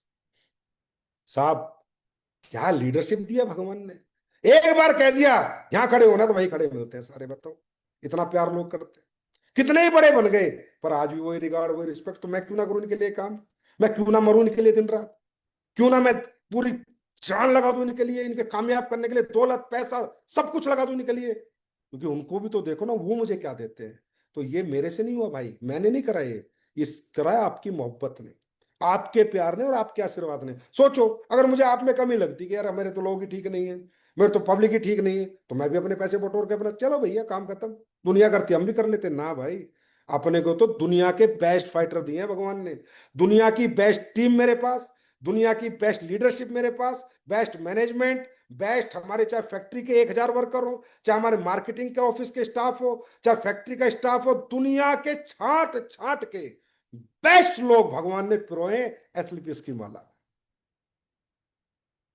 साहब क्या लीडरशिप दिया भगवान ने। एक बार कह दिया यहां खड़े होना तो वहीं खड़े मिलते हैं सारे। बताओ इतना प्यार लोग करते हैं, कितने ही बड़े बन गए, पर आज भी वही रिगार्ड, वही रिस्पेक्ट। तो मैं क्यों ना करूं इनके लिए काम? मैं क्यों ना मरूं इनके लिए दिन रात? क्यों ना मैं पूरी जान लगा दूं इनके लिए, इनके कामयाब करने के लिए, दौलत पैसा सब कुछ लगा दूं इनके लिए? क्योंकि उनको भी तो देखो ना, वो मुझे क्या देते हैं। तो ये मेरे से नहीं हुआ भाई, मैंने नहीं करा ये कराया आपकी मोहब्बत ने, आपके प्यार ने और आपके आशीर्वाद ने। सोचो अगर मुझे आप में कमी लगती कि यार मेरे तो लोग ही ठीक नहीं है, मेरे तो पब्लिक ही ठीक नहीं है, तो मैं भी अपने पैसे बटोर के अपना चलो भैया काम खत्म, दुनिया करती हम भी कर लेते ना भाई। अपने को तो दुनिया के बेस्ट फाइटर दिए हैं भगवान ने, दुनिया की बेस्ट टीम मेरे पास, दुनिया की बेस्ट लीडरशिप मेरे पास, बेस्ट मैनेजमेंट, बेस्ट हमारे चाहे फैक्ट्री के 1,000 वर्कर हो, चाहे हमारे मार्केटिंग के ऑफिस के स्टाफ हो, चाहे फैक्ट्री का स्टाफ हो, दुनिया के छांट छांट के बेस्ट लोग भगवान ने पिरोए एसएलपीएस की माला।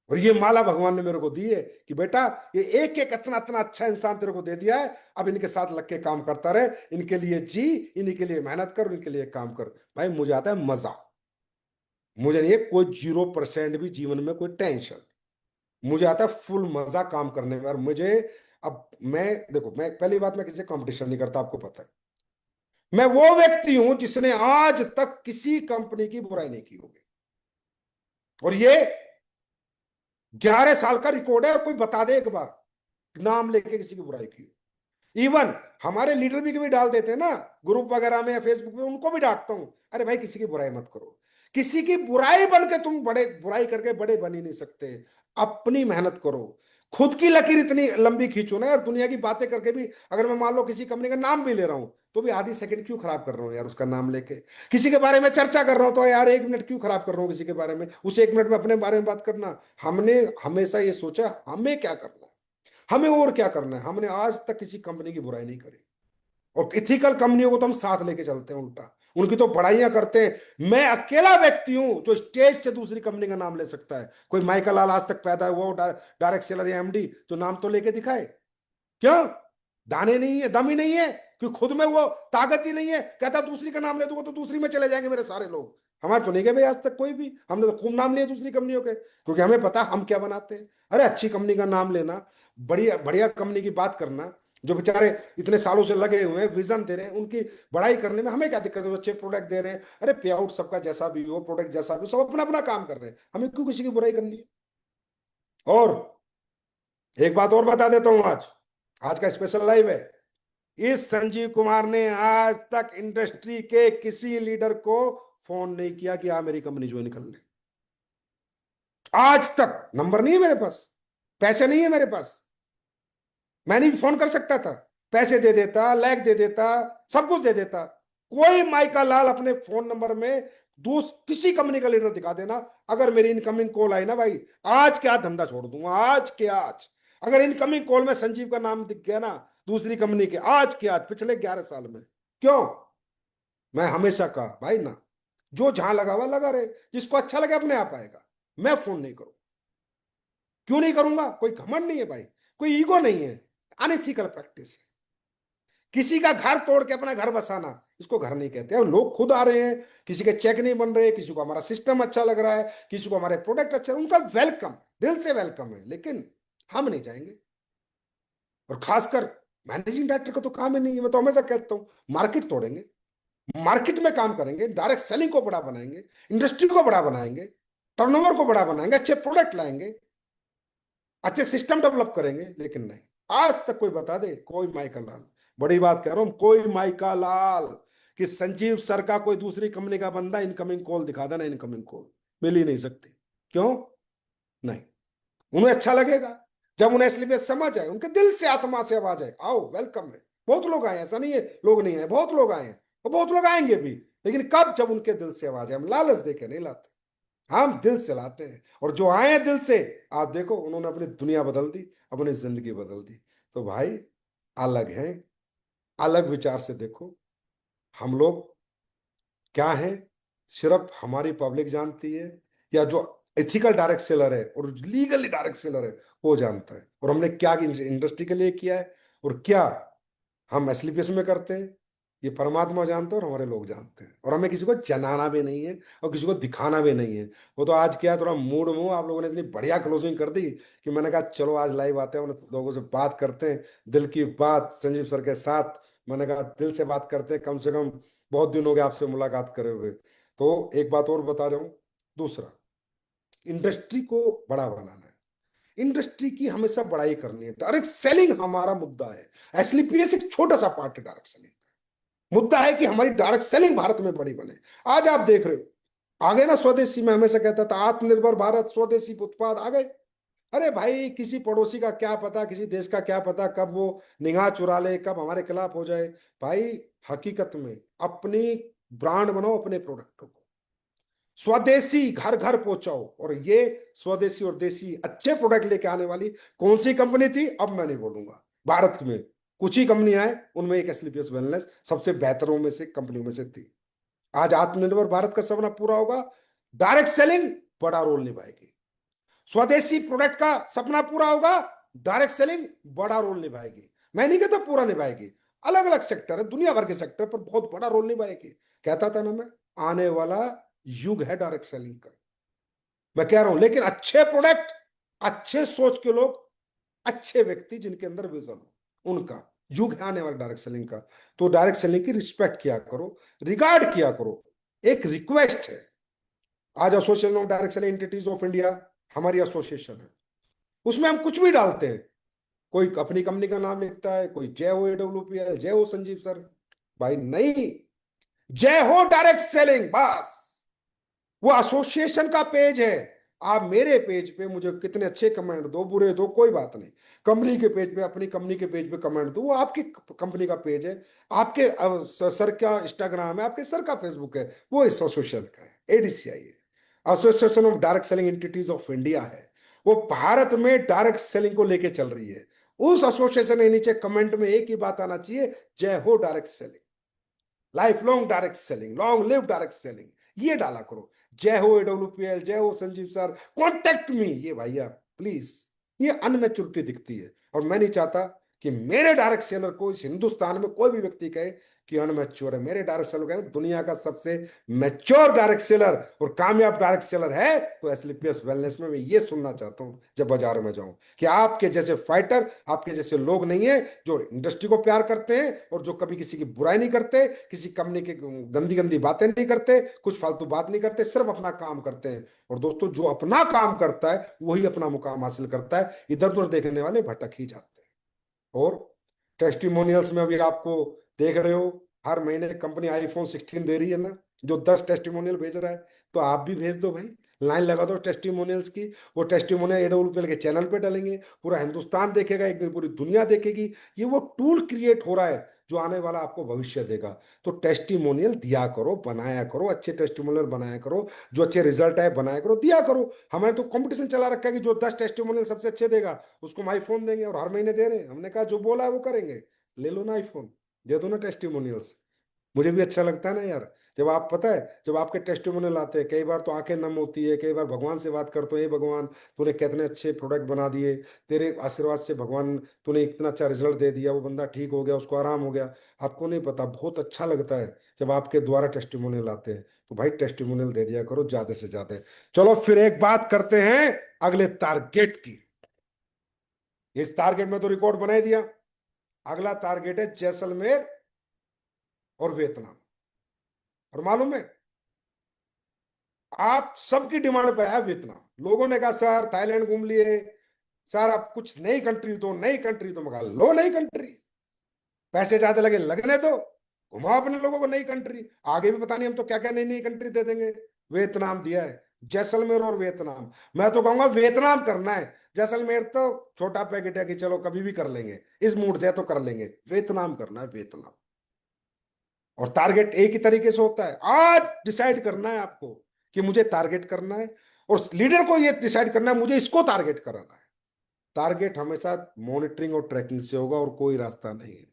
और ये माला भगवान ने मेरे को दी है कि बेटा ये एक एक इतना इतना अच्छा इंसान तेरे को दे दिया है, अब इनके साथ लग के काम करता रहे, इनके लिए जी, इन्हीं के लिए मेहनत कर, इनके लिए काम कर। भाई मुझे आता है मजा, मुझे नहीं है कोई 0% भी जीवन में कोई टेंशन, मुझे आता है फुल मजा काम करने में। और मुझे अब मैं देखो, मैं पहली बात मैं किसी से कंपटीशन नहीं करता, आपको पता है। मैं वो व्यक्ति हूं जिसने आज तक किसी कंपनी की बुराई नहीं की होगी, और ये 11 साल का रिकॉर्ड है। और कोई बता दे एक बार नाम लेके किसी की बुराई की। इवन हमारे लीडर भी कभी डाल देते हैं ना ग्रुप वगैरह में या फेसबुक पे, उनको भी डांटता हूं, अरे भाई किसी की बुराई मत करो। किसी की बुराई बन के तुम बड़े, बुराई करके बड़े बन ही नहीं सकते। अपनी मेहनत करो, खुद की लकीर इतनी लंबी खींचो ना यार। दुनिया की बातें करके भी अगर मैं मान लो किसी कंपनी का नाम भी ले रहा हूं, तो भी आधी सेकंड क्यों खराब कर रहा हूं यार उसका नाम लेके। किसी के बारे में चर्चा कर रहा हूं तो यार 1 मिनट क्यों खराब कर रहा हूं किसी के बारे में, उस 1 मिनट में अपने बारे में बात करना। हमने हमेशा ये सोचा हमें क्या करना है, हमें और क्या करना है। हमने आज तक किसी कंपनी की बुराई नहीं करी, और इथिकल कंपनियों को तो हम साथ लेके चलते हैं उल्टा, उनकी तो बड़ाइयां करते हैं। मैं अकेला व्यक्ति हूं जो स्टेज से दूसरी कंपनी का नाम ले सकता है। कोई माइकल लाल आज तक पैदा हुआ डायरेक्ट सेलर या एमडी, जो नाम तो लेके दिखाए। क्यों? दाने नहीं है, दम ही नहीं है, कि खुद में वो ताकत ही नहीं है। कहता दूसरी का नाम ले दूंगा तो दूसरी में चले जाएंगे मेरे सारे लोग। हमारे तो नहीं गए भाई आज तक कोई भी, हमने तो खूब नाम लिए दूसरी कंपनियों के, क्योंकि हमें पता हम क्या बनाते हैं। अरे अच्छी कंपनी का नाम लेना, बढ़िया बढ़िया कंपनी की बात करना, जो बेचारे इतने सालों से लगे हुए हैं, विजन दे रहे हैं, उनकी बड़ाई करने में हमें क्या दिक्कत है। वो अच्छे प्रोडक्ट दे रहे हैं, अरे पे आउट सबका जैसा भी हो, प्रोडक्ट जैसा भी हो, सब अपना अपना काम कर रहे हैं, हमें क्यों किसी की बुराई करनी है। और एक बात और बता देता हूं, आज आज का स्पेशल लाइव है। इस संजीव कुमार ने आज तक इंडस्ट्री के किसी लीडर को फोन नहीं किया कि आप मेरी कंपनी ज्वाइन कर ले। आज तक नंबर नहीं है मेरे पास, पैसे नहीं है मेरे पास, मैं नहीं फोन कर सकता था। पैसे दे देता, लैग दे देता, सब कुछ दे देता। कोई माइका लाल अपने फोन नंबर में किसी कंपनी का लीडर दिखा देना, अगर मेरी इनकमिंग कॉल आई ना भाई, आज के आज धंधा छोड़ दूंगा, आज के आज। अगर इनकमिंग कॉल में संजीव का नाम दिख गया ना दूसरी कंपनी के, आज के आज, पिछले 11 साल में, क्यों? मैं हमेशा कहा भाई ना, जो जहां लगा हुआ लगा रहे, जिसको अच्छा लगे अपने आप आएगा। मैं फोन नहीं करूं, क्यों नहीं करूंगा? कोई घमंड नहीं है भाई, कोई ईगो नहीं है, अनएथिकल प्रैक्टिस है। किसी का घर तोड़ के अपना घर बसाना, इसको घर नहीं कहते। और लोग खुद आ रहे हैं, किसी के चेक नहीं बन रहे, किसी को हमारा सिस्टम अच्छा लग रहा है, किसी को हमारे प्रोडक्ट अच्छा, उनका वेलकम, दिल से वेलकम है, लेकिन हम नहीं जाएंगे। और खासकर मैनेजिंग डायरेक्टर का तो काम ही नहीं है। मैं तो हमेशा कहता हूं मार्केट तोड़ेंगे, मार्केट में काम करेंगे, डायरेक्ट सेलिंग को बड़ा बनाएंगे, इंडस्ट्री को बड़ा बनाएंगे, टर्नओवर को बड़ा बनाएंगे, अच्छे प्रोडक्ट लाएंगे, अच्छे सिस्टम डेवलप करेंगे। लेकिन नहीं, आज तक कोई बता दे, कोई माइका लाल, बड़ी बात कह रहा हूं, कोई माइका लाल कि संजीव सर का कोई दूसरी कंपनी का बंदा इनकमिंग कॉल दिखा देना, इनकमिंग कॉल मिल ही नहीं सकती। क्यों नहीं? उन्हें अच्छा लगेगा जब उन्हें एसलीपीएस समझ आए, उनके दिल से आत्मा से आवाज आए, आओ वेलकम है। बहुत लोग आए, ऐसा नहीं है लोग नहीं आए, बहुत लोग आए हैं और बहुत लोग आएंगे भी। लेकिन कब? जब उनके दिल से आवाज आए। हम लालच देके नहीं लाते, हम दिल से लाते हैं। और जो आए हैं दिल से, आप देखो उन्होंने अपनी दुनिया बदल दी, अपनी जिंदगी बदल दी। तो भाई अलग है, अलग विचार से देखो। हम लोग क्या है, सिर्फ हमारी पब्लिक जानती है, या जो एथिकल डायरेक्ट सेलर है और लीगली डायरेक्ट सेलर है वो जानता है। और हमने क्या इंडस्ट्री के लिए किया है, और क्या हम एसलीपीएस में करते हैं, ये परमात्मा जानते हैं और हमारे लोग जानते हैं। और हमें किसी को जनाना भी नहीं है और किसी को दिखाना भी नहीं है। वो तो आज क्या है, थोड़ा मूड में आप लोगों ने इतनी बढ़िया क्लोजिंग कर दी कि मैंने कहा चलो आज लाइव आते हैं, लोगों से बात करते हैं, दिल की बात संजीव सर के साथ। मैंने कहा दिल से बात करते हैं, कम से कम बहुत दिन हो गए आपसे मुलाकात करे हुए। तो एक बात और बता रहा हूँ, दूसरा, इंडस्ट्री को बड़ा बनाना है, इंडस्ट्री की हमेशा बड़ाई करनी है। डायरेक्ट सेलिंग हमारा मुद्दा है, एसलीपीएस एक छोटा सा पार्ट है डायरेक्ट सेलिंग का। मुद्दा है कि हमारी डायरेक्ट सेलिंग भारत में बड़ी बने। आज आप देख रहे हो आगे ना स्वदेशी, में हमेशा कहता था आत्मनिर्भर भारत, स्वदेशी उत्पाद आ गए। अरे भाई किसी पड़ोसी का क्या पता, किसी देश का क्या पता, कब वो निगाह चुरा ले, कब हमारे खिलाफ हो जाए। भाई हकीकत में अपनी ब्रांड बनाओ, अपने प्रोडक्टों को स्वदेशी घर घर पहुंचाओ। और ये स्वदेशी और देसी अच्छे प्रोडक्ट लेके आने वाली कौन सी कंपनी थी, अब मैं नहीं बोलूंगा। भारत में कुछ ही कंपनियां हैं, उनमें एक एसलीपीएस वेलनेस सबसे बेहतरों में से कंपनियों में से थी। आज आत्मनिर्भर भारत का सपना पूरा होगा, डायरेक्ट सेलिंग बड़ा रोल निभाएगी। स्वदेशी प्रोडक्ट का सपना पूरा होगा, डायरेक्ट सेलिंग बड़ा रोल निभाएगी। मैं नहीं कहता पूरा निभाएगी, अलग अलग सेक्टर है, दुनिया भर के सेक्टर पर बहुत बड़ा रोल निभाएगी। कहता था ना मैं, आने वाला युग है डायरेक्ट सेलिंग का, मैं कह रहा हूं। लेकिन अच्छे प्रोडक्ट, अच्छे सोच के लोग, अच्छे व्यक्ति जिनके अंदर विजन हो, उनका युग है आने वाला डायरेक्ट सेलिंग का। तो डायरेक्ट सेलिंग की रिस्पेक्ट किया करो, रिगार्ड किया करो। एक रिक्वेस्ट है, आज association of direct selling entities of India हमारी एसोसिएशन है, उसमें हम कुछ भी डालते हैं। कोई अपनी कंपनी का नाम लिखता है, कोई जय हो AWPL, जय हो संजीव सर। भाई नहीं, जय हो डायरेक्ट सेलिंग बस। वो एसोसिएशन का पेज है। आप मेरे पेज पे मुझे कितने अच्छे कमेंट दो, बुरे दो, कोई बात नहीं। कंपनी के पेज पे, अपनी कंपनी के पेज पे कमेंट दो, वो आपकी कंपनी का पेज है। आपके सर का इंस्टाग्राम है, आपके सर का फेसबुक है, वो इस एसोसिएशन का है, ADCI है, association of direct selling entities of India है। वो भारत में डायरेक्ट सेलिंग को लेके चल रही है। उस एसोसिएशन के नीचे कमेंट में एक ही बात आना चाहिए, जय हो direct selling, life long direct selling, long live direct selling, ये डाला करो। जय हो AWPL, जय हो संजीव सर, कॉन्टेक्ट मी, ये भैया प्लीज। ये अनमेच्योरिटी दिखती है, और मैं नहीं चाहता कि मेरे डायरेक्ट सेलर को इस हिंदुस्तान में कोई भी व्यक्ति कहे कि अनमेच्योर है। मेरे डायरेक्ट सेलर कहे दुनिया का सबसे मैच्योर डायरेक्ट सेलर और कामयाब डायरेक्ट सेलर है, तो SLPS वेलनेस में मैं ये सुनना चाहता हूं जब बाजार में जाऊं, कि आपके जैसे फाइटर, आपके जैसे लोग नहीं है जो इंडस्ट्री को प्यार करते हैं और जो कभी किसी की बुराई नहीं करते, किसी कंपनी की गंदी गंदी बातें नहीं करते, कुछ फालतू बात नहीं करते, सिर्फ अपना काम करते हैं। और दोस्तों, जो अपना काम करता है वही अपना मुकाम हासिल करता है, इधर उधर देखने वाले भटक ही जाते हैं। और टेस्टिमोनियल्स में अभी आपको देख रहे हो, हर महीने कंपनी iPhone 16 दे रही है ना, जो 10 टेस्टिमोनियल भेज रहा है, तो आप भी भेज दो भाई, लाइन लगा दो टेस्टिमोनियल्स की। वो टेस्टिमोनियल AWPL के चैनल पे डालेंगे, पूरा हिंदुस्तान देखेगा, एक दिन पूरी दुनिया देखेगी। ये वो टूल क्रिएट हो रहा है जो आने वाला आपको भविष्य देगा। तो टेस्टिमोनियल दिया करो, बनाया करो, अच्छे टेस्टिमोनियल बनाया करो, जो अच्छे रिजल्ट है बनाया करो, दिया करो। हमारे तो कंपटीशन चला रखा है कि जो 10 टेस्टिमोनियल सबसे अच्छे देगा उसको हम iPhone देंगे, और हर महीने दे रहे हैं। हमने कहा जो बोला है वो करेंगे, ले लो ना iPhone, दे दो ना टेस्टिमोनियल्स। मुझे भी अच्छा लगता है ना यार, जब आप, पता है, जब आपके टेस्टिमोनियल आते हैं, कई बार तो आंखें नम होती है, कई बार भगवान से बात करते हो, हे भगवान तूने कितने अच्छे प्रोडक्ट बना दिए, तेरे आशीर्वाद से भगवान तूने इतना अच्छा रिजल्ट दे दिया, वो बंदा ठीक हो गया, उसको आराम हो गया। आपको नहीं पता, बहुत अच्छा लगता है जब आपके द्वारा टेस्टिमोनियल आते हैं। तो भाई टेस्टिमोनियल दे दिया करो ज्यादा से ज्यादा। चलो फिर एक बात करते हैं अगले टारगेट की। इस टारगेट में तो रिकॉर्ड बना ही दिया। अगला टारगेट है जैसलमेर और वियतनाम। और मालूम है, आप सबकी डिमांड पे है वियतनाम। लोगों ने कहा सर थाईलैंड घूम लिए, सर अब कुछ नई कंट्री दो, नई कंट्री तो। मगा लो नई कंट्री, पैसे ज्यादा लगे लगने दो, घुमाओ अपने लोगों को नई कंट्री। आगे भी पता नहीं हम तो क्या क्या नई नई कंट्री दे देंगे। वियतनाम दिया है, जैसलमेर और वियतनाम। मैं तो कहूंगा वियतनाम करना है, जैसलमेर तो छोटा पैकेट है कि चलो कभी भी कर लेंगे, इस मूड से तो कर लेंगे। वियतनाम करना है, वियतनाम। और टारगेट एक ही तरीके से होता है, आज डिसाइड करना है आपको कि मुझे टारगेट करना है, और लीडर को ये डिसाइड करना है मुझे इसको टारगेट कराना है। टारगेट हमेशा मॉनिटरिंग और ट्रैकिंग से होगा, और कोई रास्ता नहीं है।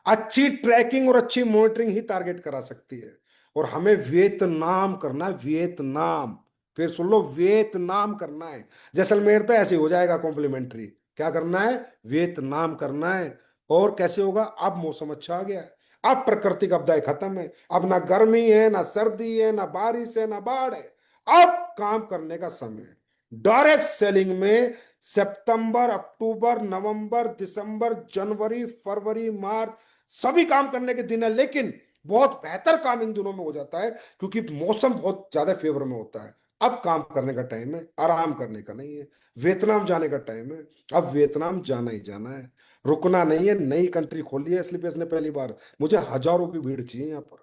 अच्छी ट्रैकिंग और अच्छी मॉनिटरिंग ही टारगेट करा सकती है। और हमें वियतनाम करना है, वियतनाम। फिर सुन लो, वियतनाम करना है। जैसलमेर तो ऐसे हो जाएगा कॉम्प्लीमेंट्री, क्या करना है, वियतनाम करना है। और कैसे होगा, अब मौसम अच्छा आ गया है, अब प्राकृतिक आपदाएं खत्म है, अब ना गर्मी है, ना सर्दी है, ना बारिश है, ना बाढ़ है। अब काम करने का समय है। डायरेक्ट सेलिंग में सितंबर, अक्टूबर, नवंबर, दिसंबर, जनवरी, फरवरी, मार्च सभी काम करने के दिन है। लेकिन बहुत बेहतर काम इन दिनों में हो जाता है, क्योंकि मौसम बहुत ज्यादा फेवर में होता है। अब काम करने का टाइम है, आराम करने का नहीं है। वियतनाम जाने का टाइम है, अब वियतनाम जाना ही जाना है, रुकना नहीं है। नई कंट्री खोली है इसलिए इसने पहली बार। मुझे हजारों की भीड़ चाहिए यहाँ पर,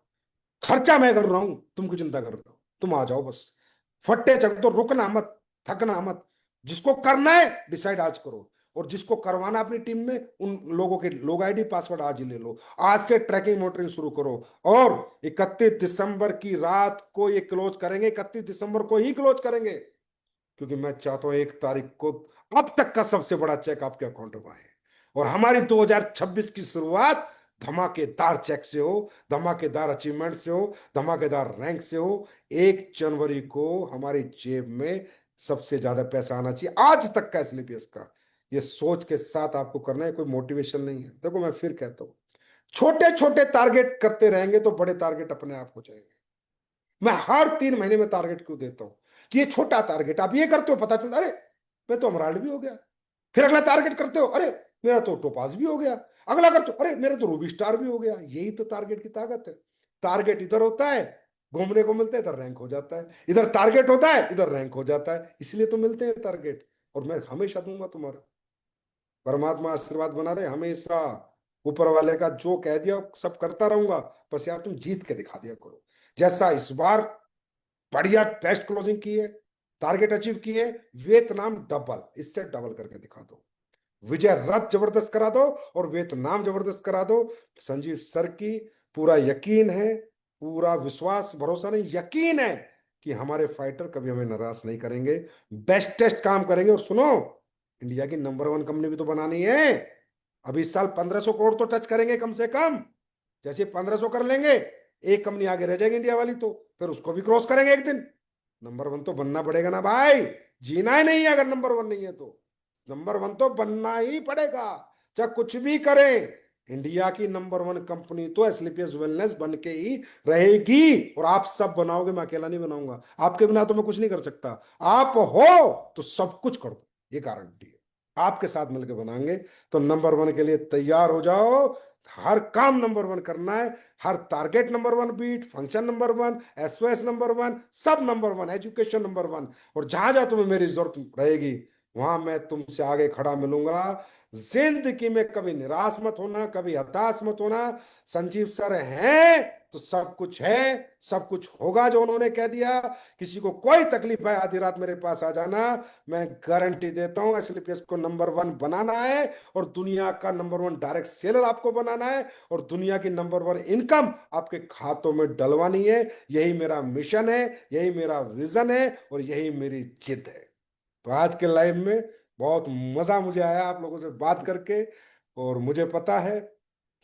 खर्चा मैं कर रहा हूं, तुम क्यों चिंता कर रहे हो, तुम आ जाओ बस। फट्टे चक, तो रुकना मत, थकना मत। जिसको करना है डिसाइड आज करो, और जिसको करवाना अपनी टीम में, उन लोगों के लोग आईडी पासवर्ड आज ही ले लो। आज से ट्रैकिंग मॉनिटरिंग शुरू करो। और 31 दिसंबर की रात को ये क्लोज करेंगे, 31 दिसंबर को ही क्लोज करेंगे, क्योंकि मैं चाहता हूं 1 तारीख को अब तक का सबसे बड़ा चेक आपके अकाउंट में आए। और हमारी 2026 की शुरुआत धमाकेदार चेक से हो, धमाकेदार अचीवमेंट से हो, धमाकेदार रैंक से हो। 1 जनवरी को हमारी जेब में सबसे ज्यादा पैसा आना चाहिए आज तक का एसलीपीएस का। ये सोच के साथ आपको करना है, कोई मोटिवेशन नहीं है। देखो मैं फिर कहता हूं, छोटे छोटे टारगेट करते रहेंगे तो बड़े टारगेट अपने आप हो जाएंगे। मैं हर 3 महीने में टारगेट क्यों देता हूं कि ये छोटा टारगेट आप ये करते हो, पता चलता अरे मैं तो अमराल्ड भी हो गया। फिर अगला टारगेट करते हो, अरे मेरा तो टोपाज भी हो गया। अगला करते हो, अरे मेरा तो रूबी स्टार भी हो गया। यही तो टारगेट की ताकत है। टारगेट इधर होता है, घूमने को मिलता है, इधर रैंक हो जाता है। इधर टारगेट होता है, इधर रैंक हो जाता है। इसलिए तो मिलते हैं टारगेट। और मैं हमेशा दूंगा तुम्हारा। परमात्मा आशीर्वाद बना रहे हमेशा। ऊपर वाले का जो कह दिया सब करता रहूंगा। बस यार तुम जीत के दिखा दिया करो। जैसा इस बार बढ़िया बेस्ट क्लोजिंग की है, टारगेट अचीव किए, वियतनाम डबल, इससे डबल करके दिखा दो। विजय रथ जबरदस्त करा दो और वियतनाम जबरदस्त करा दो। संजीव सर की पूरा यकीन है, पूरा विश्वास भरोसा नहीं यकीन है कि हमारे फाइटर कभी हमें निराश नहीं करेंगे। बेस्टेस्ट काम करेंगे। और सुनो, इंडिया की नंबर 1 कंपनी भी तो बनानी है। अभी इस साल 1500 करोड़ तो टच करेंगे कम से कम। जैसे 1500 कर लेंगे, एक कंपनी आगे रह जाएगी इंडिया वाली, तो फिर उसको भी क्रॉस करेंगे एक दिन। नंबर 1 तो बनना पड़ेगा ना भाई। जीना ही नहीं है अगर नंबर 1 नहीं है तो। नंबर 1 तो बनना ही पड़ेगा, चाहे कुछ भी करें। इंडिया की नंबर 1 कंपनी तो एसलीपीएस वेलनेस बन के ही रहेगी। और आप सब बनाओगे, मैं अकेला नहीं बनाऊंगा। आपके बिना तो मैं कुछ नहीं कर सकता। आप हो तो सब कुछ कर दो, ये गारंटी है। आपके साथ मिलकर बनाएंगे। तो नंबर 1 के लिए तैयार हो जाओ। हर काम नंबर 1 करना है। हर target number 1 beat, function number 1, SOS number 1, सब नंबर 1, एजुकेशन नंबर 1। और जहां जहां तुम्हें मेरी जरूरत रहेगी वहां मैं तुमसे आगे खड़ा मिलूंगा। जिंदगी में कभी निराश मत होना, कभी हताश मत होना। संजीव सर हैं तो सब कुछ है, सब कुछ होगा जो उन्होंने कह दिया। किसी को कोई तकलीफ है आधी रात मेरे पास आ जाना। मैं गारंटी देता हूं एसलीपीएस को नंबर 1 बनाना है। और दुनिया का नंबर 1 डायरेक्ट सेलर आपको बनाना है। और दुनिया की नंबर 1 इनकम आपके खातों में डलवानी है। यही मेरा मिशन है, यही मेरा विजन है और यही मेरी जिद है। तो आज के लाइव में बहुत मजा मुझे आया आप लोगों से बात करके। और मुझे पता है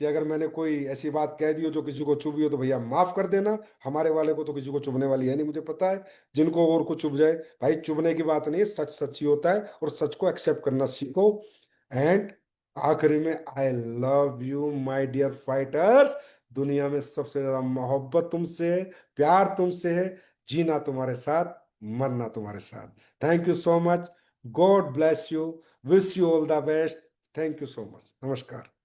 कि अगर मैंने कोई ऐसी बात कह दी हो जो किसी को चुभी हो तो भैया माफ कर देना। हमारे वाले को तो किसी को चुभने वाली है नहीं, मुझे पता है। जिनको और को चुभ जाए, भाई चुभने की बात नहीं है, सच सच ही होता है। और सच को एक्सेप्ट करना सीखो। एंड आखिरी में, I love you my dear fighters. दुनिया में सबसे ज्यादा मोहब्बत तुमसे है, प्यार तुमसे है। जीना तुम्हारे साथ, मरना तुम्हारे साथ। Thank you so much. God bless you. Wish you all the best. Thank you so much. नमस्कार।